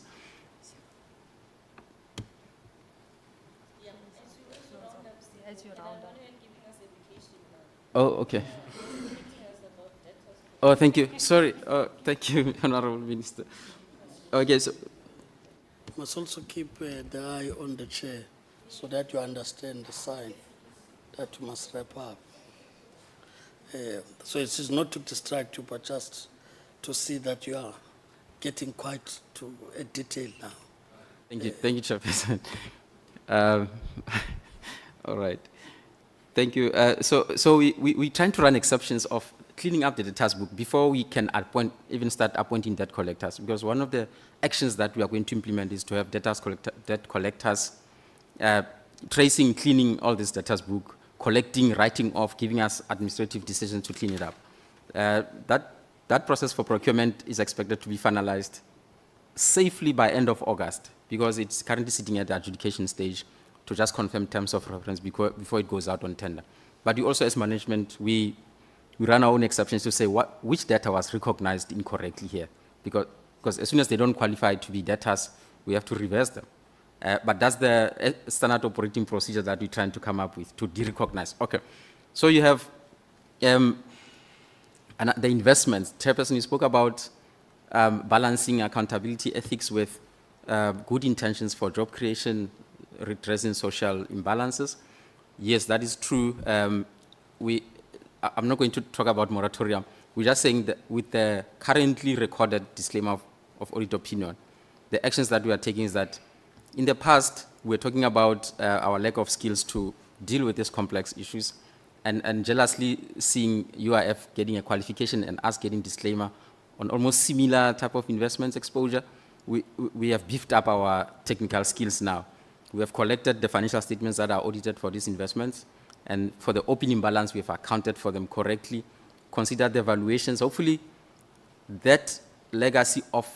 Oh, okay. Oh, thank you. Sorry. Thank you, Honorable Minister. Okay, so Must also keep the eye on the chair so that you understand the sign that you must wrap up. So it is not to distract you, but just to see that you are getting quite to a detail now. thank you, Chairperson. All right. Thank you. So we trying to run exceptions of cleaning up the debtors book before we can even start appointing debt collectors, because one of the actions that we are going to implement is to have debt collectors tracing, cleaning all this debtors book, collecting, writing off, giving us administrative decisions to clean it up. That process for procurement is expected to be finalized safely by end of August, because it's currently sitting at the adjudication stage to just confirm terms of reference before it goes out on tender. But we also, as management, we run our own exceptions to say which data was recognized incorrectly here, because as soon as they don't qualify to be debtors, we have to reverse them. But that's the standard operating procedure that we're trying to come up with to de-recognize. Okay, so you have the investments. Chairperson, you spoke about balancing accountability ethics with good intentions for job creation, redressing social imbalances. Yes, that is true. I'm not going to talk about moratorium. We're just saying that with the currently recorded disclaimer of audit opinion, the actions that we are taking is that in the past, we're talking about our lack of skills to deal with these complex issues, and jealously seeing UIF getting a qualification and us getting disclaimer on almost similar type of investments exposure. We have beefed up our technical skills now. We have collected the financial statements that are audited for these investments, and for the opening balance, we have accounted for them correctly, considered the valuations. Hopefully, that legacy of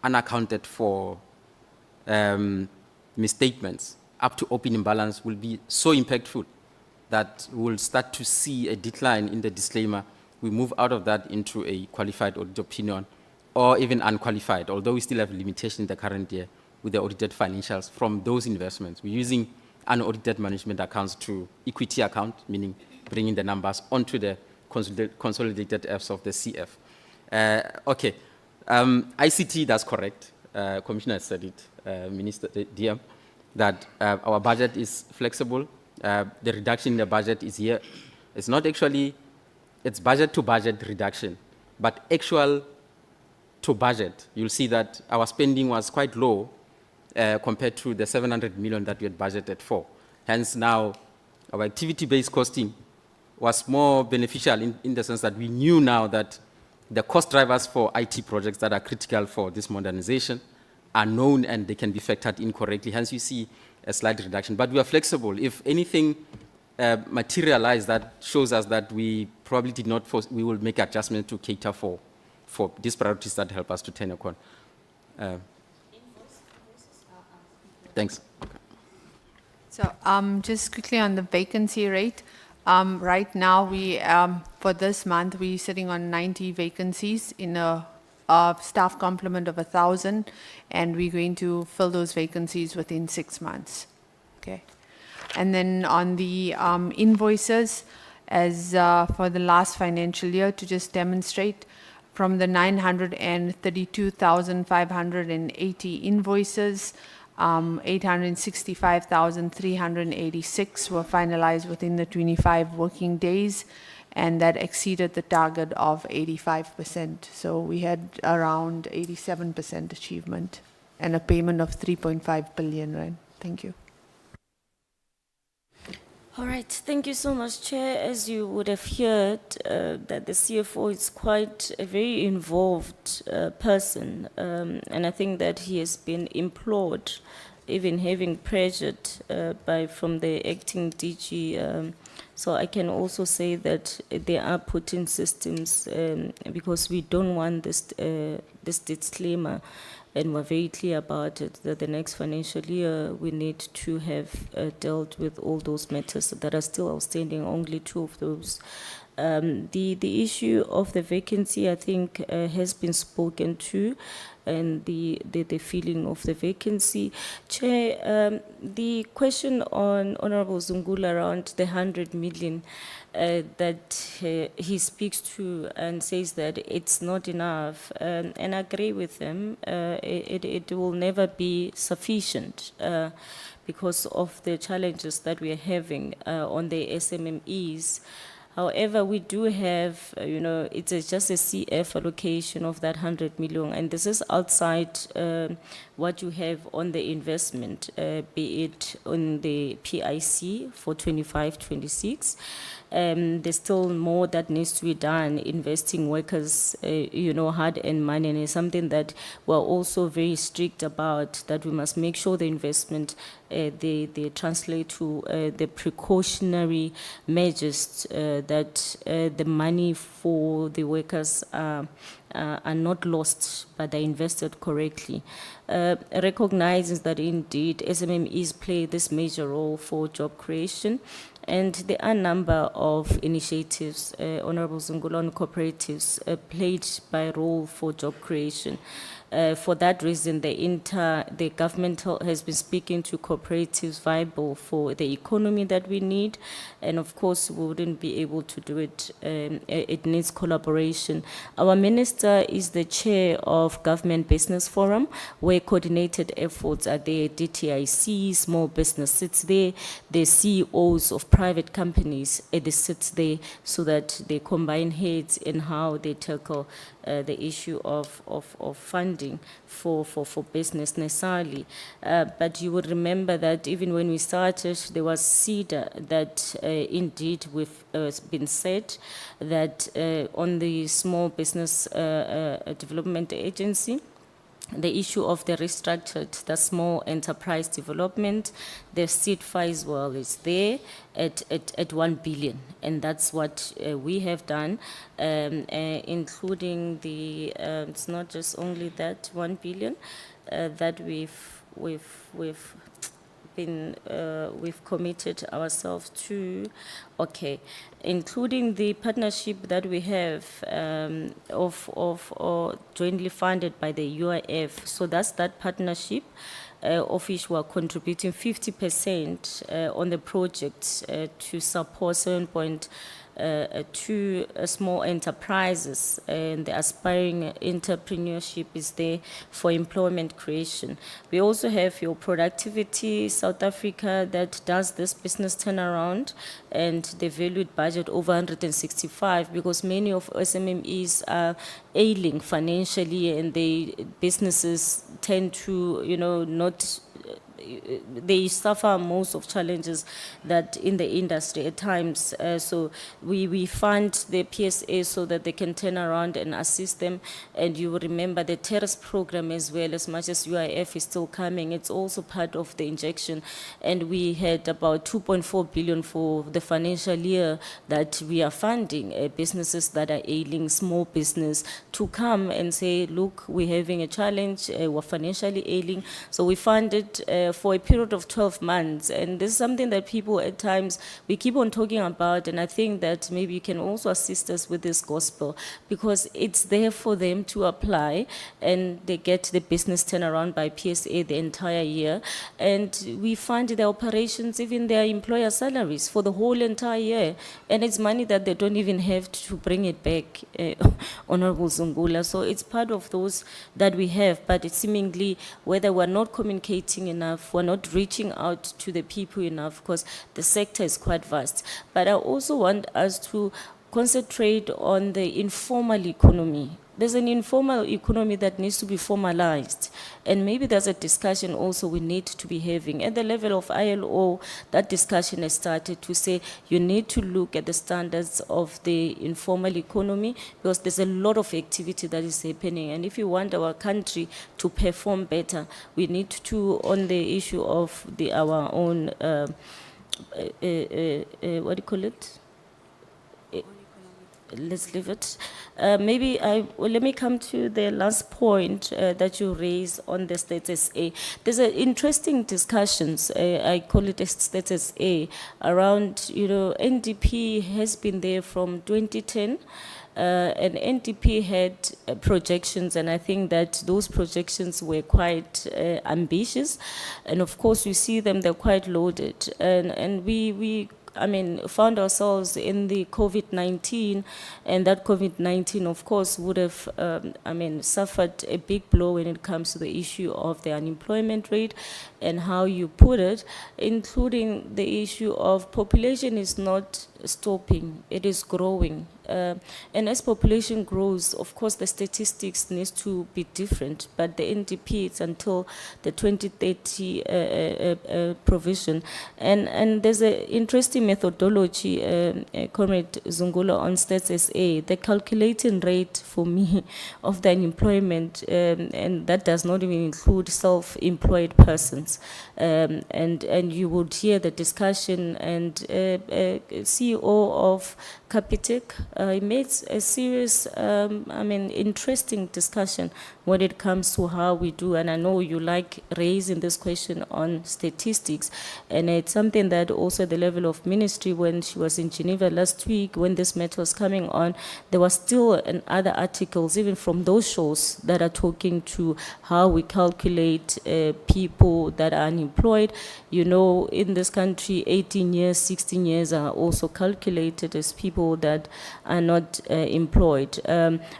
unaccounted for misstatements up to opening balance will be so impactful that we'll start to see a decline in the disclaimer. We move out of that into a qualified audit opinion, or even unqualified, although we still have limitation in the current year with the audited financials from those investments. We're using unaudited management accounts to equity account, meaning bringing the numbers onto the consolidated Fs of the CF. Okay, ICT, that's correct. Commissioner has said it, Minister DM, that our budget is flexible. The reduction in the budget is here. It's not actually, it's budget to budget reduction, but actual to budget, you'll see that our spending was quite low compared to the 700 million that we had budgeted for. Hence now, our activity-based costing was more beneficial in the sense that we knew now that the cost drivers for IT projects that are critical for this modernization are known and they can be factored in correctly. Hence, you see a slight reduction. But we are flexible. If anything materialized that shows us that we probably did not, we will make adjustments to cater for these priorities that help us to turn a corner. Thanks. So just quickly on the vacancy rate, right now we, for this month, we're sitting on 90 vacancies in a staff complement of 1,000, and we're going to fill those vacancies within 6 months. Okay. And then on the invoices, as for the last financial year, to just demonstrate, from the 932,580 invoices, 865,386 were finalized within the 25 working days, and that exceeded the target of 85%. So we had around 87% achievement and a payment of 3.5 billion rand. Thank you. All right, thank you so much, Chair. As you would have heard, that the CFO is quite a very involved person, and I think that he has been implored, even having pressured from the acting DG. So I can also say that they are put in systems because we don't want this disclaimer. And we're very clear about it, that the next financial year, we need to have dealt with all those matters that are still outstanding, only 2 of those. The issue of the vacancy, I think, has been spoken to, and the feeling of the vacancy. Chair, the question on Honorable Zungula around the 100 million that he speaks to and says that it's not enough, and I agree with him. It will never be sufficient because of the challenges that we are having on the SMMEs. However, we do have, it's just a CF allocation of that 100 million, and this is outside what you have on the investment, be it on the PIC for 25-26. There's still more that needs to be done, investing workers, hard-earned money, and it's something that we're also very strict about, that we must make sure the investment, they translate to the precautionary measures, that the money for the workers are not lost, but they're invested correctly. Recognizes that indeed SMMEs play this major role for job creation, and there are a number of initiatives, Honorable Zungulon cooperatives, played by a role for job creation. For that reason, the government has been speaking to cooperatives viable for the economy that we need, and of course, we wouldn't be able to do it. It needs collaboration. Our minister is the chair of Government Business Forum, where coordinated efforts are there. DTIC, small business sits there. The CEOs of private companies, they sit there, so that they combine heads in how they tackle the issue of funding for business necessarily. But you would remember that even when we started, there was CEDA that indeed we've been said that on the Small Business Development Agency, the issue of the restructured, the small enterprise development, the seed phase well is there at 1 billion, and that's what we have done, including the. It's not just only that 1 billion that we've committed ourselves to. Okay, including the partnership that we have or jointly funded by the UIF. So that's that partnership, of which we're contributing 50% on the project to support 7.2 small enterprises, and the aspiring entrepreneurship is there for employment creation. We also have your Productivity South Africa that does this business turnaround, and the valued budget over 165, because many of SMMEs are ailing financially, and businesses tend to, not. They suffer most of challenges that in the industry at times. So we fund the PSA so that they can turn around and assist them. And you will remember the terrace program as well, as much as UIF is still coming, it's also part of the injection. And we had about 2.4 billion for the financial year that we are funding businesses that are ailing, small business, to come and say, look, we're having a challenge, we're financially ailing. So we funded for a period of 12 months. And this is something that people at times, we keep on talking about, and I think that maybe you can also assist us with this gospel, because it's there for them to apply, and they get the business turnaround by PSA the entire year. And we fund their operations, even their employer salaries for the whole entire year. And it's money that they don't even have to bring it back, Honorable Zungula. So it's part of those that we have, but it's seemingly whether we're not communicating enough, we're not reaching out to the people enough, because the sector is quite vast. But I also want us to concentrate on the informal economy. There's an informal economy that needs to be formalized. And maybe there's a discussion also we need to be having. At the level of ILO, that discussion has started to say you need to look at the standards of the informal economy, because there's a lot of activity that is happening. And if you want our country to perform better, we need to, on the issue of our own, what do you call it? Let's leave it. Let me come to the last point that you raised on the Status A. There's an interesting discussions, I call it a Status A, around, NDP has been there from 2010. And NDP had projections, and I think that those projections were quite ambitious. And of course, you see them, they're quite loaded. And we found ourselves in the COVID-19, and that COVID-19, of course, would have, suffered a big blow when it comes to the issue of the unemployment rate and how you put it, including the issue of population is not stopping, it is growing. And as population grows, of course, the statistics needs to be different, but the NDP, it's until the 2030 provision. And there's an interesting methodology, Comrade Zungula, on Status A, the calculating rate for me of the unemployment, and that does not even include self-employed persons. And you would hear the discussion, and CEO of Capitec, he made a serious, interesting discussion when it comes to how we do. And I know you like raising this question on statistics, and it's something that also at the level of ministry, when she was in Geneva last week, when this matter was coming on, there was still other articles, even from those shows, that are talking to how we calculate people that are unemployed. In this country, 18 years, 16 years are also calculated as people that are not employed.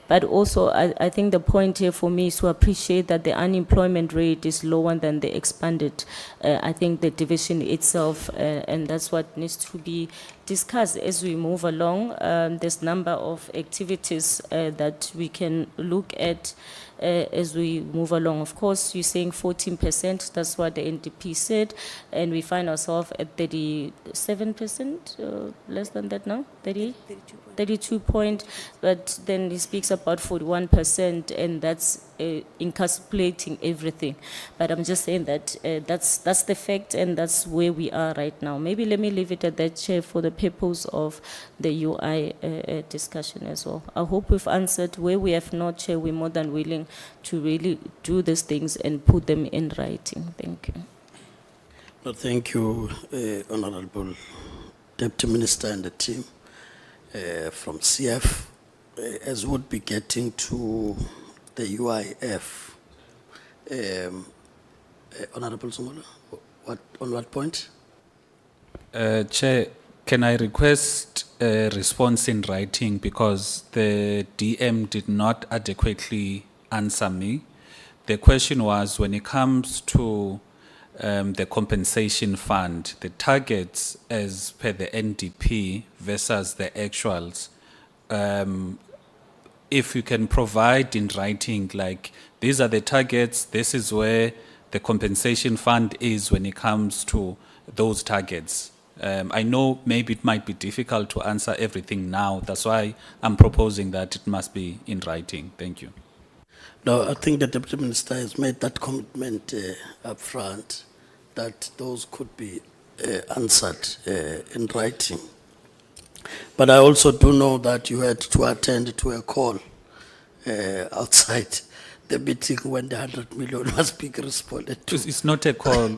But also, I think the point here for me is to appreciate that the unemployment rate is lower than the expanded, I think, the division itself, and that's what needs to be discussed as we move along. There's number of activities that we can look at as we move along. Of course, you're saying 14%, that's what the NDP said, and we find ourselves at 37%, less than that now, 32 point, but then he speaks about 41%, and that's encapsulating everything. But I'm just saying that that's the fact, and that's where we are right now. Maybe let me leave it at that, Chair, for the purpose of the UI discussion as well. I hope we've answered. Where we have not, Chair, we're more than willing to really do these things and put them in writing. Thank you. Well, thank you, Honorable Deputy Minister and the team from CF. As would be getting to the UIF, Honorable Zungula, on what point? Chair, can I request a response in writing, because the DM did not adequately answer me. The question was, when it comes to the compensation fund, the targets as per the NDP versus the actuals, if you can provide in writing, like, these are the targets, this is where the compensation fund is when it comes to those targets. I know maybe it might be difficult to answer everything now. That's why I'm proposing that it must be in writing. Thank you. No, I think the Deputy Minister has made that commitment up front, that those could be answered in writing. But I also do know that you had to attend to a call outside the meeting when the 100 million was being responded to. It's not a call,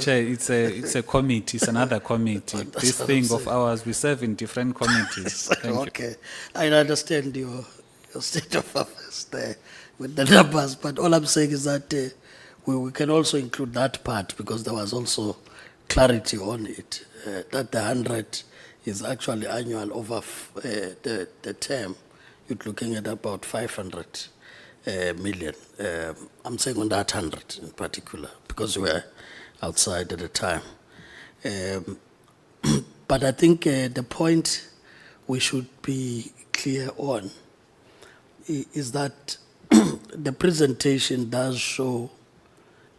Chair, it's a committee, it's another committee. That's This what I'm thing of saying. ours, we serve in different committees. Thank you. Okay, I understand your state of affairs there with the numbers, but all I'm saying is that we can also include that part because there was also clarity on it, that the 100 is actually annual over the term. You're looking at about 500 million. I'm saying on that 100 in particular because we were outside at the time. But I think the point we should be clear on is that the presentation does show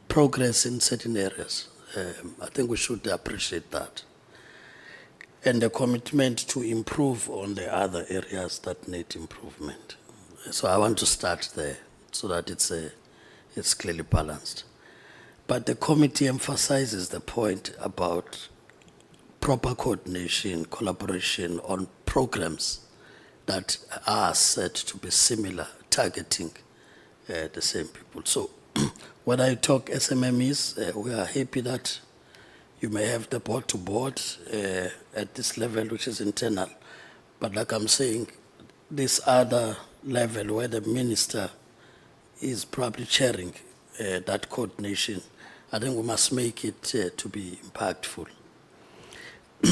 progress in certain areas. I think we should appreciate that. And the commitment to improve on the other areas that need improvement. So I want to start there so that it's clearly balanced. But the committee emphasizes the point about proper coordination, collaboration on programs that are said to be similar, targeting the same people. So when I talk SMMEs, we are happy that you may have the board to board at this level, which is internal. But like I'm saying, this other level where the minister is probably chairing that coordination, I think we must make it to be impactful.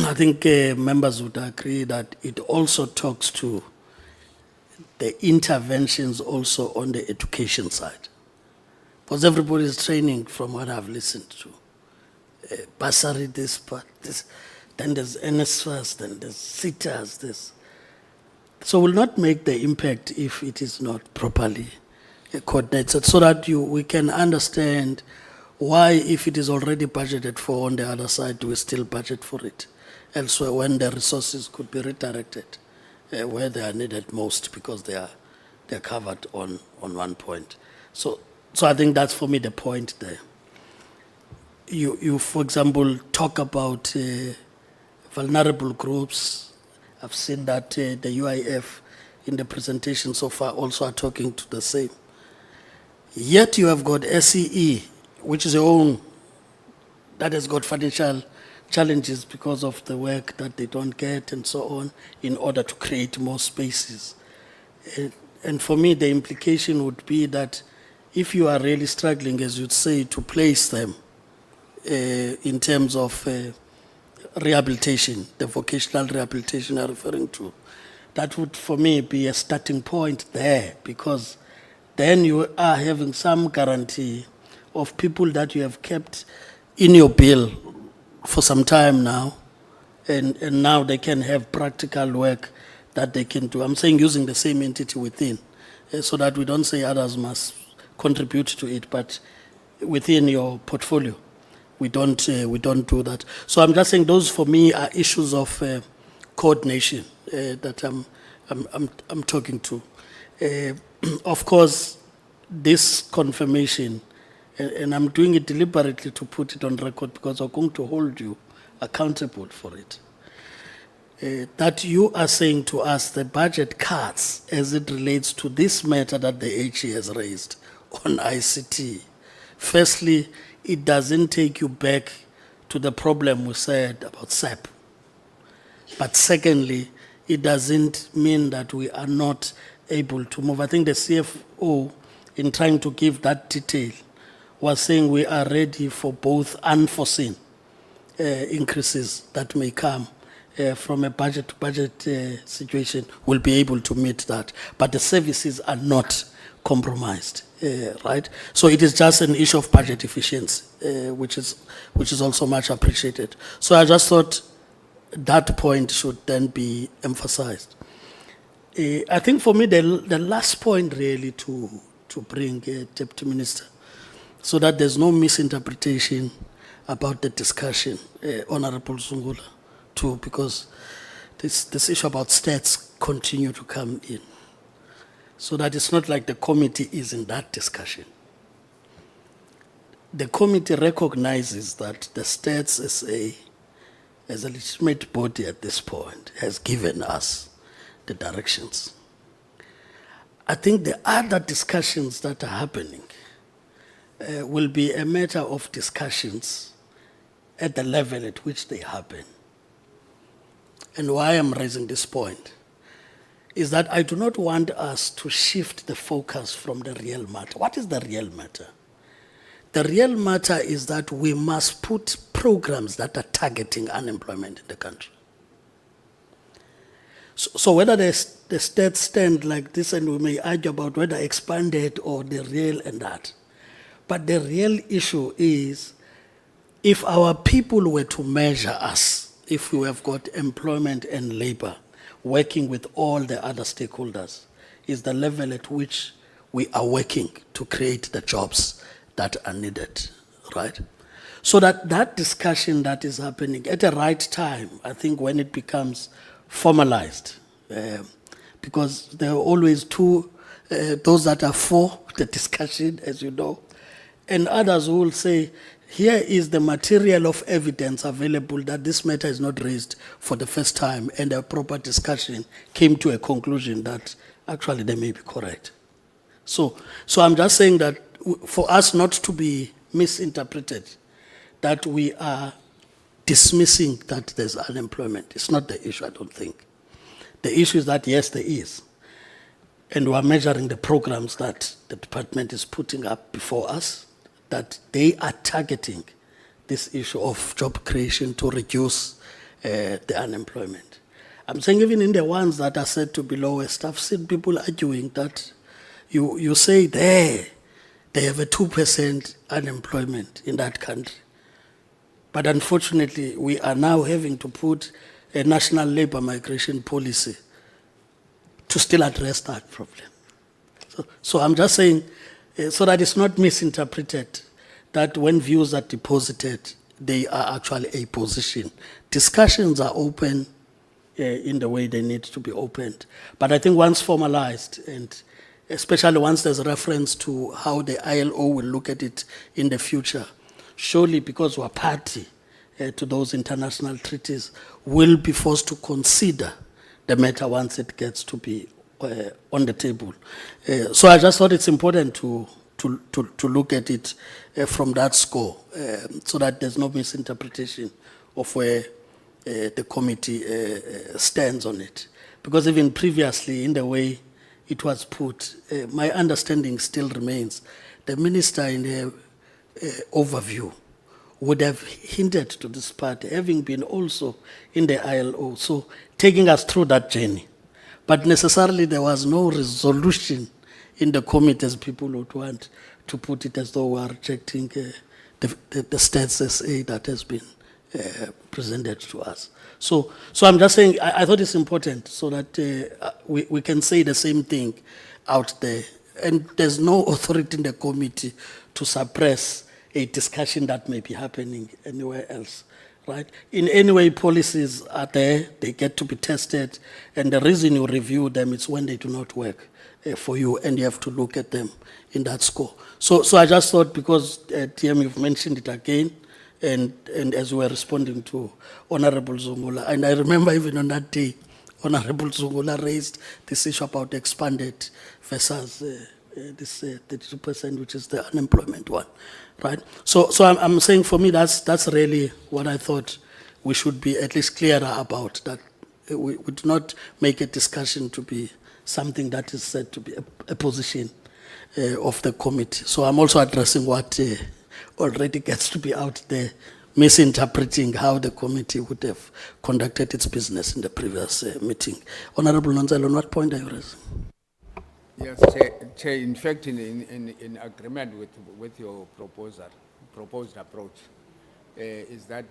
I think members would agree that it also talks to the interventions also on the education side. Because everybody is training from what I've listened to. Bursary, this, but this, then there's NSFAS, then there's CITAS, this. So will not make the impact if it is not properly coordinated, so that we can understand why, if it is already budgeted for on the other side, we still budget for it elsewhere when the resources could be redirected where they are needed most because they're covered on one point. So I think that's for me the point there. You for example, talk about vulnerable groups. I've seen that the UIF in the presentation so far also are talking to the same. Yet you have got SEE, which is your own, that has got financial challenges because of the work that they don't get and so on, in order to create more spaces. And for me, the implication would be that if you are really struggling, as you'd say, to place them in terms of rehabilitation, the vocational rehabilitation I'm referring to, that would, for me, be a starting point there, because then you are having some guarantee of people that you have kept in your bill for some time now, and now they can have practical work that they can do. I'm saying using the same entity within, so that we don't say others must contribute to it, but within your portfolio, we don't do that. So I'm just saying those for me are issues of coordination that I'm talking to. Of course, this confirmation, and I'm doing it deliberately to put it on record because I'm going to hold you accountable for it. That you are saying to us the budget cuts as it relates to this matter that the HE has raised on ICT. Firstly, it doesn't take you back to the problem we said about SAP. But secondly, it doesn't mean that we are not able to move. I think the CFO, in trying to give that detail, was saying we are ready for both unforeseen increases that may come from a budget-to-budget situation. We'll be able to meet that. But the services are not compromised, right? So it is just an issue of budget efficiency, which is also much appreciated. So I just thought that point should then be emphasized. I think for me, the last point really to bring, Deputy Minister, so that there's no misinterpretation about the discussion, Honorable Zungula, too, because this issue about stats continue to come in. So that it's not like the committee is in that discussion. The committee recognizes that the stats as a legitimate body at this point has given us the directions. I think the other discussions that are happening will be a matter of discussions at the level at which they happen. And why I'm raising this point is that I do not want us to shift the focus from the real matter. What is the real matter? The real matter is that we must put programs that are targeting unemployment in the country. So whether the stats stand like this, and we may argue about whether expanded or the real and that, but the real issue is if our people were to measure us, if we have got employment and labor working with all the other stakeholders, is the level at which we are working to create the jobs that are needed, right? So that discussion that is happening at the right time, I think when it becomes formalized, because there are always two, those that are for the discussion, as you know, and others who will say, here is the material of evidence available that this matter is not raised for the first time, and a proper discussion came to a conclusion that actually they may be correct. So I'm just saying that for us not to be misinterpreted, that we are dismissing that there's unemployment. It's not the issue, I don't think. The issue is that, yes, there is. And we are measuring the programs that the department is putting up before us, that they are targeting this issue of job creation to reduce the unemployment. I'm saying even in the ones that are said to be lowest, I've seen people arguing that you say they have a 2% unemployment in that country. But unfortunately, we are now having to put a national labor migration policy to still address that problem. So I'm just saying, so that it's not misinterpreted, that when views are deposited, they are actually a position. Discussions are open in the way they need to be opened. But I think once formalized, and especially once there's a reference to how the ILO will look at it in the future, surely because we're party to those international treaties, will be forced to consider the matter once it gets to be on the table. So I just thought it's important to look at it from that score, so that there's no misinterpretation of where the committee stands on it. Because even previously, in the way it was put, my understanding still remains. The minister in the overview would have hinted to this part, having been also in the ILO, so taking us through that journey. But necessarily there was no resolution in the committee, as people would want to put it, as though we are rejecting the stats SA that has been presented to us. So I'm just saying, I thought it's important so that we can say the same thing out there. And there's no authority in the committee to suppress a discussion that may be happening anywhere else, right? In any way, policies are there, they get to be tested, and the reason you review them is when they do not work for you, and you have to look at them in that score. So I just thought, because TM, you've mentioned it again, and as we were responding to Honorable Zungula, and I remember even on that day, Honorable Zungula raised this issue about expanded versus this 32%, which is the unemployment one, right? So I'm saying, for me, that's really what I thought we should be at least clearer about, that we do not make a discussion to be something that is said to be a position of the committee. So I'm also addressing what already gets to be out there, misinterpreting how the committee would have conducted its business in the previous meeting. Honorable Nonzalo, on what point are you raising? Yes, Chair, in fact, in agreement with your proposed approach, is that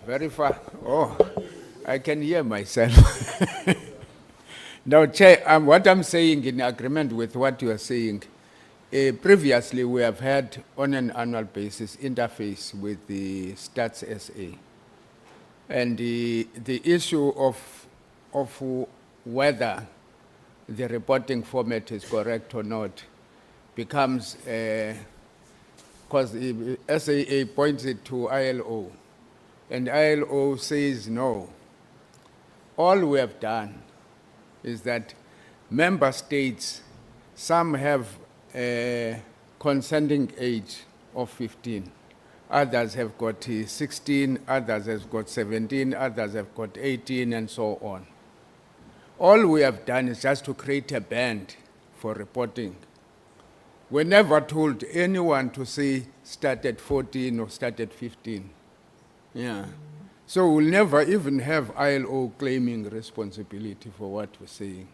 very far. Oh, I can hear myself. Now, Chair, what I'm saying in agreement with what you are saying, previously we have had on an annual basis interface with the Stats SA. And the issue of whether the reporting format is correct or not becomes, because SAA points it to ILO, and ILO says no. All we have done is that member states, some have a consenting age of 15. Others have got 16, others have got 17, others have got 18, and so on. All we have done is just to create a band for reporting. We're never told anyone to say start at 14 or start at 15. Yeah. So we'll never even have ILO claiming responsibility for what we're saying.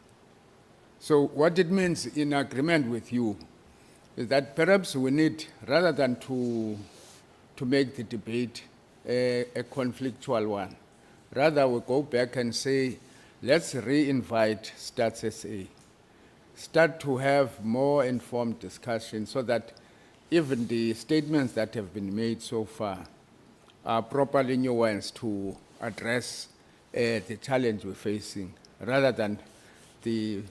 So what it means, in agreement with you, is that perhaps we need, rather than to make the debate a conflictual one, rather we go back and say, let's re-invite Stats SA. Start to have more informed discussion so that even the statements that have been made so far are properly nuanced to address the challenge we're facing, rather than the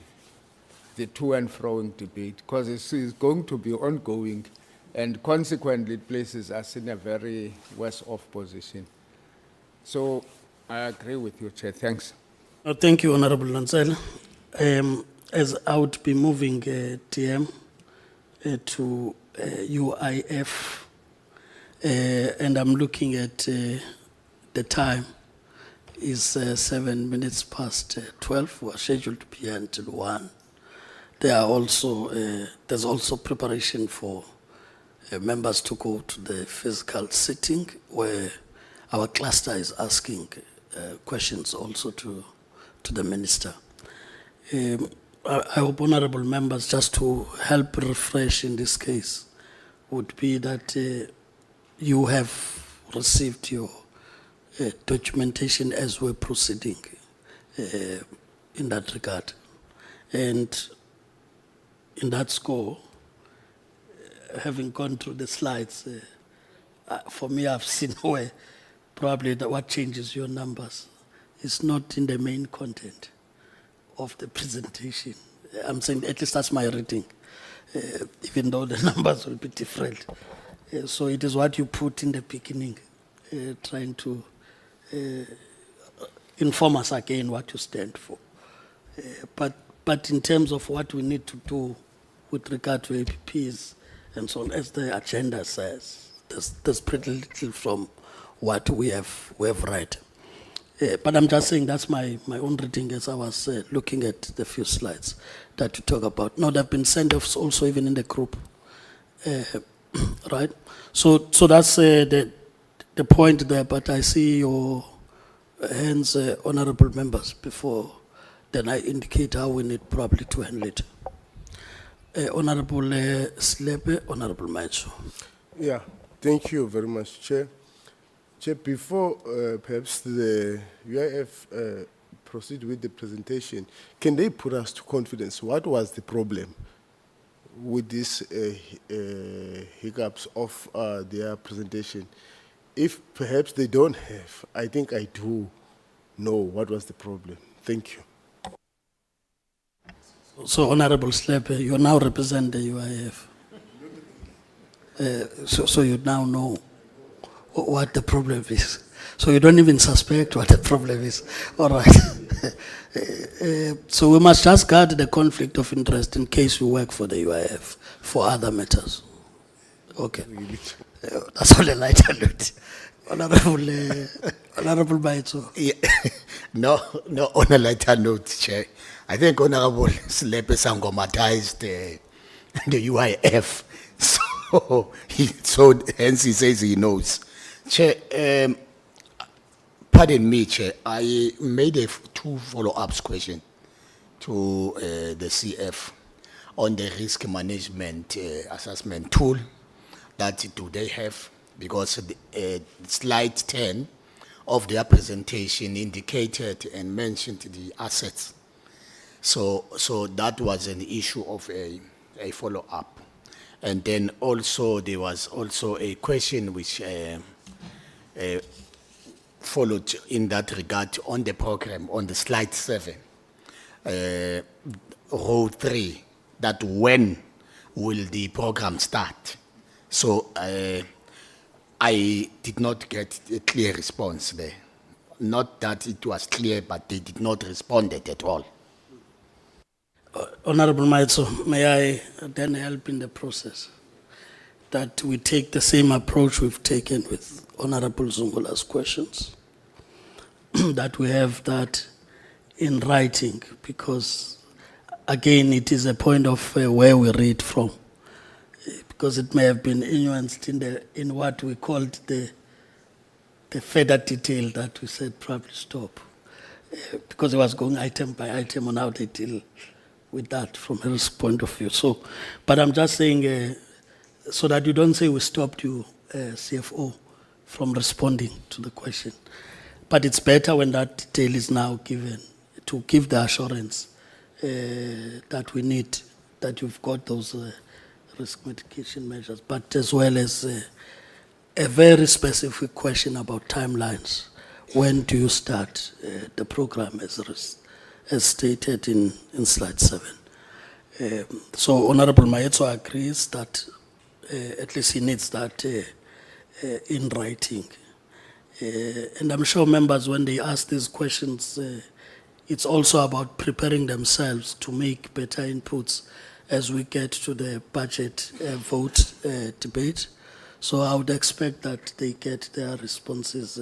to and froing debate, because it's going to be ongoing, and consequently it places us in a very worse off position. So I agree with you, Chair. Thanks. Thank you, Honorable Lansel. As I would be moving TM to UIF, and I'm looking at the time is 7 minutes past 12. We're scheduled to be here until 1. There are also, there's also preparation for members to go to the physical sitting where our cluster is asking questions also to the minister. I hope honorable members, just to help refresh in this case, would be that you have received your documentation as we're proceeding in that regard. And in that score, having gone through the slides, for me, I've seen where probably what changes your numbers is not in the main content of the presentation. I'm saying, at least that's my reading, even though the numbers will be different. So it is what you put in the beginning, trying to inform us again what you stand for. But in terms of what we need to do with regard to APPs and so on, as the agenda says, there's pretty little from what we have read. But I'm just saying that's my own reading as I was looking at the few slides that you talk about. Now, there have been send-offs also even in the group, right? So that's the point there, but I see your hands, honorable members, before then I indicate how we need probably to handle it. Honorable Slepe, Honorable Maicho. Yeah, thank you very much, Chair. Chair, before perhaps the UIF proceed with the presentation, can they put us to confidence? What was the problem with these hiccups of their presentation? If perhaps they don't have, I think I do know what was the problem. Thank you. So, Honorable Slepe, you now represent the UIF. So you now know what the problem is. So you don't even suspect what the problem is. All right. So we must just guard the conflict of interest in case we work for the UIF for other matters. Okay. That's all a lighter note. Honorable Baito. Yeah. No, on a lighter note, Chair. I think Honorable Slepe sangomatized the UIF. So hence he says he knows. Chair, pardon me, Chair. I made 2 follow-ups question to the CF on the risk management assessment tool that do they have, because slide 10 of their presentation indicated and mentioned the assets. So that was an issue of a follow-up. And then also there was also a question which followed in that regard on the program on the slide 7, row 3, that when will the program start? So I did not get a clear response there. Not that it was clear, but they did not respond at all. Honorable Maitso, may I then help in the process? That we take the same approach we've taken with Honorable Zungula's questions. That we have that in writing, because again, it is a point of where we read from. Because it may have been nuanced in what we called the further detail that we said probably stop. Because it was going item by item on how they deal with that from a risk point of view. So, but I'm just saying, so that you don't say we stopped you, CFO, from responding to the question. But it's better when that detail is now given to give the assurance that we need, that you've got those risk mitigation measures, but as well as a very specific question about timelines. When do you start the program as stated in slide 7? So Honorable Maetso agrees that at least he needs that in writing. And I'm sure members, when they ask these questions, it's also about preparing themselves to make better inputs as we get to the budget vote debate. So I would expect that they get their responses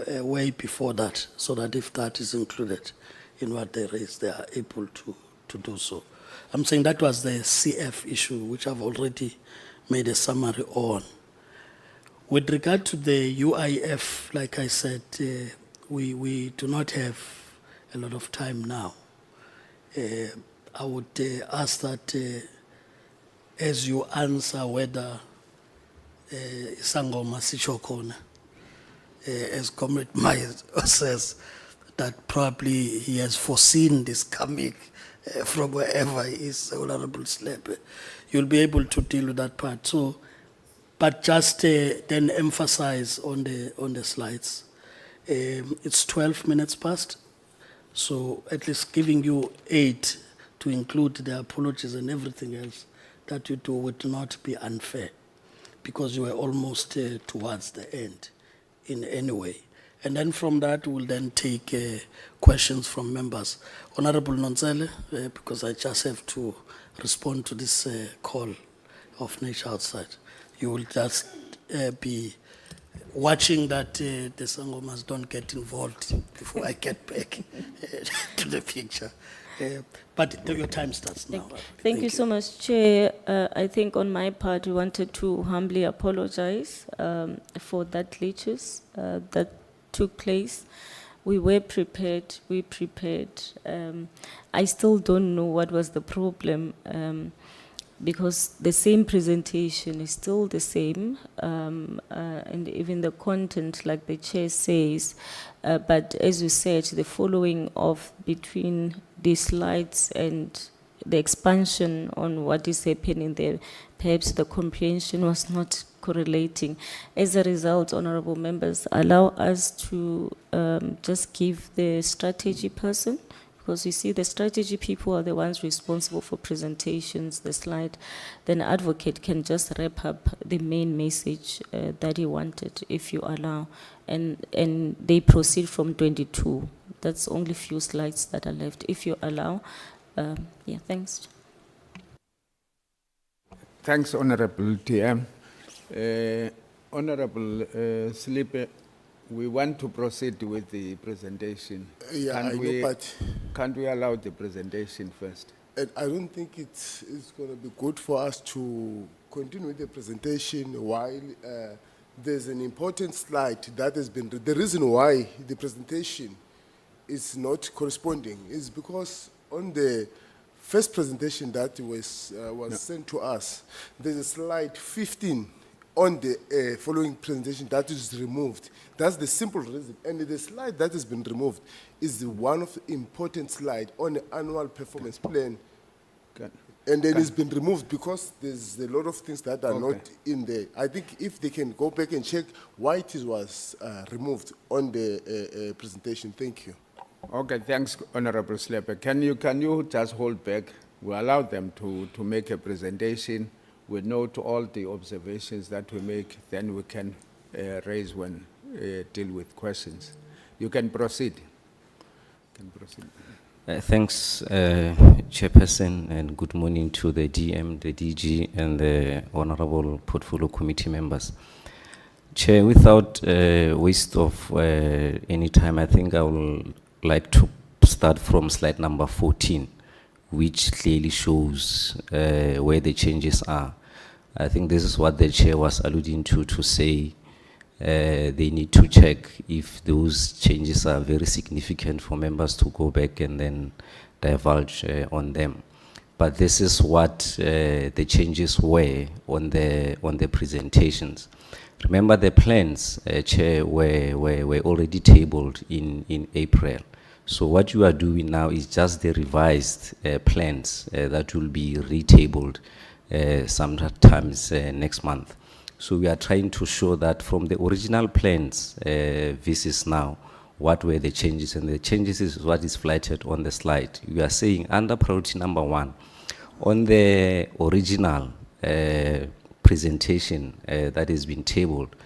way before that, so that if that is included in what they raise, they are able to do so. I'm saying that was the CF issue, which I've already made a summary on. With regard to the UIF, like I said, we do not have a lot of time now. I would ask that as you answer whether Sangoma Sichokona, as Comrade Meyer says, that probably he has foreseen this coming from wherever he is, Honorable Slepe, you'll be able to deal with that part. So, but just then emphasize on the slides. It's 12 minutes past, so at least giving you 8 to include the apologies and everything else that you do would not be unfair, because you were almost towards the end in any way. And then from that, we'll then take questions from members. Honorable Nonzele, because I just have to respond to this call of nature outside. You will just be watching that the Sangomas don't get involved before I get back to the picture. But your time starts now. Thank you so much, Chair. I think on my part, we wanted to humbly apologize for that glitches that took place. We were prepared, we prepared. I still don't know what was the problem, because the same presentation is still the same, and even the content, like the Chair says, but as you said, the following of between the slides and the expansion on what is happening there, perhaps the comprehension was not correlating. As a result, honorable members, allow us to just give the strategy person, because you see the strategy people are the ones responsible for presentations, the slide, then advocate can just wrap up the main message that he wanted, if you allow, and they proceed from 22. That's only few slides that are left, if you allow. Yeah, thanks. Thanks, Honorable TM. Honorable Slipe, we want to proceed with the presentation. Yeah, I know, but Can't we allow the presentation first? I don't think it's going to be good for us to continue with the presentation while there's an important slide that has been. The reason why the presentation is not corresponding is because on the first presentation that was sent to us, there's a slide 15 on the following presentation that is removed. That's the simple reason. And the slide that has been removed is one of the important slides on the annual performance plan. And then it's been removed because there's a lot of things that are not in there. I think if they can go back and check why it was removed on the presentation. Thank you. Okay, thanks, Honorable Slepe. Can you just hold back? We allow them to make a presentation. We note all the observations that we make, then we can raise deal with questions. You can proceed. Thanks, Chairperson, and good morning to the DM, the DG, and the Honorable Portfolio Committee members. Chair, without waste of any time, I think I would like to start from slide number 14, which clearly shows where the changes are. I think this is what the Chair was alluding to say they need to check if those changes are very significant for members to go back and then divulge on them. But this is what the changes were on the presentations. Remember, the plans, Chair, were already tabled in April. So what you are doing now is just the revised plans that will be retabled sometimes next month. So we are trying to show that from the original plans, versus now, what were the changes, and the changes is what is flighted on the slide. We are saying under priority number 1, on the original presentation that has been tabled,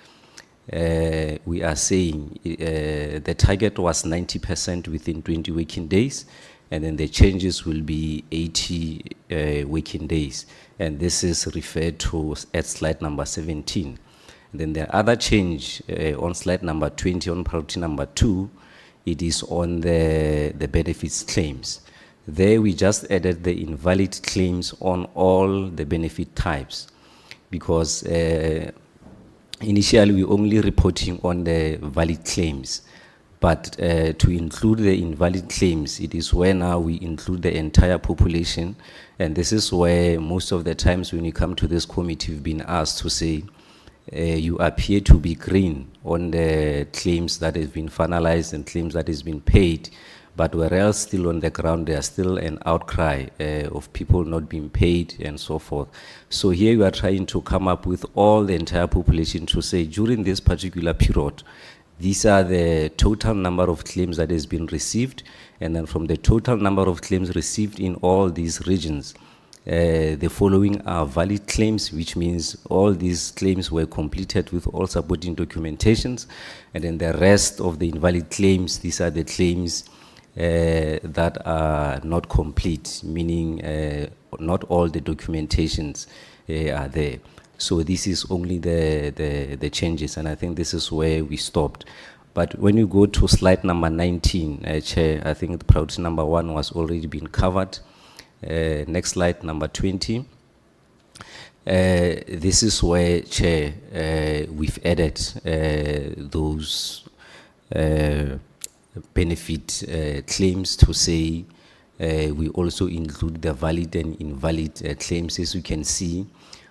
we are saying the target was 90% within 20 working days, and then the changes will be 80 working days. And this is referred to at slide number 17. And then the other change on slide number 20, on priority number 2, it is on the benefits claims. There we just added the invalid claims on all the benefit types, because initially we only reporting on the valid claims. But to include the invalid claims, it is where now we include the entire population. And this is where most of the times when you come to this committee, you've been asked to say, you appear to be green on the claims that have been finalized and claims that has been paid. But whereas still on the ground, there's still an outcry of people not being paid and so forth. So here we are trying to come up with all the entire population to say, during this particular period, these are the total number of claims that has been received, and then from the total number of claims received in all these regions, the following are valid claims, which means all these claims were completed with all supporting documentations, and then the rest of the invalid claims, these are the claims that are not complete, meaning not all the documentations are there. So this is only the changes, and I think this is where we stopped. But when you go to slide number 19, Chair, I think the priority number 1 was already been covered. Next slide, number 20. This is where, Chair, we've added those benefit claims to say we also include the valid and invalid claims. As you can see,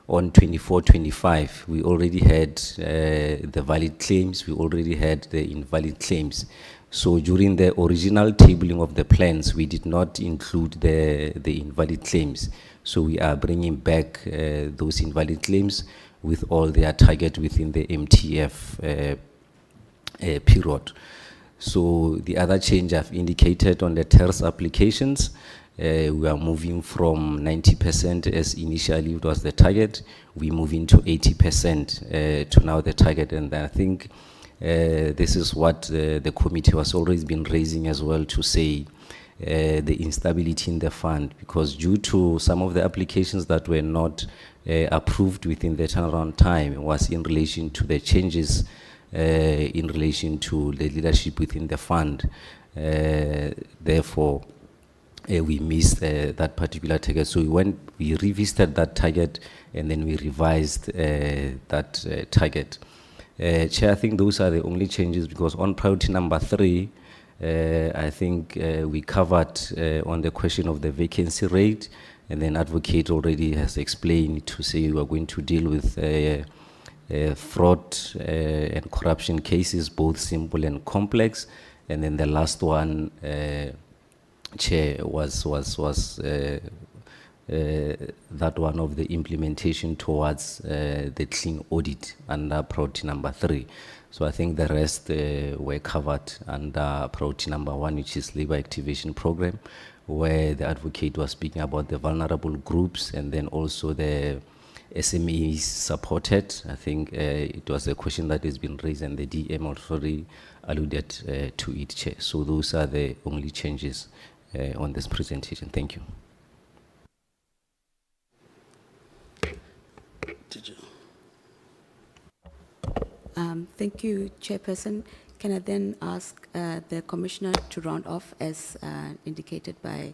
on 24-25, we already had the valid claims, we already had the invalid claims. So during the original tabling of the plans, we did not include the invalid claims. So we are bringing back those invalid claims with all their target within the MTF period. So the other change I've indicated on the TERS applications, we are moving from 90% as initially it was the target. We move into 80% to now the target, and I think this is what the committee has always been raising as well, to say the instability in the fund, because due to some of the applications that were not approved within the turnaround time was in relation to the changes in relation to the leadership within the fund. Therefore, we missed that particular target. So we revisited that target, and then we revised that target. Chair, I think those are the only changes, because on priority number 3, I think we covered on the question of the vacancy rate, and then advocate already has explained to say we are going to deal with fraud and corruption cases, both simple and complex. And then the last one, Chair, was that one of the implementation towards the clean audit under priority number 3. So I think the rest were covered under priority number 1, which is labor activation program, where the advocate was speaking about the vulnerable groups, and then also the SMEs supported. I think it was a question that has been raised, and the DM already alluded to it, Chair. So those are the only changes on this presentation. Thank you. Did you? Thank you, Chairperson. Can I then ask the Commissioner to round off as indicated by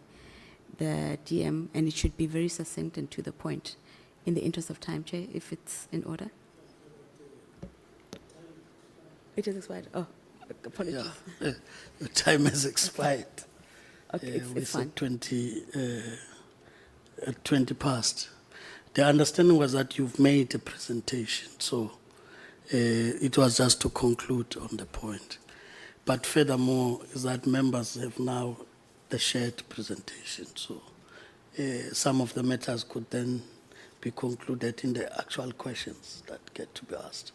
the DM, and it should be very succinct and to the point in the interest of time, Chair, if it's in order? It is expired. Oh, apologies. Yeah, the time has expired. Okay, We it's fine. said 20 past. The understanding was that you've made a presentation, so it was just to conclude on the point. But furthermore, is that members have now the shared presentation, so some of the matters could then be concluded in the actual questions that get to be asked.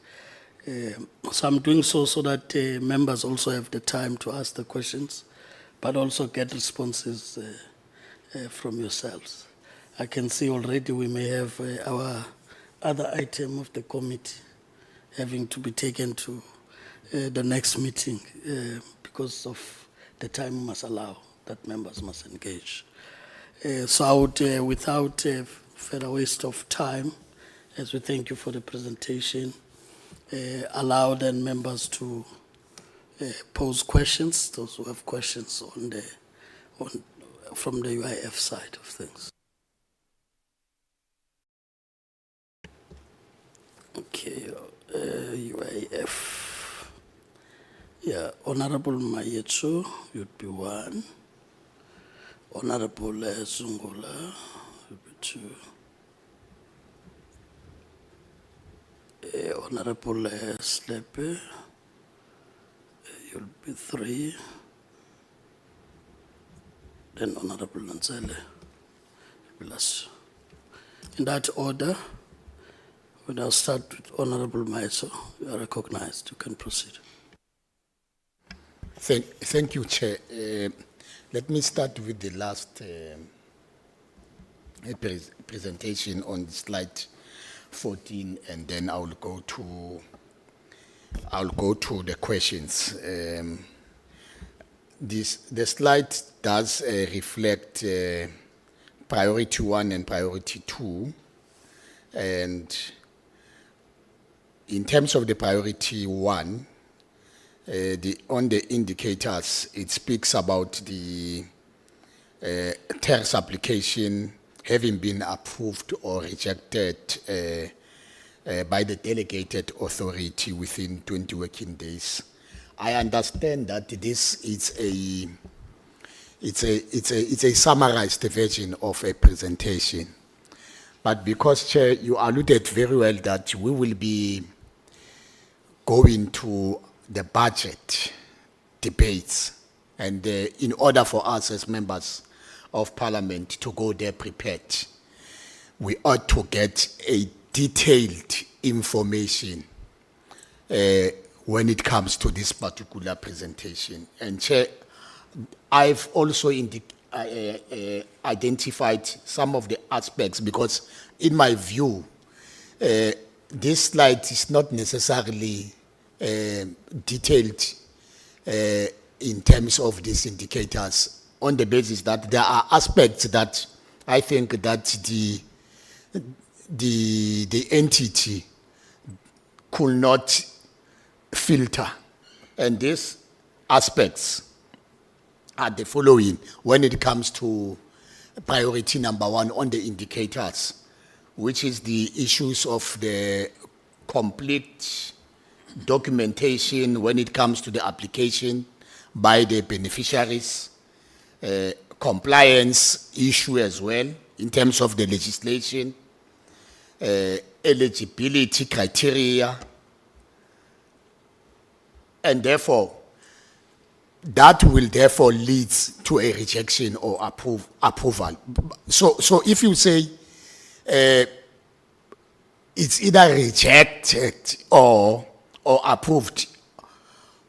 So I'm doing so that members also have the time to ask the questions, but also get responses from yourselves. I can see already we may have our other item of the committee having to be taken to the next meeting because of the time we must allow that members must engage. So I would, without further waste of time, as we thank you for the presentation, allow then members to pose questions, those who have questions from the UIF side of things. Okay, UIF. Yeah, Honorable Mayetsu, you'd be one. Honorable Zungula, you'd be two. Honorable Slepe, you'll be three. Then Honorable Nanzele, you'll be last. In that order, we'll now start with Honorable Maiso. You are recognized. You can proceed. Thank you, Chair. Let me start with the last presentation on slide 14, and then I'll go to the questions. The slide does reflect priority 1 and priority 2, and in terms of the priority 1, on the indicators, it speaks about the TERS application having been approved or rejected by the delegated authority within 20 working days. I understand that this is it's a summarized version of a presentation, but because, Chair, you alluded very well that we will be going to the budget debates, and in order for us as members of Parliament to go there prepared, we ought to get a detailed information when it comes to this particular presentation. And Chair, I've also identified some of the aspects because, in my view, this slide is not necessarily detailed in terms of these indicators, on the basis that there are aspects that I think that the entity could not filter. And these aspects are the following when it comes to priority number 1 on the indicators, which is the issues of the complete documentation when it comes to the application by the beneficiaries, compliance issue as well in terms of the legislation, eligibility criteria, and therefore that will therefore lead to a rejection or approval. So if you say it's either rejected or approved,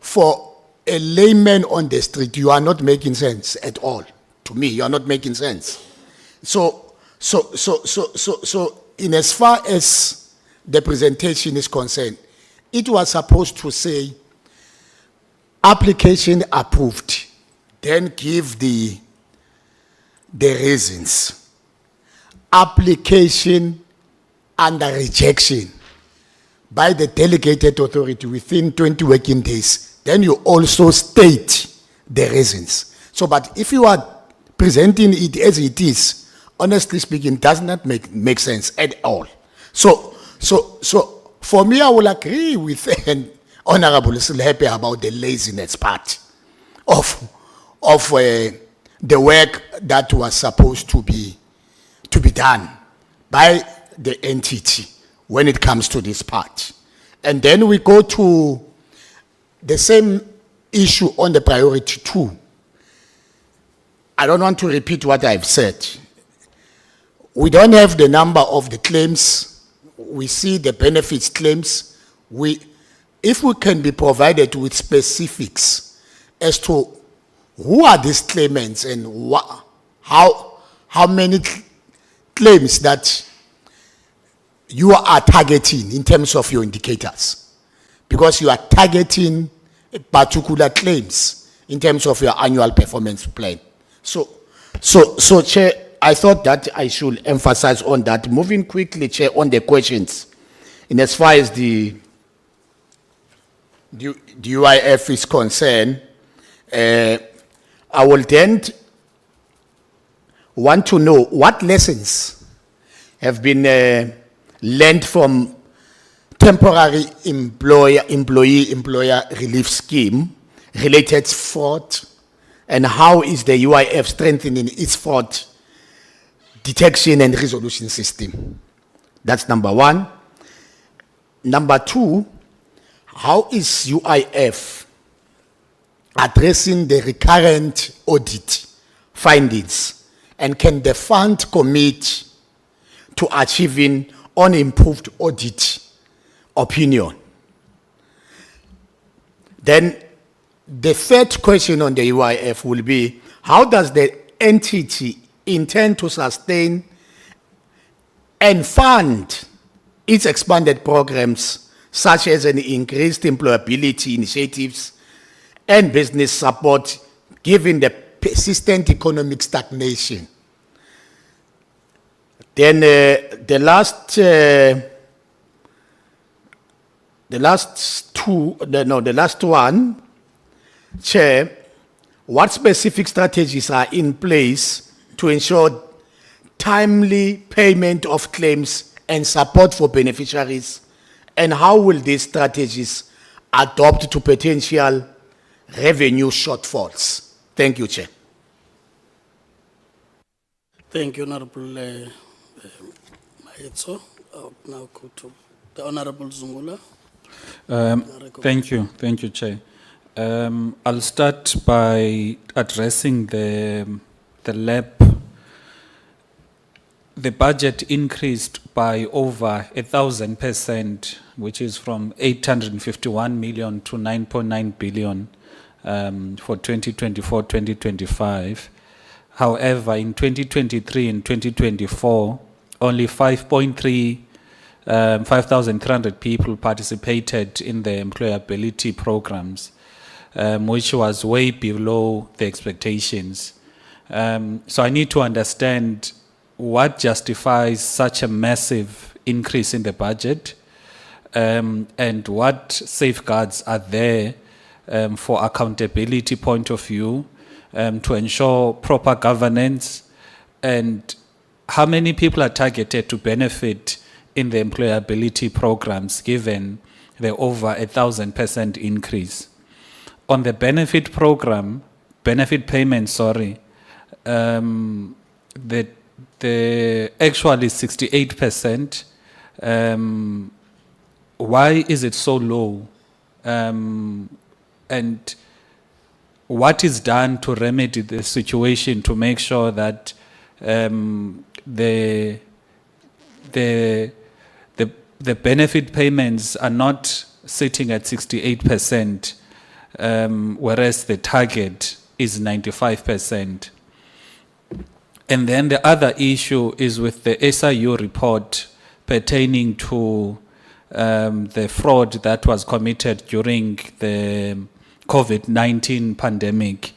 for a layman on the street, you are not making sense at all. To me, you are not making sense. So in as far as the presentation is concerned, it was supposed to say application approved, then give the the reasons. Application under rejection by the delegated authority within 20 working days, then you also state the reasons. So, but if you are presenting it as it is, honestly speaking, does not make sense at all. So for me, I will agree with Honorable Silhepe about the laziness part of the work that was supposed to be done by the entity when it comes to this part. And then we go to the same issue on the priority 2. I don't want to repeat what I've said. We don't have the number of the claims. We see the benefits claims. If we can be provided with specifics as to who are these claimants and how many claims that you are targeting in terms of your indicators, because you are targeting particular claims in terms of your annual performance plan. So, Chair, I thought that I should emphasize on that. Moving quickly, Chair, on the questions. In as far as the UIF is concerned, I will then want to know what lessons have been learned from temporary employer relief scheme related fraud, and how is the UIF strengthening its fraud detection and resolution system? That's number 1. Number 2, how is UIF addressing the recurrent audit findings, and can the fund commit to achieving unimproved audit opinion? Then the third question on the UIF will be, how does the entity intend to sustain and fund its expanded programs, such as an increased employability initiatives and business support, given the persistent economic stagnation? Then the last one, Chair, what specific strategies are in place to ensure timely payment of claims and support for beneficiaries, and how will these strategies adapt to potential revenue shortfalls? Thank you, Chair. Thank you, Honorable Maetso. I'll now go to the Honorable Zungula. Thank you, Chair. I'll start by addressing the lab. The budget increased by over 1,000%, which is from 851 million to 9.9 billion for 2024-2025. However, in 2023 and 2024, only 5,300 people participated in the employability programs, which was way below the expectations. So I need to understand what justifies such a massive increase in the budget, and what safeguards are there for accountability point of view, to ensure proper governance, and how many people are targeted to benefit in the employability programs given the over 1,000% increase. On the benefit program, benefit payment, the actually 68%. Why is it so low? And what is done to remedy the situation to make sure that the benefit payments are not sitting at 68%, whereas the target is 95%. And then the other issue is with the SIU report pertaining to the fraud that was committed during the COVID-19 pandemic.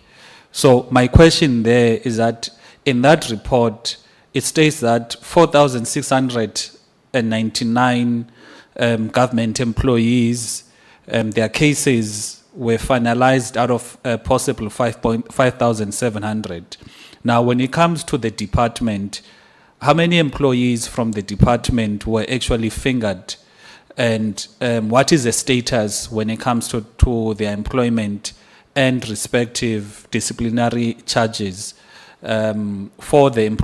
So my question there is that in that report, it states that 4,699 government employees, their cases were finalized out of a possible 5,700. Now, when it comes to the department, how many employees from the department were actually fingered? And what is the status when it comes to their employment and respective disciplinary charges for the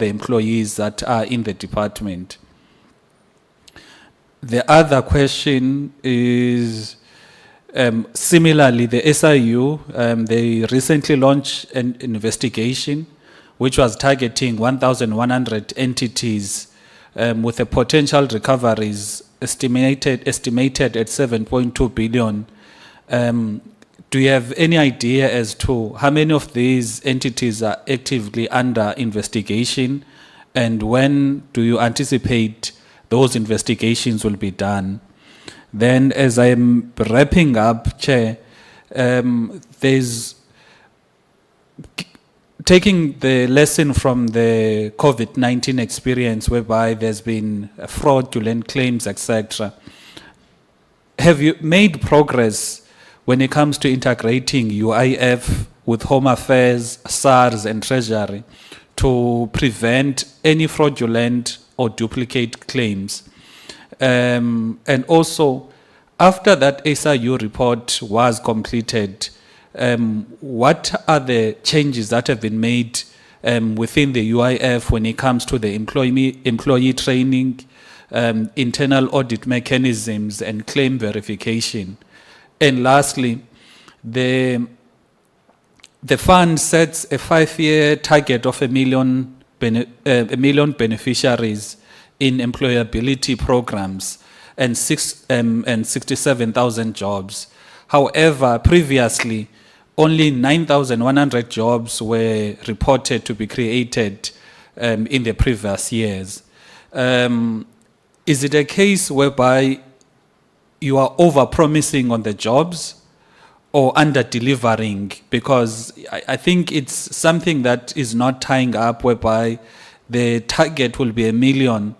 employees that are in the department? The other question is, similarly, the SIU, they recently launched an investigation which was targeting 1,100 entities with a potential recoveries estimated at 7.2 billion. Do you have any idea as to how many of these entities are actively under investigation, and when do you anticipate those investigations will be done? Then, as I'm wrapping up, Chair, there's taking the lesson from the COVID-19 experience, whereby there's been fraudulent claims, etc. Have you made progress when it comes to integrating UIF with Home Affairs, SARS, and Treasury to prevent any fraudulent or duplicate claims? And also, after that SIU report was completed, what are the changes that have been made within the UIF when it comes to the employee training, internal audit mechanisms, and claim verification? And lastly, the fund sets a 5-year target of a million beneficiaries in employability programs and 67,000 jobs. However, previously, only 9,100 jobs were reported to be created in the previous years. Is it a case whereby you are over-promising on the jobs or under-delivering? Because I think it's something that is not tying up, whereby the target will be 1 million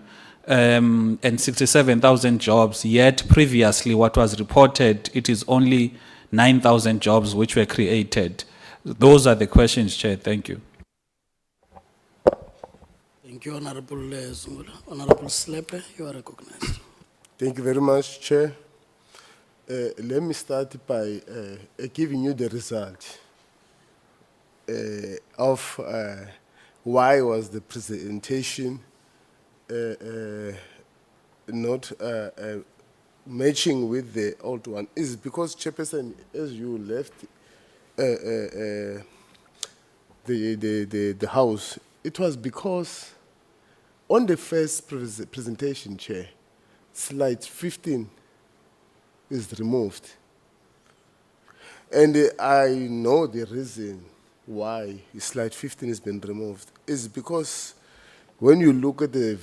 and 67,000 jobs, yet previously what was reported, it is only 9,000 jobs which were created. Those are the questions, Chair. Thank you. Thank you, Honorable Zungula. Honorable Slepe, you are recognized. Thank you very much, Chair. Let me start by giving you the result of why was the presentation not matching with the old one. Is because, Chairperson, as you left the House, it was because on the first presentation, Chair, slide 15 is removed. And I know the reason why slide 15 has been removed is because when you look at the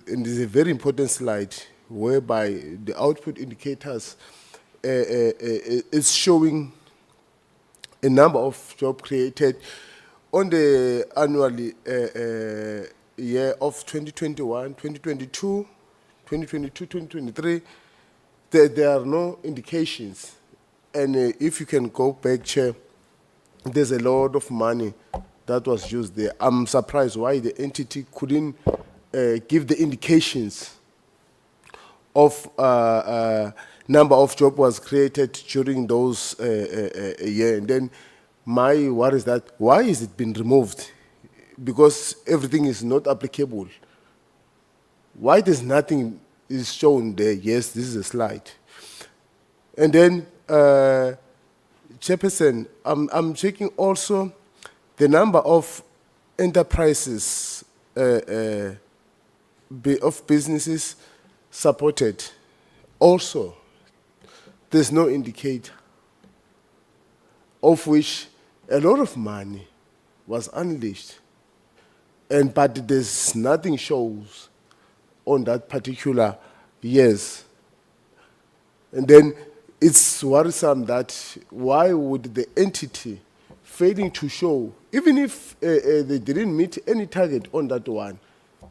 and it's a very important slide whereby the output indicators is showing a number of jobs created on the annually year of 2021, 2022, 2023. There are no indications. And if you can go back, Chair, there's a lot of money that was used there. I'm surprised why the entity couldn't give the indications of number of jobs was created during those year. And then my worry is that why is it been removed? Because everything is not applicable. Why there's nothing is shown there? Yes, this is a slide. And then, Chairperson, I'm checking also the number of enterprises of businesses supported. Also, there's no indicator, of which a lot of money was unleashed, but there's nothing shows on that particular years. And then it's worrisome that why would the entity failing to show, even if they didn't meet any target on that one,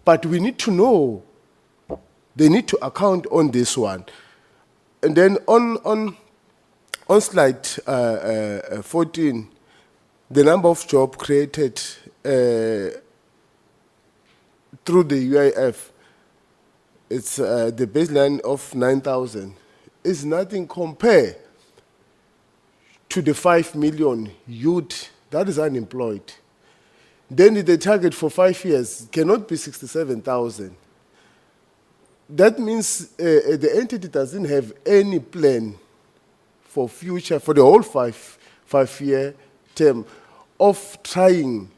but we need to know, they need to account on this one. And then on slide 14, the number of jobs created through the UIF, it's the baseline of 9,000. Is nothing compared to the 5 million youth that is unemployed. Then the target for 5 years cannot be 67,000. That means the entity doesn't have any plan for future, for the whole five-year term of trying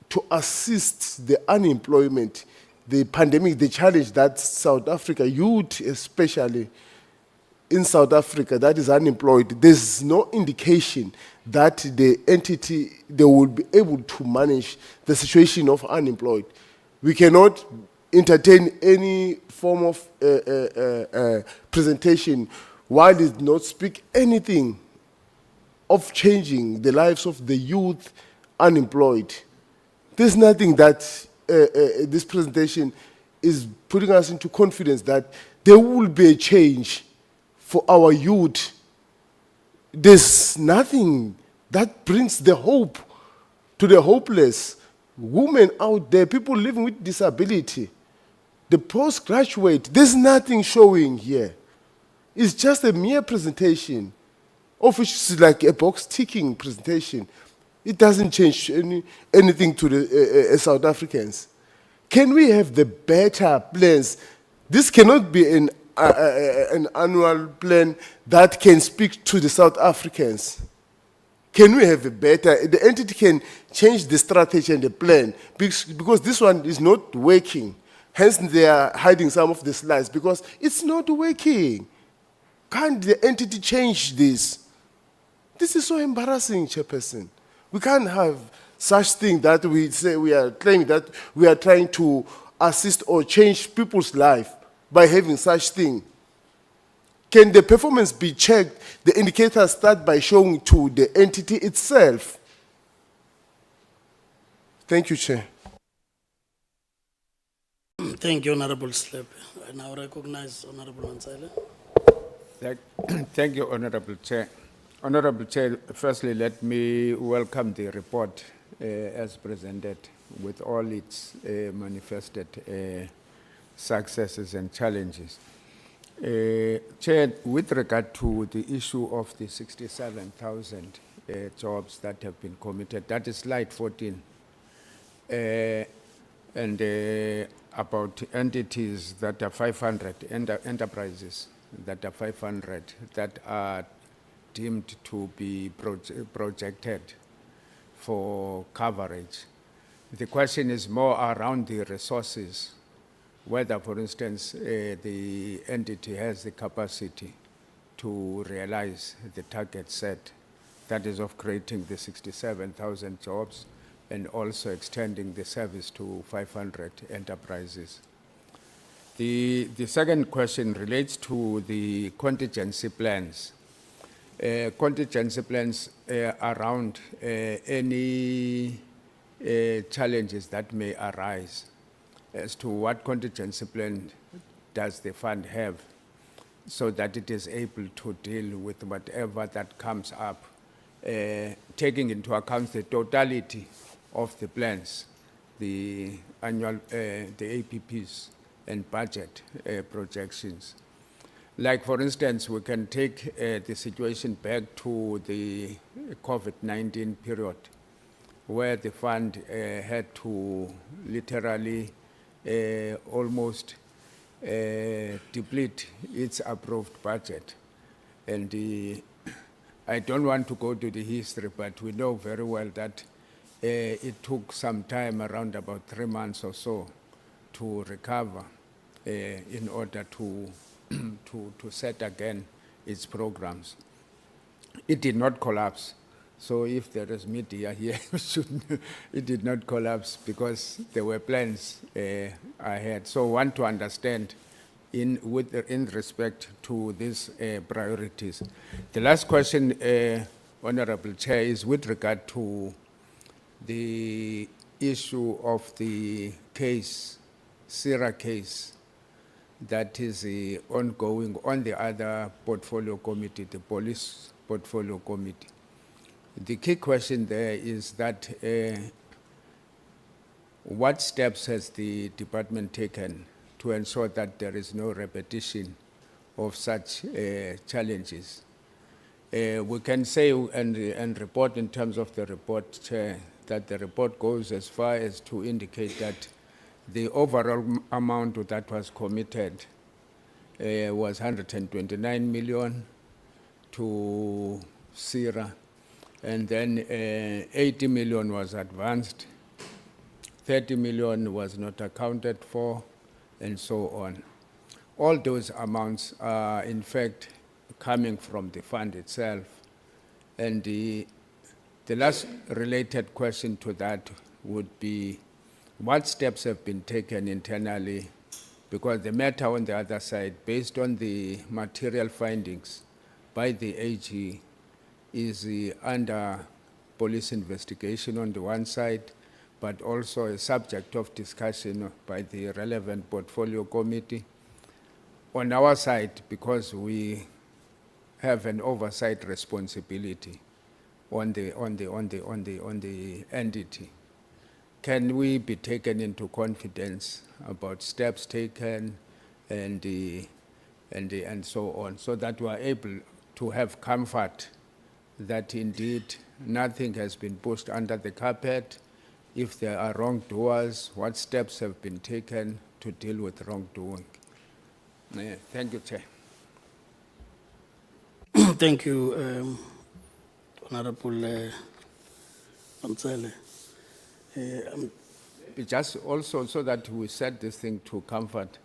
to assist the unemployment, the pandemic, the challenge that South Africa, youth especially in South Africa that is unemployed. There's no indication that the entity, they will be able to manage the situation of unemployed. We cannot entertain any form of presentation while it does not speak anything of changing the lives of the youth unemployed. There's nothing that this presentation is putting us into confidence that there will be a change for our youth. There's nothing that brings the hope to the hopeless. Women out there, people living with disability, the postgraduate, there's nothing showing here. It's just a mere presentation, of which is like a box-ticking presentation. It doesn't change anything to the South Africans. Can we have the better plans? This cannot be an annual plan that can speak to the South Africans. Can we have a better, the entity can change the strategy and the plan, because this one is not working. Hence they are hiding some of the slides, because it's not working. Can't the entity change this? This is so embarrassing, Chairperson. We can't have such thing that we say we are claiming that we are trying to assist or change people's life by having such thing. Can the performance be checked? The indicators start by showing to the entity itself. Thank you, Chair. Thank you, Honorable Slepe. I now recognize Honorable Mansala. Thank you, Honorable Chair. Honorable Chair, firstly, let me welcome the report as presented with all its manifested successes and challenges. Chair, with regard to the issue of the 67,000 jobs that have been committed, that is slide 14, and about entities that are 500, enterprises that are 500, that are deemed to be projected for coverage. The question is more around the resources, whether, for instance, the entity has the capacity to realize the target set, that is of creating the 67,000 jobs and also extending the service to 500 enterprises. The second question relates to the contingency plans. Contingency plans around any challenges that may arise, as to what contingency plan does the fund have so that it is able to deal with whatever that comes up, taking into account the totality of the plans, the annual, the APPs and budget projections. Like, for instance, we can take the situation back to the COVID-19 period, where the fund had to literally almost deplete its approved budget. And I don't want to go to the history, but we know very well that it took some time, around about 3 months or so, to recover in order to set again its programs. It did not collapse. So if there is media here, it did not collapse because there were plans ahead. So I want to understand in respect to these priorities. The last question Honorable Chair, is with regard to the issue of the case, SIRA case, that is ongoing on the other portfolio committee, the police portfolio committee. The key question there is that what steps has the department taken to ensure that there is no repetition of such challenges? We can say and report in terms of the report, Chair, that the report goes as far as to indicate that the overall amount that was committed was 129 million to SIRA, and then 80 million was advanced, 30 million was not accounted for, and so on. All those amounts are in fact coming from the fund itself. And the last related question to that would be, what steps have been taken internally? Because the matter on the other side, based on the material findings by the AG, is under police investigation on the one side, but also a subject of discussion by the relevant portfolio committee. On our side, because we have an oversight responsibility on the entity, can we be taken into confidence about steps taken and so on, so that we are able to have comfort that indeed nothing has been pushed under the carpet? If there are wrongdoers, what steps have been taken to deal with wrongdoing? Thank you, Chair. Thank you, Honorable Mansele. Just also so that we set this thing to comfort,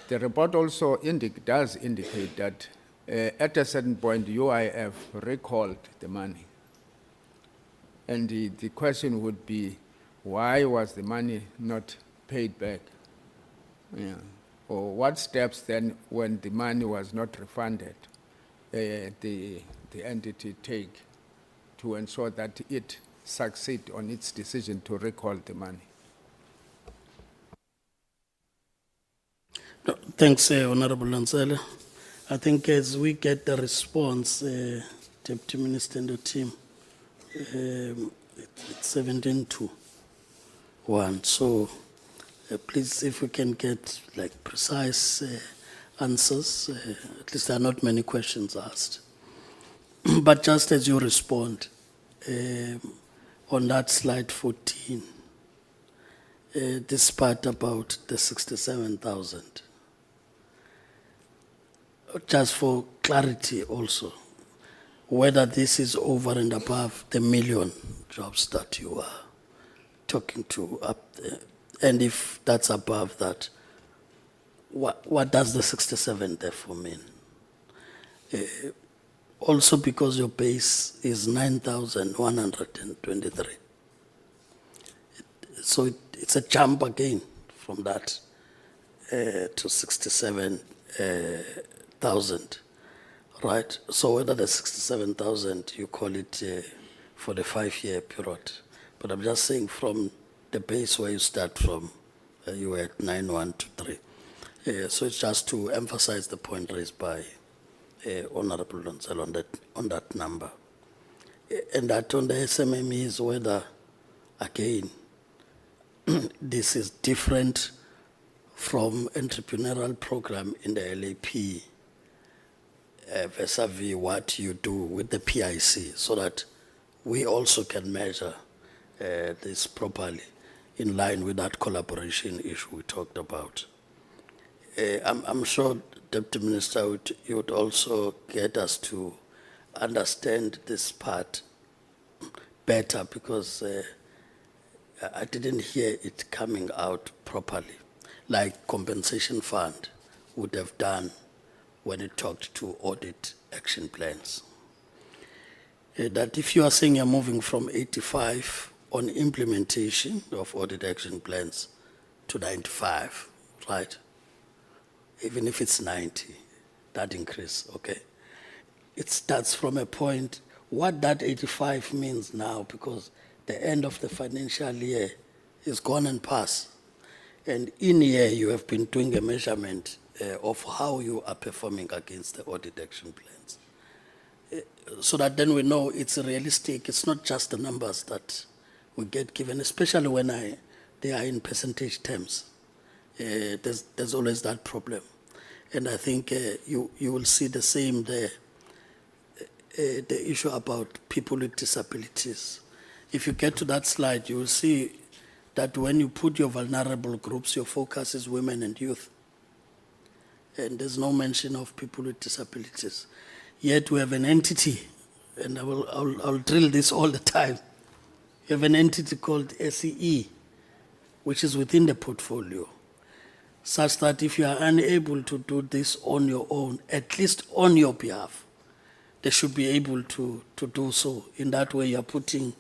the report also does indicate that at a certain point UIF recalled the money. And the question would be, why was the money not paid back? Yeah. Or what steps then, when the money was not refunded, the entity take to ensure that it succeed on its decision to recall the money? No, thanks, Honorable Lansele. I think as we get the response, Deputy Minister and the team, it's 17 to 1. So please, if we can get like precise answers, at least there are not many questions asked. But just as you respond, on that slide 14, this part about the 67,000, just for clarity also, whether this is over and above the million jobs that you are talking to up there, and if that's above that, what does the 67 therefore mean? Also because your base is 9,123. So it's a jump again from that to 67,000, right? So whether the 67,000, you call it for the 5-year period. But I'm just saying from the base where you start from, you were at 9,123. So it's just to emphasize the point raised by Honorable Lonsel on that number. And that on the SMME is whether, again, this is different from entrepreneurial program in the LAP vis-a-vis what you do with the PIC, so that we also can measure this properly in line with that collaboration issue we talked about. I'm sure, Deputy Minister, you would also get us to understand this part better, because I didn't hear it coming out properly, like compensation fund would have done when it talked to audit action plans. That if you are saying you're moving from 85 on implementation of audit action plans to 95, right? Even if it's 90, that increase, okay? It starts from a point what that 85 means now, because the end of the financial year is gone and past. And in here, you have been doing a measurement of how you are performing against the audit action plans. So that then we know it's realistic. It's not just the numbers that we get given, especially when they are in percentage terms. There's always that problem. And I think you will see the same there, the issue about people with disabilities. If you get to that slide, you will see that when you put your vulnerable groups, your focus is women and youth. And there's no mention of people with disabilities. Yet we have an entity, and I'll drill this all the time. You have an entity called SEE, which is within the portfolio, such that if you are unable to do this on your own, at least on your behalf, they should be able to do so. In that way, you are putting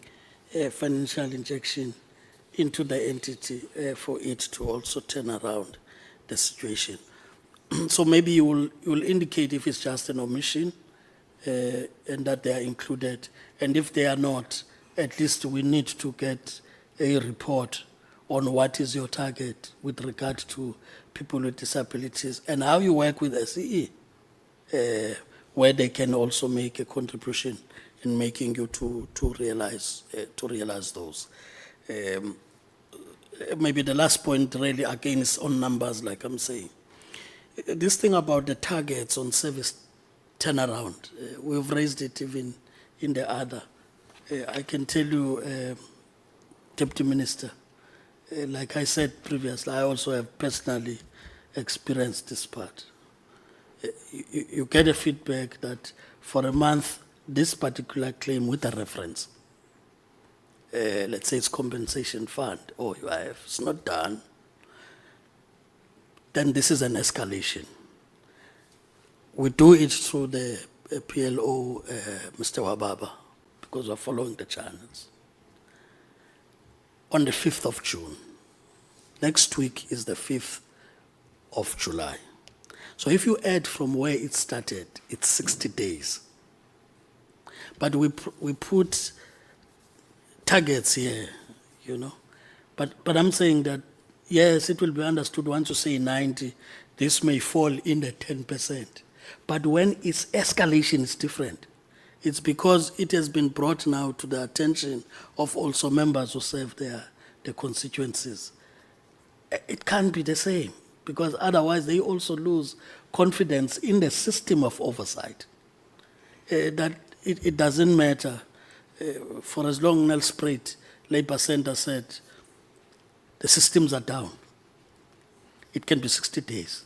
a financial injection into the entity for it to also turn around the situation. So maybe you will indicate if it's just an omission and that they are included. And if they are not, at least we need to get a report on what is your target with regard to people with disabilities and how you work with SEE, where they can also make a contribution in making you to realize those. Maybe the last point really again is on numbers, like I'm saying. This thing about the targets on service turnaround, we've raised it even in the other. I can tell you, Deputy Minister, like I said previously, I also have personally experienced this part. You get a feedback that for a month, this particular claim with a reference, let's say it's compensation fund or UIF, it's not done, then this is an escalation. We do it through the PLO, Mr. Wababa, because we're following the channels. On the 5th of June, next week is the 5th of July. So if you add from where it started, it's 60 days. But we put targets here, you know. But I'm saying that, yes, it will be understood once you say 90, this may fall in the 10%. But when it's escalation, it's different. It's because it has been brought now to the attention of also members who serve their constituencies. It can't be the same, because otherwise they also lose confidence in the system of oversight. That it doesn't matter. For as long as Nelspruit Labour Centre said, the systems are down. It can be 60 days.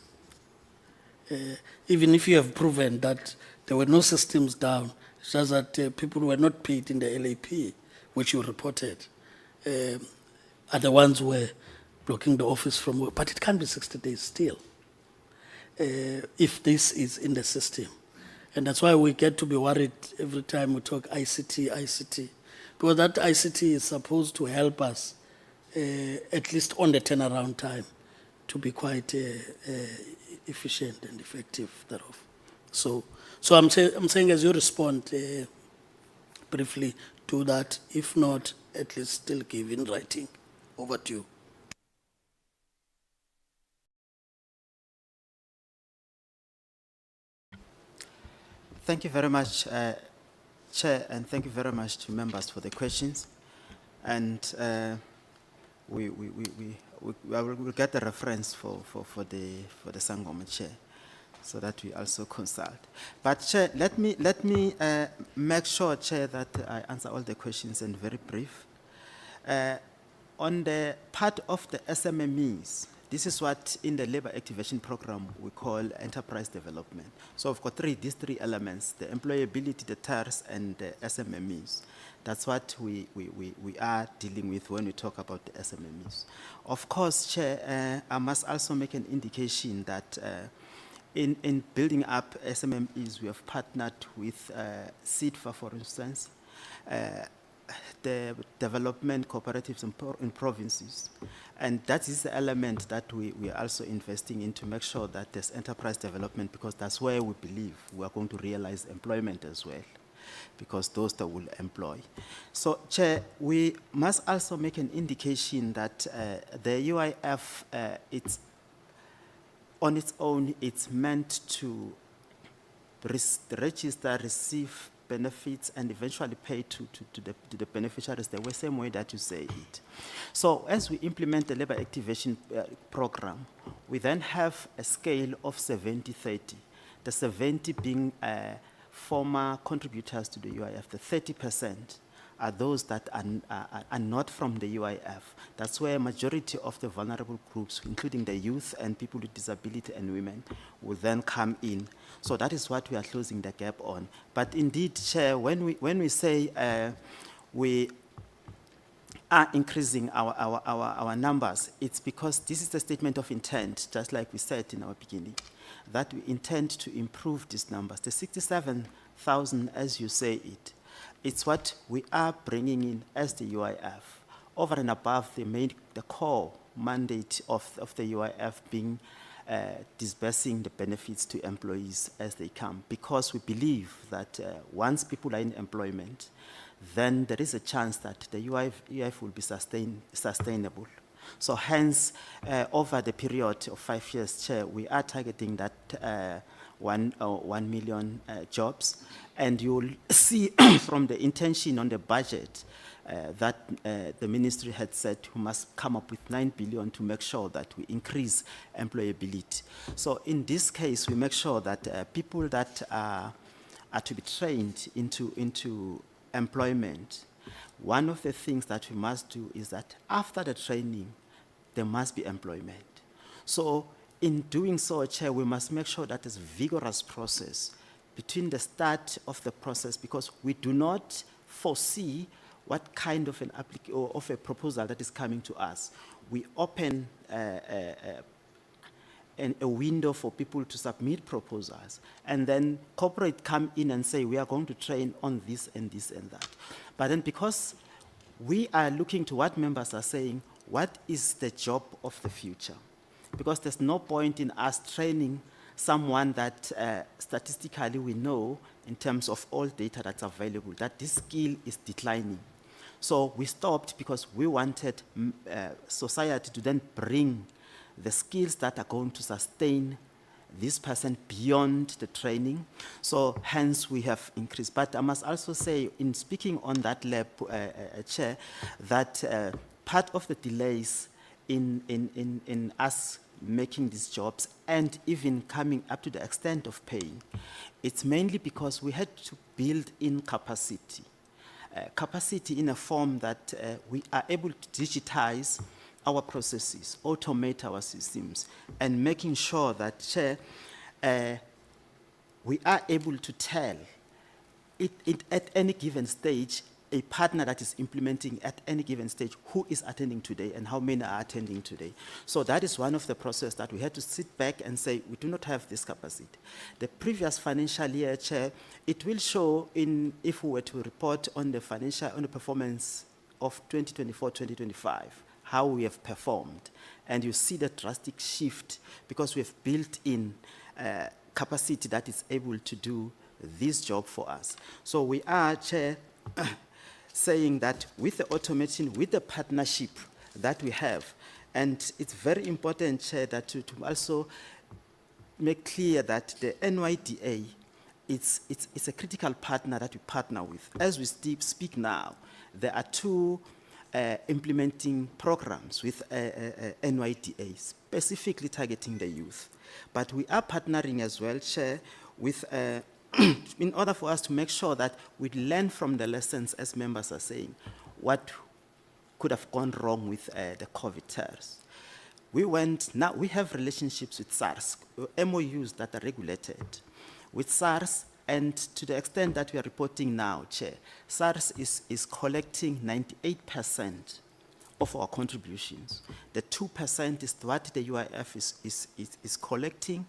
Even if you have proven that there were no systems down, it's just that people were not paid in the LAP, which you reported, are the ones who were blocking the office from work. But it can't be 60 days still, if this is in the system. And that's why we get to be worried every time we talk ICT, because that ICT is supposed to help us, at least on the turnaround time, to be quite efficient and effective thereof. So I'm saying as you respond briefly to that, if not, at least still give in writing. Over to you. Thank you very much, Chair, and thank you very much to members for the questions. And we'll get the reference for the Sangoma Chair, so that we also consult. But Chair, let me make sure, Chair, that I answer all the questions and very brief. On the part of the SMMEs, this is what in the labor activation program we call enterprise development. So we've got these three elements: the employability, the TARS, and the SMMEs. That's what we are dealing with when we talk about the SMMEs. Of course, Chair, I must also make an indication that in building up SMMEs, we have partnered with SIDFA, for instance, the development cooperatives in provinces. And that is the element that we are also investing in to make sure that there's enterprise development, because that's where we believe we are going to realize employment as well. because those that will employ. So, Chair, we must also make an indication that the UIF, it's on its own, it's meant to register, receive benefits, and eventually pay to the beneficiaries the same way that you say it. So as we implement the labor activation program, we then have a scale of 70-30. The 70 being former contributors to the UIF, the 30% are those that are not from the UIF. That's where a majority of the vulnerable groups, including the youth and people with disability and women, will then come in. So that is what we are closing the gap on. But indeed, Chair, when we say we are increasing our numbers, it's because this is a statement of intent, just like we said in our beginning, that we intend to improve these numbers. The 67,000, as you say it, it's what we are bringing in as the UIF, over and above the core mandate of the UIF being disbursing the benefits to employees as they come, because we believe that once people are in employment, then there is a chance that the UIF will be sustainable. So hence, over the period of 5 years, Chair, we are targeting that 1 million jobs. And you'll see from the intention on the budget that the ministry had said we must come up with 9 billion to make sure that we increase employability. So in this case, we make sure that people that are to be trained into employment, one of the things that we must do is that after the training, there must be employment. So in doing so, Chair, we must make sure that there's a vigorous process between the start of the process, because we do not foresee what kind of a proposal that is coming to us. We open a window for people to submit proposals, and then corporate come in and say, we are going to train on this and this and that. But then because we are looking to what members are saying, what is the job of the future? Because there's no point in us training someone that statistically we know in terms of all data that's available, that this skill is declining. So we stopped because we wanted society to then bring the skills that are going to sustain this person beyond the training. So hence we have increased. But I must also say, in speaking on that lab, Chair, that part of the delays in us making these jobs and even coming up to the extent of paying, it's mainly because we had to build in capacity. Capacity in a form that we are able to digitize our processes, automate our systems, and making sure that we are able to tell at any given stage, a partner that is implementing at any given stage who is attending today and how many are attending today. So that is one of the processes that we had to sit back and say, we do not have this capacity. The previous financial year, Chair, it will show if we were to report on the performance of 2024-2025, how we have performed. And you see the drastic shift because we have built in capacity that is able to do this job for us. So we are, Chair, saying that with the automation, with the partnership that we have, and it's very important, Chair, that to also make clear that the NYDA, it's a critical partner that we partner with. As we speak now, there are two implementing programs with NYDA, specifically targeting the youth. But we are partnering as well, Chair, with in order for us to make sure that we learn from the lessons, as members are saying, what could have gone wrong with the COVID terrors. Now we have relationships with SARS, MOUs that are regulated with SARS, and to the extent that we are reporting now, Chair, SARS is collecting 98% of our contributions. The 2% is what the UIF is collecting,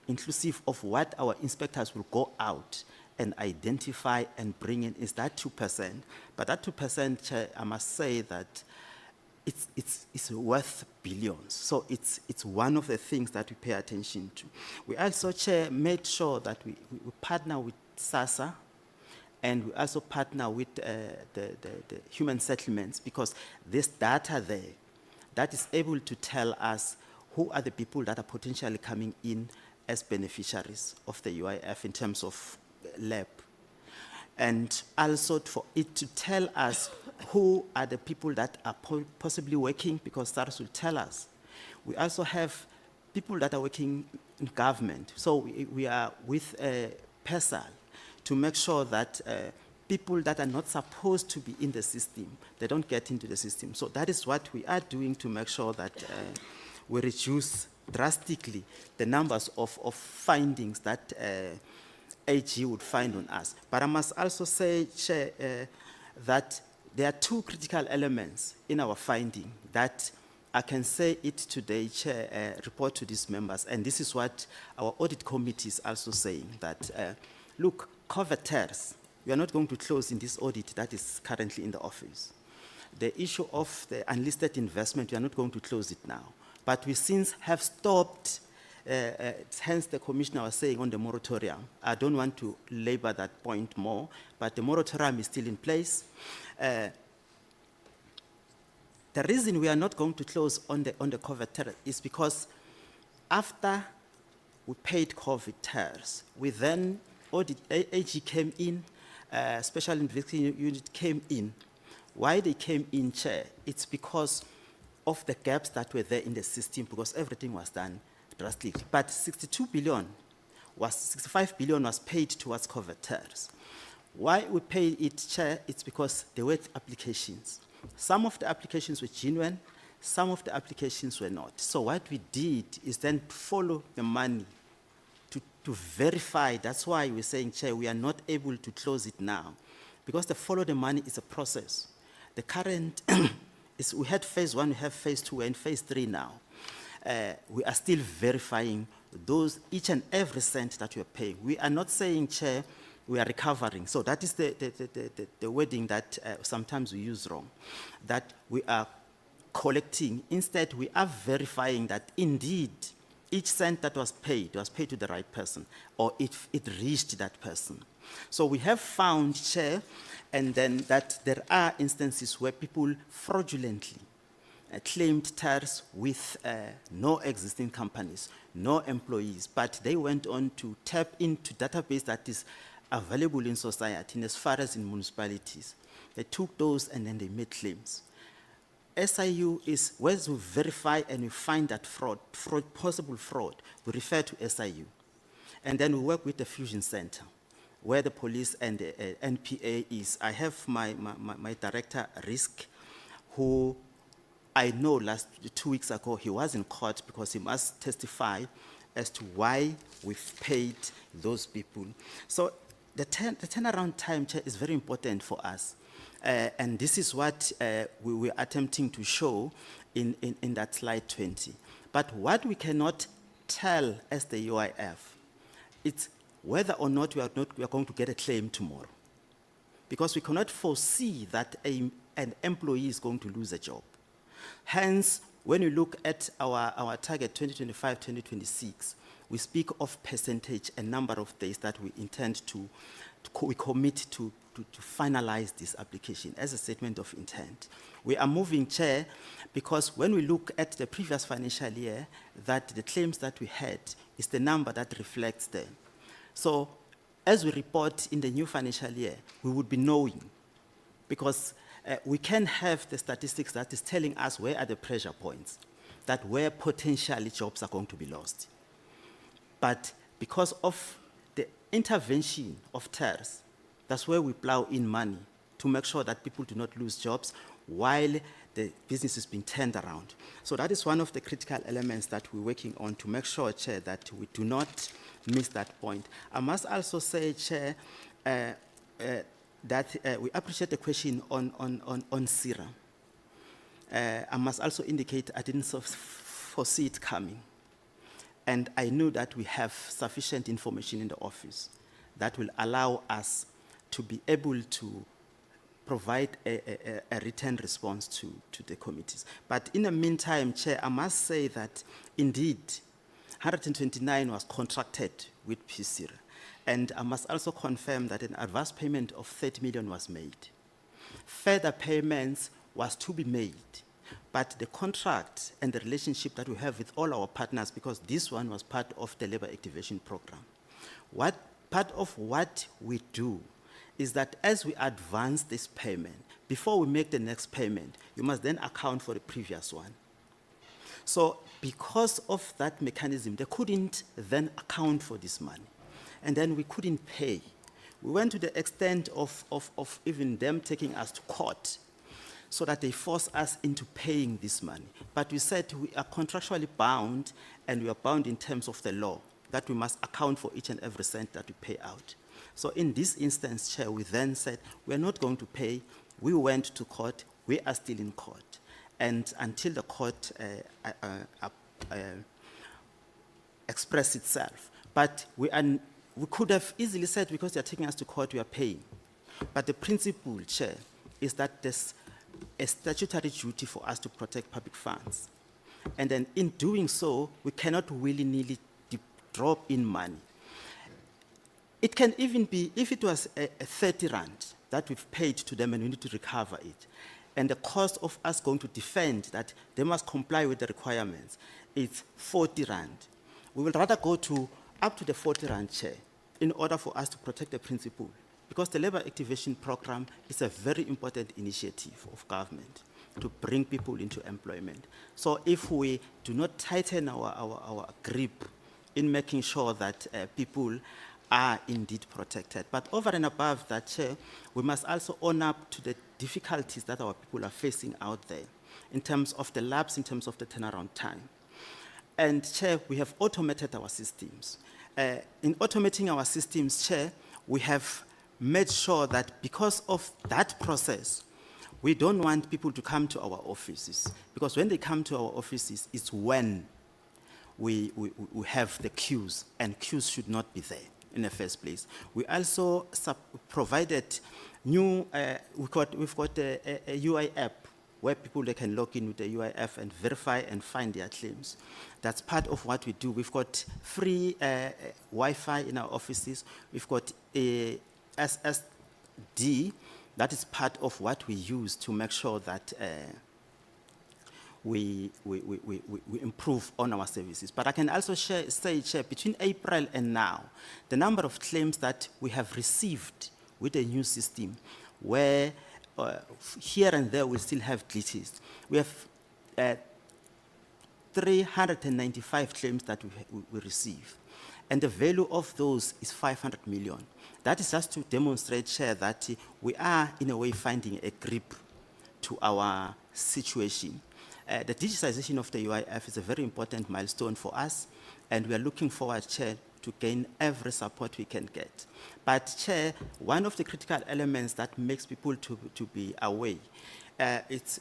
inclusive of what our inspectors will go out and identify and bring in, is that 2%. But that 2%, Chair, I must say that it's worth billions. So it's one of the things that we pay attention to. We also, Chair, made sure that we partner with SASSA and we also partner with the human settlements, because this data there, that is able to tell us who are the people that are potentially coming in as beneficiaries of the UIF in terms of lab. And also for it to tell us who are the people that are possibly working, because SARS will tell us. We also have people that are working in government. So we are with PESAL to make sure that people that are not supposed to be in the system, they don't get into the system. So that is what we are doing to make sure that we reduce drastically the numbers of findings that AG would find on us. But I must also say, Chair, that there are two critical elements in our finding that I can say it today, Chair, report to these members, and this is what our audit committee is also saying, that, look, coverters, we are not going to close in this audit that is currently in the office. The issue of the unlisted investment, we are not going to close it now. But we since have stopped, hence the commissioner was saying on the moratorium. I don't want to labor that point more, but the moratorium is still in place. The reason we are not going to close on the COVID terror is because after we paid COVID terrors, we then, AG came in, Special Investigation Unit came in. Why they came in, Chair? It's because of the gaps that were there in the system, because everything was done drastically. But 65 billion was paid towards COVID terrors. Why we paid it, Chair? It's because there were applications. Some of the applications were genuine, some of the applications were not. So what we did is then follow the money to verify. That's why we're saying, Chair, we are not able to close it now, because the follow the money is a process. The current is, we had phase 1, we have phase 2, and phase 3 now. We are still verifying those, each and every cent that we are paying. We are not saying, Chair, we are recovering. So that is the wording that sometimes we use wrong, that we are collecting. Instead, we are verifying that indeed each cent that was paid to the right person, or it reached that person. So we have found, Chair, and then that there are instances where people fraudulently claimed TARs with no existing companies, no employees, but they went on to tap into database that is available in society, and as far as in municipalities. They took those and then they made claims. SIU is, once we verify and we find that possible fraud, we refer to SIU. And then we work with the Fusion Center, where the police and the NPA is. I have my director, Risk, who I know 2 weeks ago, he was in court because he must testify as to why we've paid those people. So the turnaround time, Chair, is very important for us. And this is what we were attempting to show in that slide 20. But what we cannot tell as the UIF, it's whether or not we are going to get a claim tomorrow. Because we cannot foresee that an employee is going to lose a job. Hence, when you look at our target 2025-2026, we speak of percentage and number of days that we intend we commit to finalize this application as a statement of intent. We are moving, Chair, because when we look at the previous financial year, that the claims that we had is the number that reflects them. So as we report in the new financial year, we would be knowing, because we can have the statistics that is telling us where are the pressure points, that where potentially jobs are going to be lost. But because of the intervention of TARS, that's where we plow in money to make sure that people do not lose jobs while the business is being turned around. So that is one of the critical elements that we're working on to make sure, Chair, that we do not miss that point. I must also say, Chair, that we appreciate the question on SIRA. I must also indicate I didn't foresee it coming. And I knew that we have sufficient information in the office that will allow us to be able to provide a written response to the committees. But in the meantime, Chair, I must say that indeed 129 was contracted with PSIRA. And I must also confirm that an advance payment of 30 million was made. Further payments was to be made, but the contract and the relationship that we have with all our partners, because this one was part of the labor activation program. Part of what we do is that as we advance this payment, before we make the next payment, you must then account for the previous one. So because of that mechanism, they couldn't then account for this money. And then we couldn't pay. We went to the extent of even them taking us to court so that they forced us into paying this money. But we said we are contractually bound, and we are bound in terms of the law, that we must account for each and every cent that we pay out. So in this instance, Chair, we then said, we're not going to pay. We went to court. We are still in court. And until the court express itself. But we could have easily said, because they're taking us to court, we are paying. But the principle, Chair, is that there's a statutory duty for us to protect public funds. And then in doing so, we cannot willy-nilly drop in money. It can even be, if it was a 30 rand that we've paid to them and we need to recover it, and the cost of us going to defend that they must comply with the requirements, it's 40 rand. We will rather go to up to the 40 rand, Chair, in order for us to protect the principle. Because the labor activation program is a very important initiative of government to bring people into employment. So if we do not tighten our grip in making sure that people are indeed protected. But over and above that, Chair, we must also own up to the difficulties that our people are facing out there in terms of the lapse, in terms of the turnaround time. And Chair, we have automated our systems. In automating our systems, Chair, we have made sure that because of that process, we don't want people to come to our offices. Because when they come to our offices, it's when we have the queues, and queues should not be there in the first place. We also provided new, we've got a UI app where people they can log in with the UIF and verify and find their claims. That's part of what we do. We've got free Wi-Fi in our offices. We've got a SSD. That is part of what we use to make sure that we improve on our services. But I can also say, between April and now, the number of claims that we have received with the new system, where here and there we still have glitches. We have 395 claims that we receive, and the value of those is 500 million. That is just to demonstrate, Chair, that we are in a way finding a grip to our situation. The digitization of the UIF is a very important milestone for us, and we are looking forward, Chair, to gain every support we can get. But, Chair, one of the critical elements that makes people to be away, it's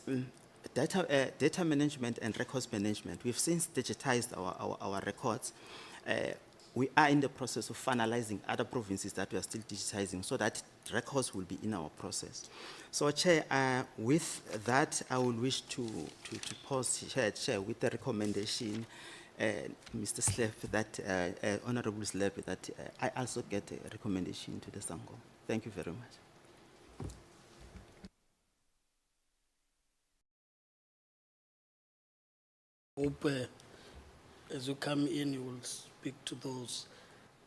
data management and records management. We've since digitized our records. We are in the process of finalizing other provinces that we are still digitizing so that records will be in our process. So, Chair, with that, I will wish to pause, Chair, with the recommendation, Mr. Slep, that Honorable Slep, that I also get a recommendation to the Sango. Thank you very much. Hope as you come in, you will speak to those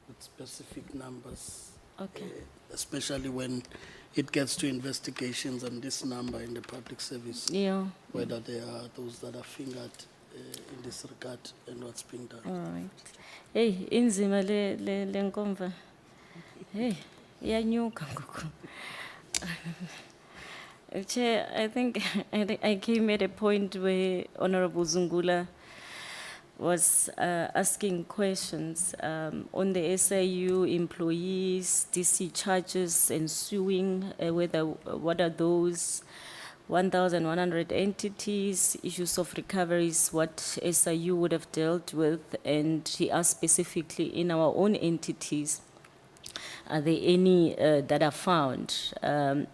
with specific numbers. Okay. Especially when it gets to investigations and this number in the public service. Yeah. Whether there are those that are fingered in this regard and what's being done. All right. Hey, inzima le nkomva. Hey, iyanyuka ngoku. Chair, I think I came at a point where Honorable Zungula was asking questions on the SIU employees, DC charges ensuing, what are those 1,100 entities, issues of recoveries, what SIU would have dealt with, and he asked specifically in our own entities, are there any that are found?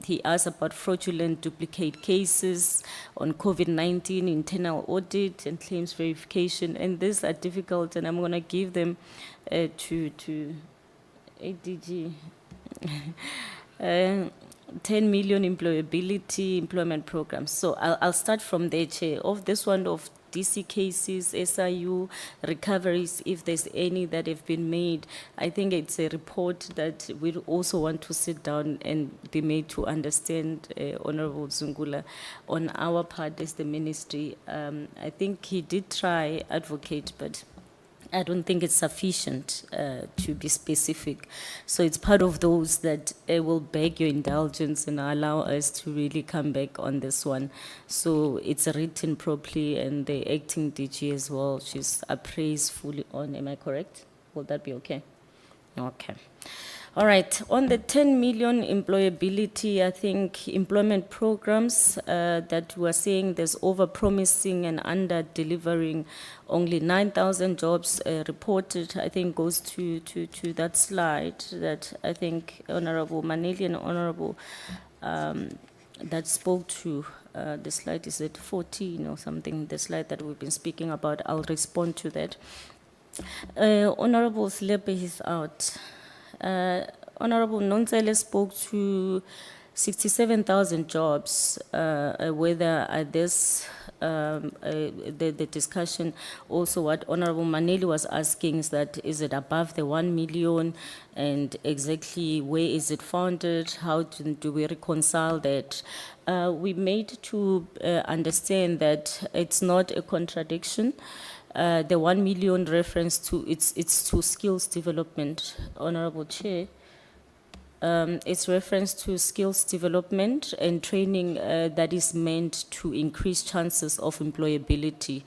He asked about fraudulent duplicate cases on COVID-19, internal audit and claims verification, and these are difficult, and I'm going to give them to ADG. 10 million employability employment programs. So I'll start from there, Chair. Of this one of DC cases, SIU recoveries, if there's any that have been made, I think it's a report that we also want to sit down and be made to understand, Honorable Zungula, on our part as the ministry. I think he did try advocate, but I don't think it's sufficient to be specific. So it's part of those that will beg your indulgence and allow us to really come back on this one. So it's written properly, and the acting DG as well, she's appraised fully on. Am I correct? Will that be okay? Okay. All right, on the 10 million employability, I think employment programs that we're saying there's over-promising and under-delivering, only 9,000 jobs reported, I think goes to that slide that I think Honorable Maneli and Honorable that spoke to. The slide is at 14 or something, the slide that we've been speaking about. I'll respond to that. Honorable Slepe is out. Honorable Nonzele spoke to 67,000 jobs, whether this, the discussion, also what Honorable Maneli was asking is that, is it above the 1 million, and exactly where is it founded, how do we reconcile that? We made to understand that it's not a contradiction. The 1 million reference to, it's to skills development, Honorable Chair. It's reference to skills development and training that is meant to increase chances of employability.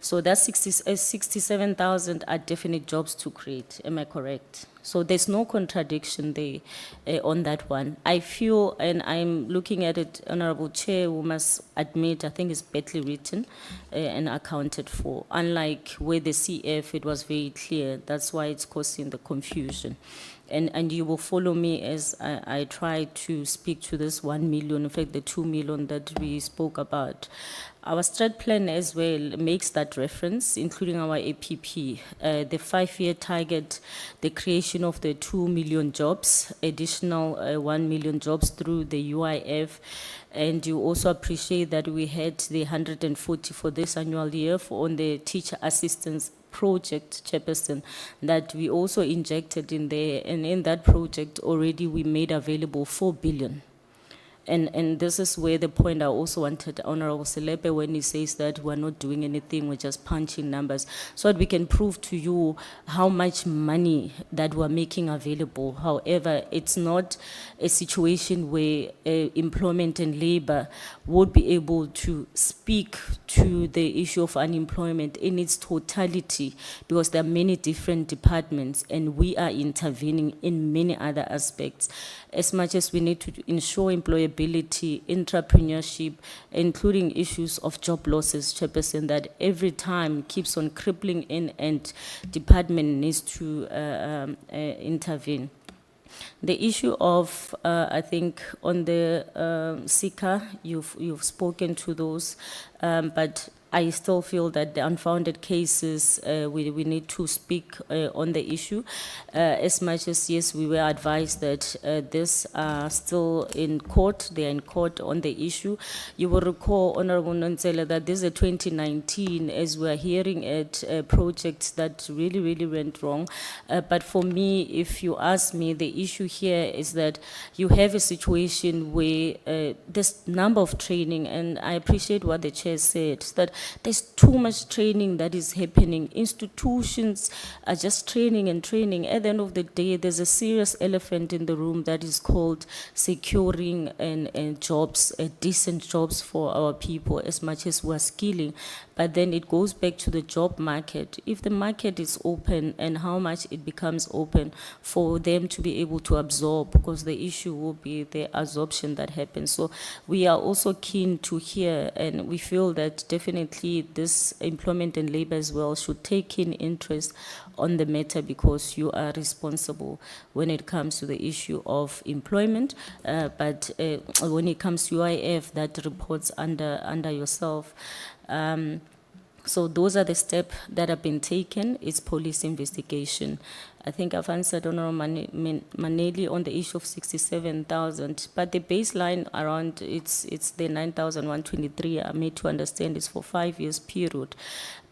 So that's 67,000 are definite jobs to create, am I correct? So there's no contradiction there on that one. I feel, and I'm looking at it, Honorable Chair, who must admit, I think it's badly written and accounted for. Unlike where the CF, it was very clear. That's why it's causing the confusion. And you will follow me as I try to speak to this 1 million, in fact, the 2 million that we spoke about. Our strat plan as well makes that reference, including our APP. The 5-year target, the creation of the 2 million jobs, additional 1 million jobs through the UIF. And you also appreciate that we had the 140 for this annual year on the teacher assistance project, Chairperson, that we also injected in there, and in that project already we made available 4 billion. And this is where the point I also wanted Honorable Selepe when he says that we're not doing anything, we're just punching numbers, so that we can prove to you how much money that we're making available. However, it's not a situation where employment and labor would be able to speak to the issue of unemployment in its totality, because there are many different departments and we are intervening in many other aspects. As much as we need to ensure employability, entrepreneurship, including issues of job losses, Chairperson, that every time keeps on crippling in and department needs to intervene. The issue of, I think, on the seeker, you've spoken to those, but I still feel that the unfounded cases, we need to speak on the issue. As much as, yes, we were advised that this are still in court, they are in court on the issue. You will recall, Honorable Nonzela, that this is 2019, as we are hearing at projects that really went wrong. But for me, if you ask me, the issue here is that you have a situation where this number of training, and I appreciate what the chair said, that there's too much training that is happening. Institutions are just training and training. At the end of the day, there's a serious elephant in the room that is called securing and jobs, decent jobs for our people, as much as we're skilling. But then it goes back to the job market. If the market is open, and how much it becomes open for them to be able to absorb, because the issue will be the absorption that happens. So we are also keen to hear, and we feel that definitely this employment and labor as well should take keen interest on the matter, because you are responsible when it comes to the issue of employment. But when it comes to UIF, that reports under yourself. So those are the steps that have been taken. It's police investigation. I think I've answered Honorable Maneli on the issue of 67,000, but the baseline around it's the 9,123. I made to understand is for 5 years period.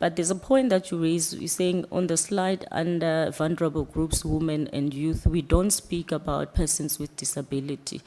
But there's a point that you raised, you're saying on the slide under vulnerable groups, women and youth, we don't speak about persons with disability.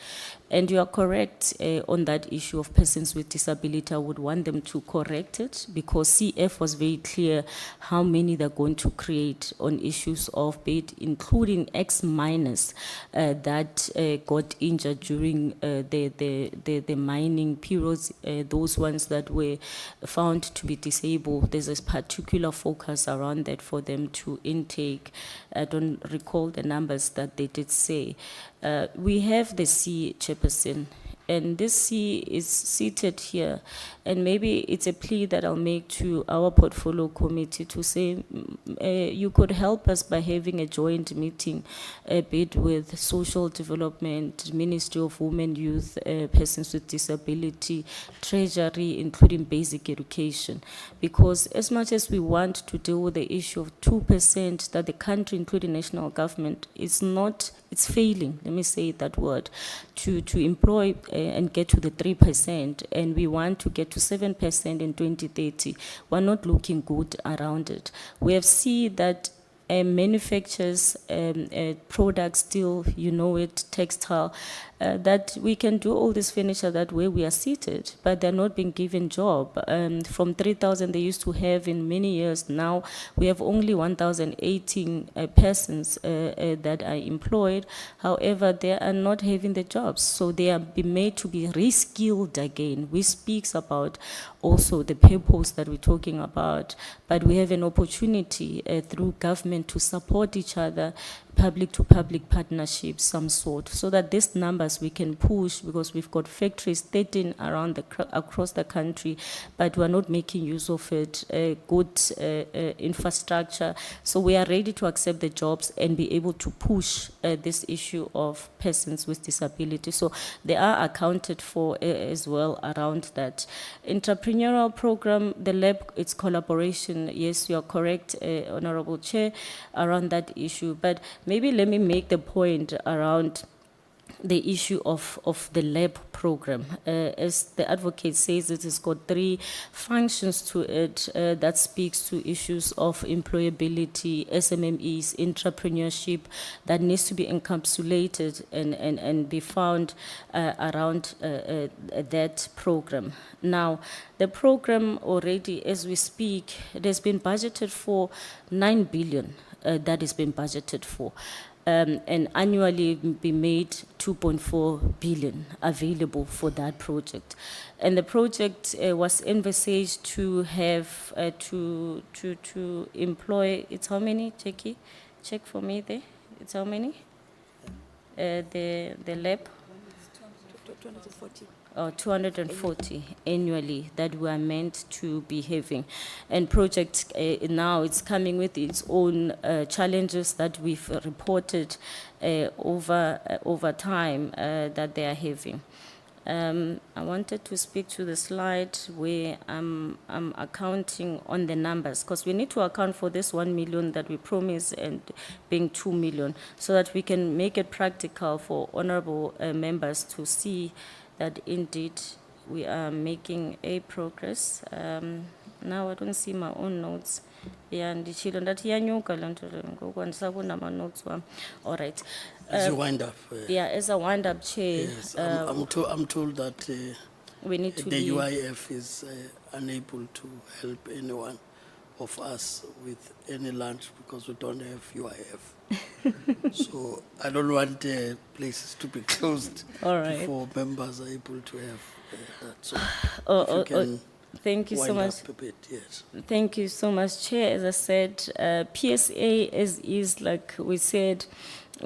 And you are correct on that issue of persons with disability. I would want them to correct it because CF was very clear how many they're going to create on issues of bed, including ex-miners that got injured during the mining periods, those ones that were found to be disabled. There's a particular focus around that for them to intake. I don't recall the numbers that they did say. We have the C chairperson, and this C is seated here, and maybe it's a plea that I'll make to our portfolio committee to say you could help us by having a joint meeting, a bit with social development, Ministry of Women, Youth, persons with disability, Treasury, including basic education, because as much as we want to deal with the issue of 2% that the country, including national government, is not, it's failing, let me say that word, to employ and get to the 3%, and we want to get to 7% in 2030. We're not looking good around it. We have seen that manufacturers products still, you know it, textile, that we can do all this furniture that way we are seated, but they're not being given job. From 3,000 they used to have in many years, now we have only 1,018 persons that are employed. However, they are not having the jobs, so they are being made to be reskilled again. We speaks about also the purpose that we're talking about, but we have an opportunity through government to support each other, public-to-public partnerships, some sort, so that these numbers we can push, because we've got factories 13 around across the country, but we're not making use of it, good infrastructure. So we are ready to accept the jobs and be able to push this issue of persons with disability. So they are accounted for as well around that. Entrepreneurial program, the lab, it's collaboration. Yes, you are correct, Honorable Chair, around that issue. But maybe let me make the point around the issue of the lab program. As the advocate says, it has got 3 functions to it that speaks to issues of employability, SMMEs, entrepreneurship, that needs to be encapsulated and be found around that program. Now, the program already, as we speak, it has been budgeted for 9 billion that has been budgeted for. And annually be made 2.4 billion available for that project. And the project was envisaged to have to employ, it's how many, Jackie? Check for me there. It's how many? The lab? 240. 240 annually that we are meant to be having. And project now it's coming with its own challenges that we've reported over time that they are having. I wanted to speak to the slide where I'm accounting on the numbers, because we need to account for this 1 million that we promised and being 2 million, so that we can make it practical for honorable members to see that indeed we are making a progress. Now I don't see my own notes. Yeah, and the children that here new notes. All right. As you wind up. Yeah, as a wind up, Chair. Yes, I'm told that we need to the leave. UIF is unable to help anyone of us with any lunch because we don't have UIF. So I don't want places to be closed All right. before members are able to have that. So if you can thank you so wind much. up a bit, yes. Thank you so much, Chair. As I said, PSA is like we said,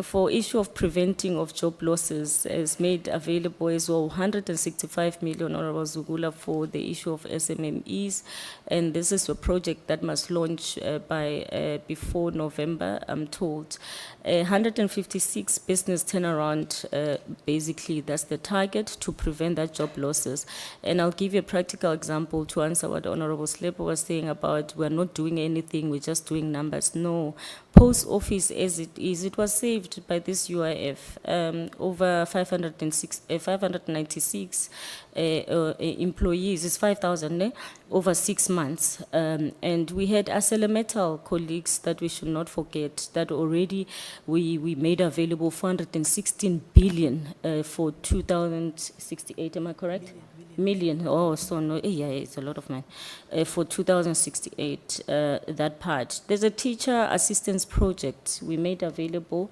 for issue of preventing of job losses has made available as well 165 million Honorable Zugula for the issue of SMMEs, and this is a project that must launch by before November, I'm told. 156 business turnaround, basically that's the target to prevent that job losses. And I'll give you a practical example to answer what Honorable Slepo was saying about we're not doing anything, we're just doing numbers. No, post office as it is, it was saved by this UIF, over 596 employees, it's 5,000 over 6 months. And we had Metal colleagues that we should not forget that already we made available 416 billion for 2068, am I correct? Million. Oh, so no, yeah, it's a lot of money. For 2068, that part. There's a teacher assistance project we made available.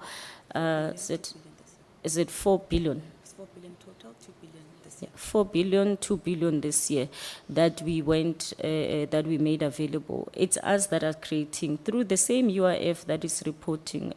Is it 4 billion? 4 billion total, 2 billion this year. 4 billion, 2 billion this year that we that we made available. It's us that are creating through the same UIF that is reporting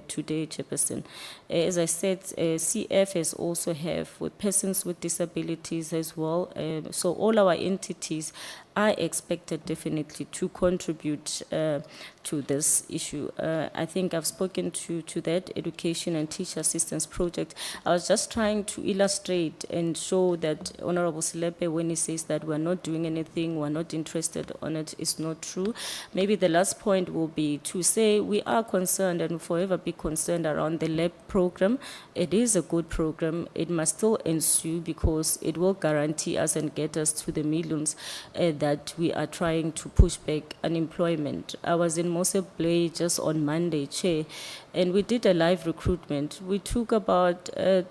today, Chairperson. As I said, CF also have with persons with disabilities as well. So all our entities are expected definitely to contribute to this issue. I think I've spoken to that education and teacher assistance project. I was just trying to illustrate and show that Honorable Silepe, when he says that we're not doing anything, we're not interested on it, is not true. Maybe the last point will be to say we are concerned and will forever be concerned around the lab program. It is a good program. It must still ensue because it will guarantee us and get us to the millions that we are trying to push back unemployment. I was in Mosebule just on Monday, Chair, and we did a live recruitment. We took about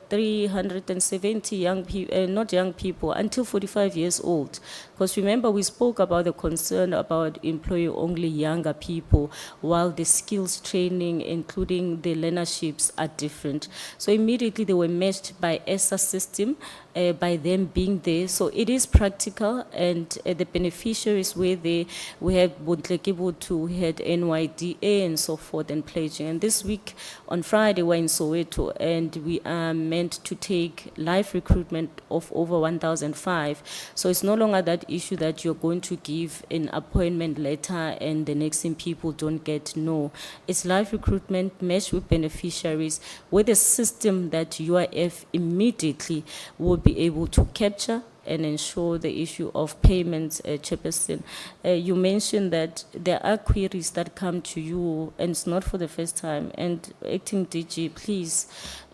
370 young people, not young people, until 45 years old. Because remember, we spoke about the concern about employing only younger people, while the skills training, including the learnerships, are different. So immediately they were matched by ESSA system, by them being there. So it is practical, and the beneficiaries were there. We had Bontlekibutu, we had NYDA and so forth, and pledging. And this week on Friday we're in Soweto, and we are meant to take live recruitment of over 1,005. So it's no longer that issue that you're going to give an appointment letter and the next thing people don't get. No, it's live recruitment matched with beneficiaries with a system that UIF immediately will be able to capture and ensure the issue of payments, Chairperson. You mentioned that there are queries that come to you, and it's not for the first time. And Acting DG, please,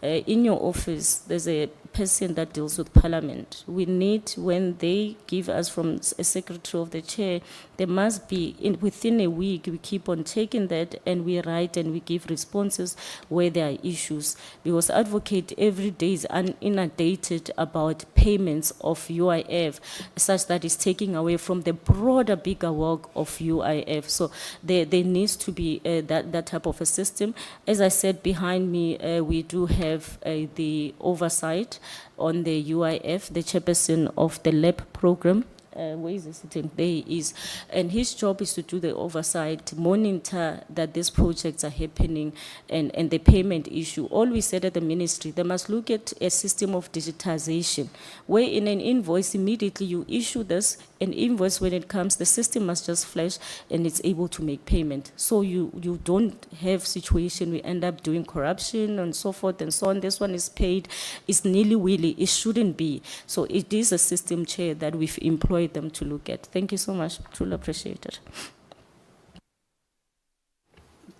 in your office, there's a person that deals with Parliament. We need, when they give us from a secretary of the chair, there must be, within a week, we keep on taking that and we write and we give responses where there are issues. Because advocate every day is inundated about payments of UIF, such that is taking away from the broader, bigger work of UIF. So there needs to be that type of a system. As I said, behind me, we do have the oversight on the UIF, the chairperson of the LAB program. Where is he sitting? There he is. And his job is to do the oversight, monitor that these projects are happening, and the payment issue. All we said at the ministry, they must look at a system of digitization, where in an invoice, immediately you issue this, an invoice when it comes, the system must just flash and it's able to make payment. So you don't have situation we end up doing corruption and so forth and so on. This one is paid, it's nilly-willy, it shouldn't be. So it is a system, Chair, that we've employed them to look at. Thank you so much, truly appreciate it.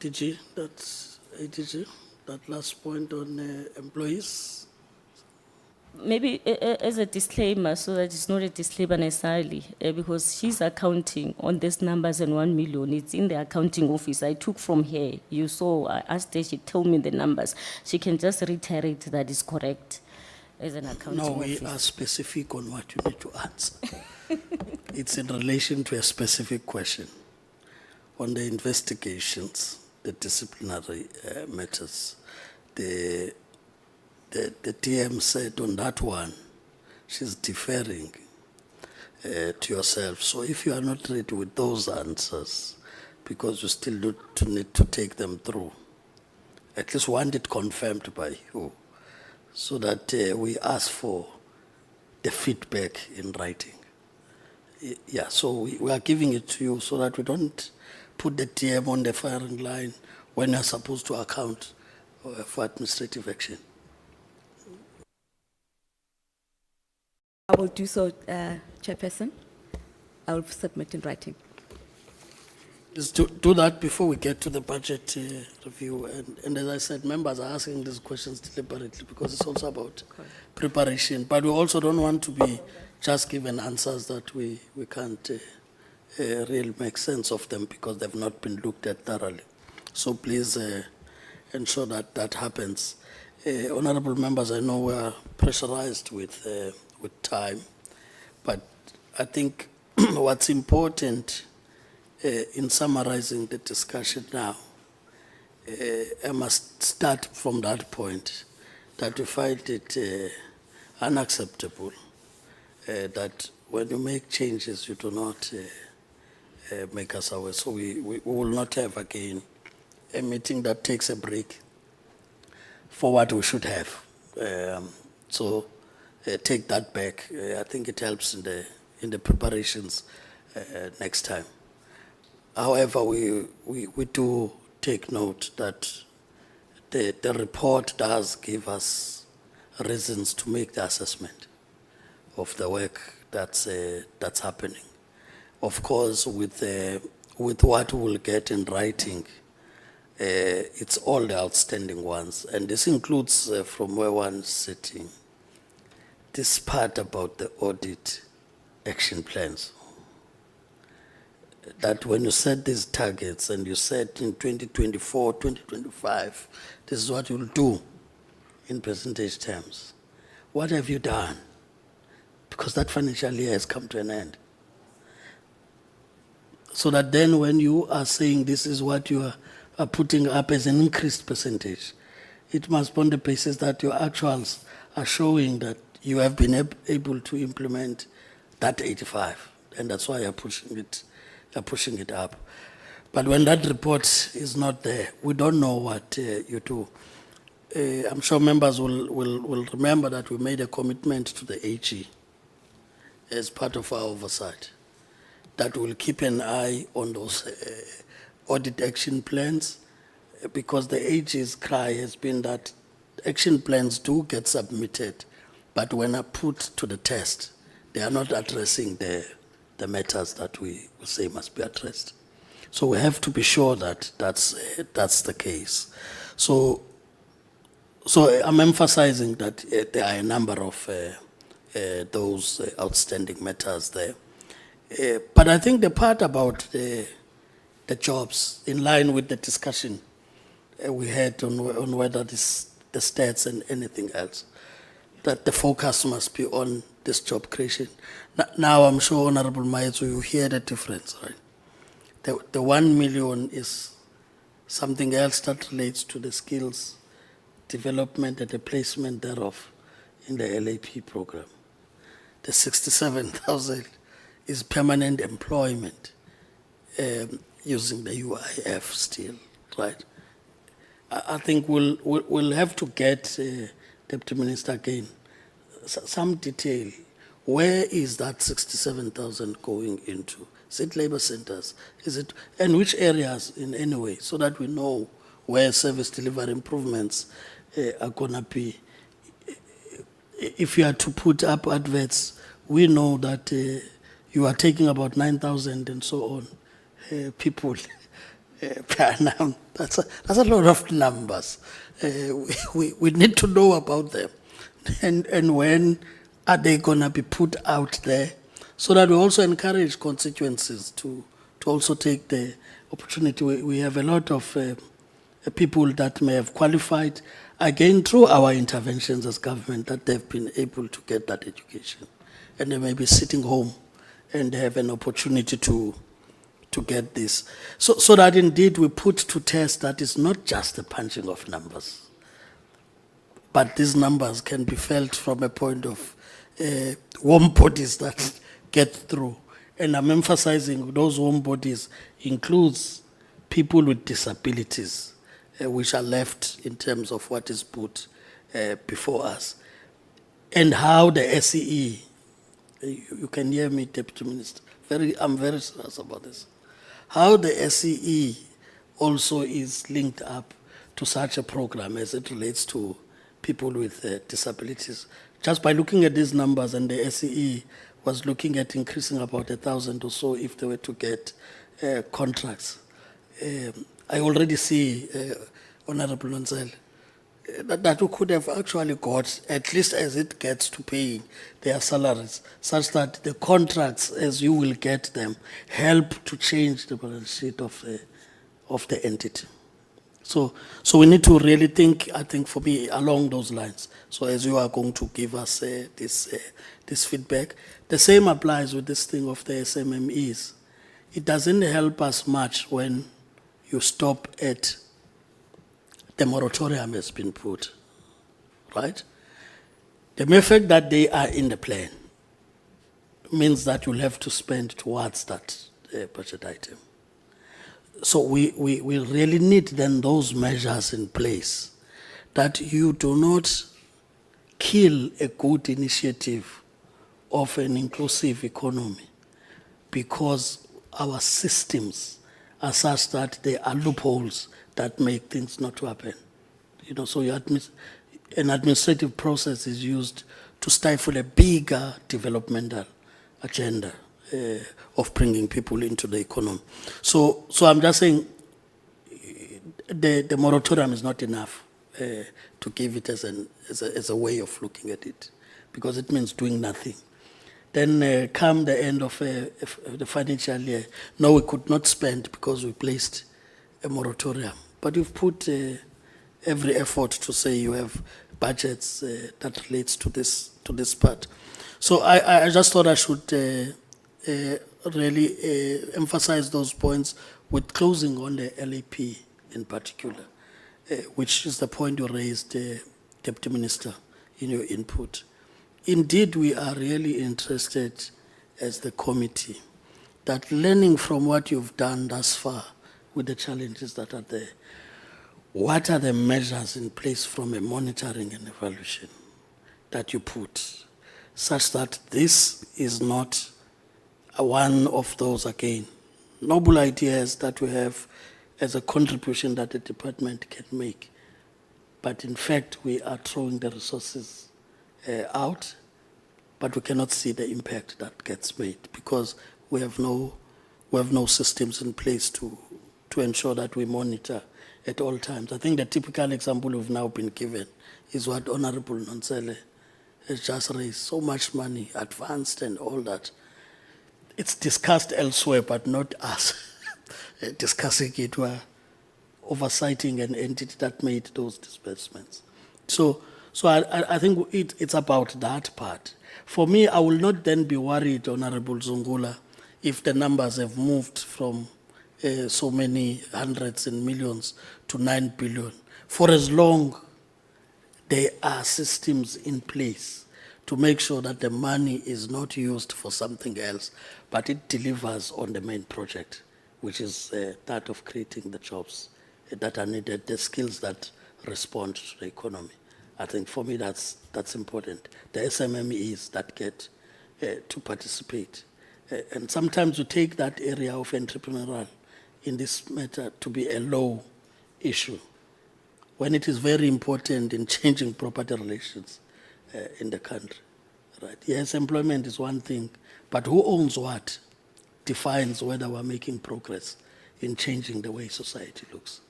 DG, that's DG, that last point on employees. Maybe as a disclaimer, so that it's not a disclaimer necessarily, because she's accounting on these numbers and 1 million. It's in the accounting office. I took from her. You saw, I asked her, she told me the numbers. She can just reiterate that is correct as an accounting office. No, we are specific on what you need to answer. It's in relation to a specific question on the investigations, the disciplinary matters. The TM said on that one, she's deferring to yourself. So if you are not ready with those answers, because you still need to take them through, at least want it confirmed by you, so that we ask for the feedback in writing. Yeah, so we are giving it to you so that we don't put the TM on the firing line when you're supposed to account for administrative action. I will do so, Chairperson. I will submit in writing. Is to do that before we get to the budget review. And as I said, members are asking these questions deliberately because it's also about preparation. But we also don't want to be just given answers that we can't really make sense of them because they've not been looked at thoroughly. So please ensure that that happens. Honorable members, I know we are pressurized with time, but I think what's important in summarizing the discussion now, I must start from that point, that we find it unacceptable that when you make changes, you do not make us aware. So we will not have again a meeting that takes a break for what we should have. So take that back. I think it helps in the preparations next time. However, we do take note that the report does give us reasons to make the assessment of the work that's happening. Of course, with what we'll get in writing, it's all the outstanding ones, and this includes from where one's sitting, this part about the audit action plans. That when you set these targets and you said in 2024, 2025, this is what you'll do in percentage terms. What have you done? Because that financial year has come to an end. So that then when you are saying this is what you are putting up as an increased percentage, it must be on the basis that your actuals are showing that you have been able to implement that 85. And that's why you're pushing it up. But when that report is not there, we don't know what you do. I'm sure members will remember that we made a commitment to the AG as part of our oversight, that will keep an eye on those audit action plans, because the AG's cry has been that action plans do get submitted, but when are put to the test, they are not addressing the matters that we say must be addressed. So we have to be sure that that's the case. So I'm emphasizing that there are a number of those outstanding matters there. But I think the part about the jobs, in line with the discussion we had on whether this, the stats and anything else, that the focus must be on this job creation. Now I'm sure, Honorable Maetsu, you hear the difference, right? The 1 million is something else that relates to the skills development and the placement thereof in the LAP program. The 67,000 is permanent employment using the UIF still, right? I think we'll have to get, Deputy Minister, again, some detail. Where is that 67,000 going into? Is it labor centers? Is it, and which areas in any way, so that we know where service delivery improvements are going to be. If you are to put up adverts, we know that you are taking about 9,000 and so on people per annum. That's a lot of numbers. We need to know about them, and when are they going to be put out there, so that we also encourage constituencies to also take the opportunity. We have a lot of people that may have qualified, again, through our interventions as government, that they've been able to get that education. And they may be sitting home and have an opportunity to get this. So that indeed we put to test that it's not just the punching of numbers, but these numbers can be felt from a point of warm bodies that get through. And I'm emphasizing those warm bodies includes people with disabilities, which are left in terms of what is put before us. And how the SEE, you can hear me, Deputy Minister, I'm very serious about this. How the SEE also is linked up to such a program as it relates to people with disabilities. Just by looking at these numbers, and the SEE was looking at increasing about 1,000 or so if they were to get contracts. I already see, Honorable Nonzel, that we could have actually got, at least as it gets to paying their salaries, such that the contracts, as you will get them, help to change the balance sheet of the entity. So we need to really think, I think for me, along those lines. So as you are going to give us this feedback, the same applies with this thing of the SMMEs. It doesn't help us much when you stop at the moratorium has been put, right? The mere fact that they are in the plan means that you'll have to spend towards that budget item. So we really need then those measures in place that you do not kill a good initiative of an inclusive economy because our systems are such that there are loopholes that make things not to happen. You know, so an administrative process is used to stifle a bigger developmental agenda of bringing people into the economy. So I'm just saying the moratorium is not enough to give it as a way of looking at it, because it means doing nothing. Then come the end of the financial year, no, we could not spend because we placed a moratorium. But you've put every effort to say you have budgets that relates to this part. So I just thought I should really emphasize those points with closing on the LAP in particular, which is the point you raised, Deputy Minister, in your input. Indeed, we are really interested as the committee that learning from what you've done thus far with the challenges that are there, what are the measures in place from a monitoring and evaluation that you put such that this is not one of those, again, noble ideas that we have as a contribution that the department can make. But in fact, we are throwing the resources out, but we cannot see the impact that gets made because we have no systems in place to ensure that we monitor at all times. I think the typical example we've now been given is what Honorable Nonsele has just raised. So much money advanced and all that. It's discussed elsewhere, but not us discussing it. We're oversighting an entity that made those disbursements. So I think it's about that part. For me, I will not then be worried, Honorable Zungula, if the numbers have moved from so many hundreds and millions to 9 billion, for as long there are systems in place to make sure that the money is not used for something else, but it delivers on the main project, which is that of creating the jobs that are needed, the skills that respond to the economy. I think for me that's important. The SMMEs that get to participate. And sometimes you take that area of entrepreneurial in this matter to be a low issue, when it is very important in changing property relations in the country. Right? Yes, employment is one thing, but who owns what defines whether we're making progress in changing the way society looks.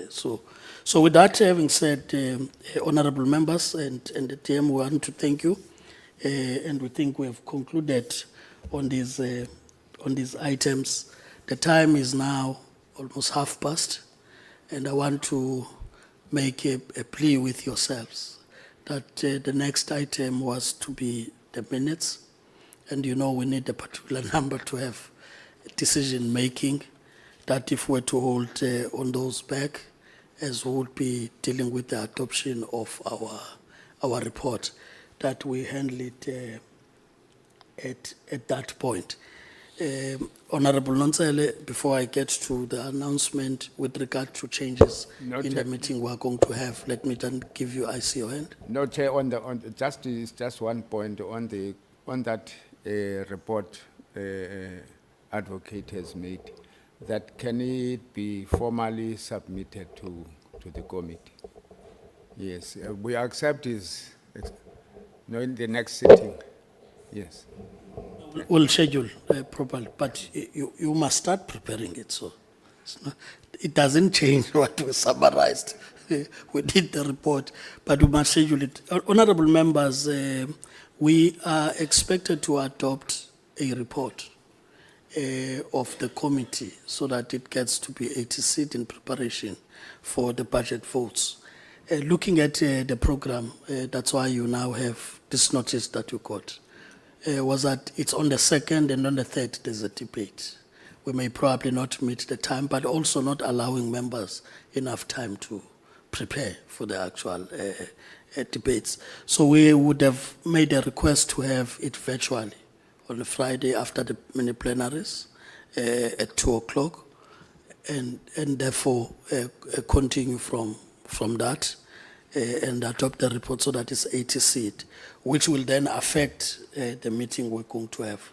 So with that having said, honorable members and the team, we want to thank you, and we think we have concluded on these items. The time is now almost past, and I want to make a plea with yourselves that the next item was to be the minutes, and you know we need a particular number to have decision making, that if we're to hold on those back, as we would be dealing with the adoption of our report, that we handle it at that point. Honorable Nonsele, before I get to the announcement with regard to changes No, in the Chair. meeting we're going to have, let me then give you, I see your hand. No, Chair, just one point on that report advocate has made, that can it be formally submitted to the committee? Yes, we accept his, in the next sitting, yes. We'll schedule properly, but you must start preparing it, so it doesn't change what we summarized. We did the report, but we must schedule it. Honorable members, we are expected to adopt a report of the committee so that it gets to be 80 seat in preparation for the budget votes. Looking at the program, that's why you now have this notice that you got. Was that it's on the 2nd and on the 3rd there's a debate. We may probably not meet the time, but also not allowing members enough time to prepare for the actual debates. So we would have made a request to have it virtually on a Friday after the mini plenaries at 2 o'clock, and therefore continue from that and adopt the report so that it's 80 seat, which will then affect the meeting we're going to have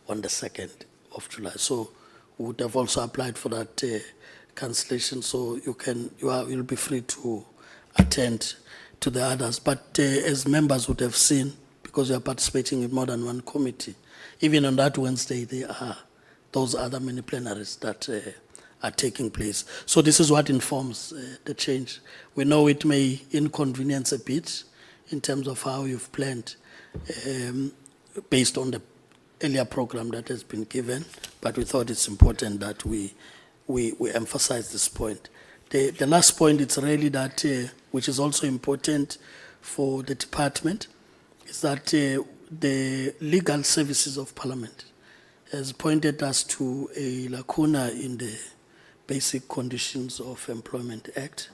on the 2nd of July. So we would have also applied for that cancellation, so you'll be free to attend to the others. But as members would have seen, because you are participating in more than one committee, even on that Wednesday, there are those other mini plenaries that are taking place. So this is what informs the change. We know it may inconvenience a bit in terms of how you've planned based on the earlier program that has been given, but we thought it's important that we emphasize this point. The last point, it's really that, which is also important for the department, is that the legal services of Parliament has pointed us to a lacuna in the Basic Conditions of Employment Act,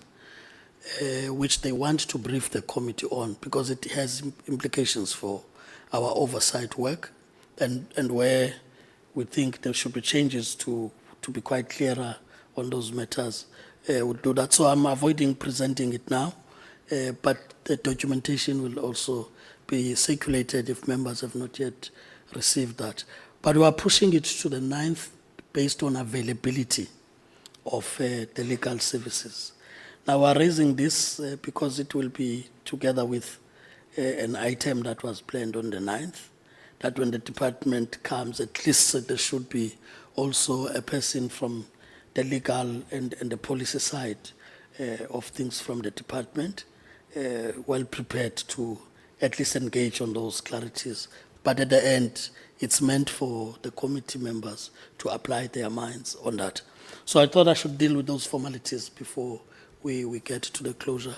which they want to brief the committee on because it has implications for our oversight work and where we think there should be changes to be quite clearer on those matters. We'll do that. So I'm avoiding presenting it now, but the documentation will also be circulated if members have not yet received that. But we are pushing it to the 9th based on availability of the legal services. Now we're raising this because it will be together with an item that was planned on the 9th, that when the department comes, at least there should be also a person from the legal and the policy side of things from the department, well prepared to at least engage on those clarities. But at the end, it's meant for the committee members to apply their minds on that. So I thought I should deal with those formalities before we get to the closure.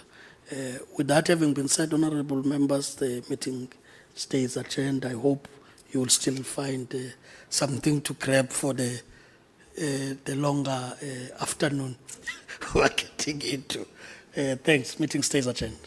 With that having been said, honorable members, the meeting stays adjourned. I hope you will still find something to grab for the longer afternoon we're getting into. Thanks. Meeting stays adjourned.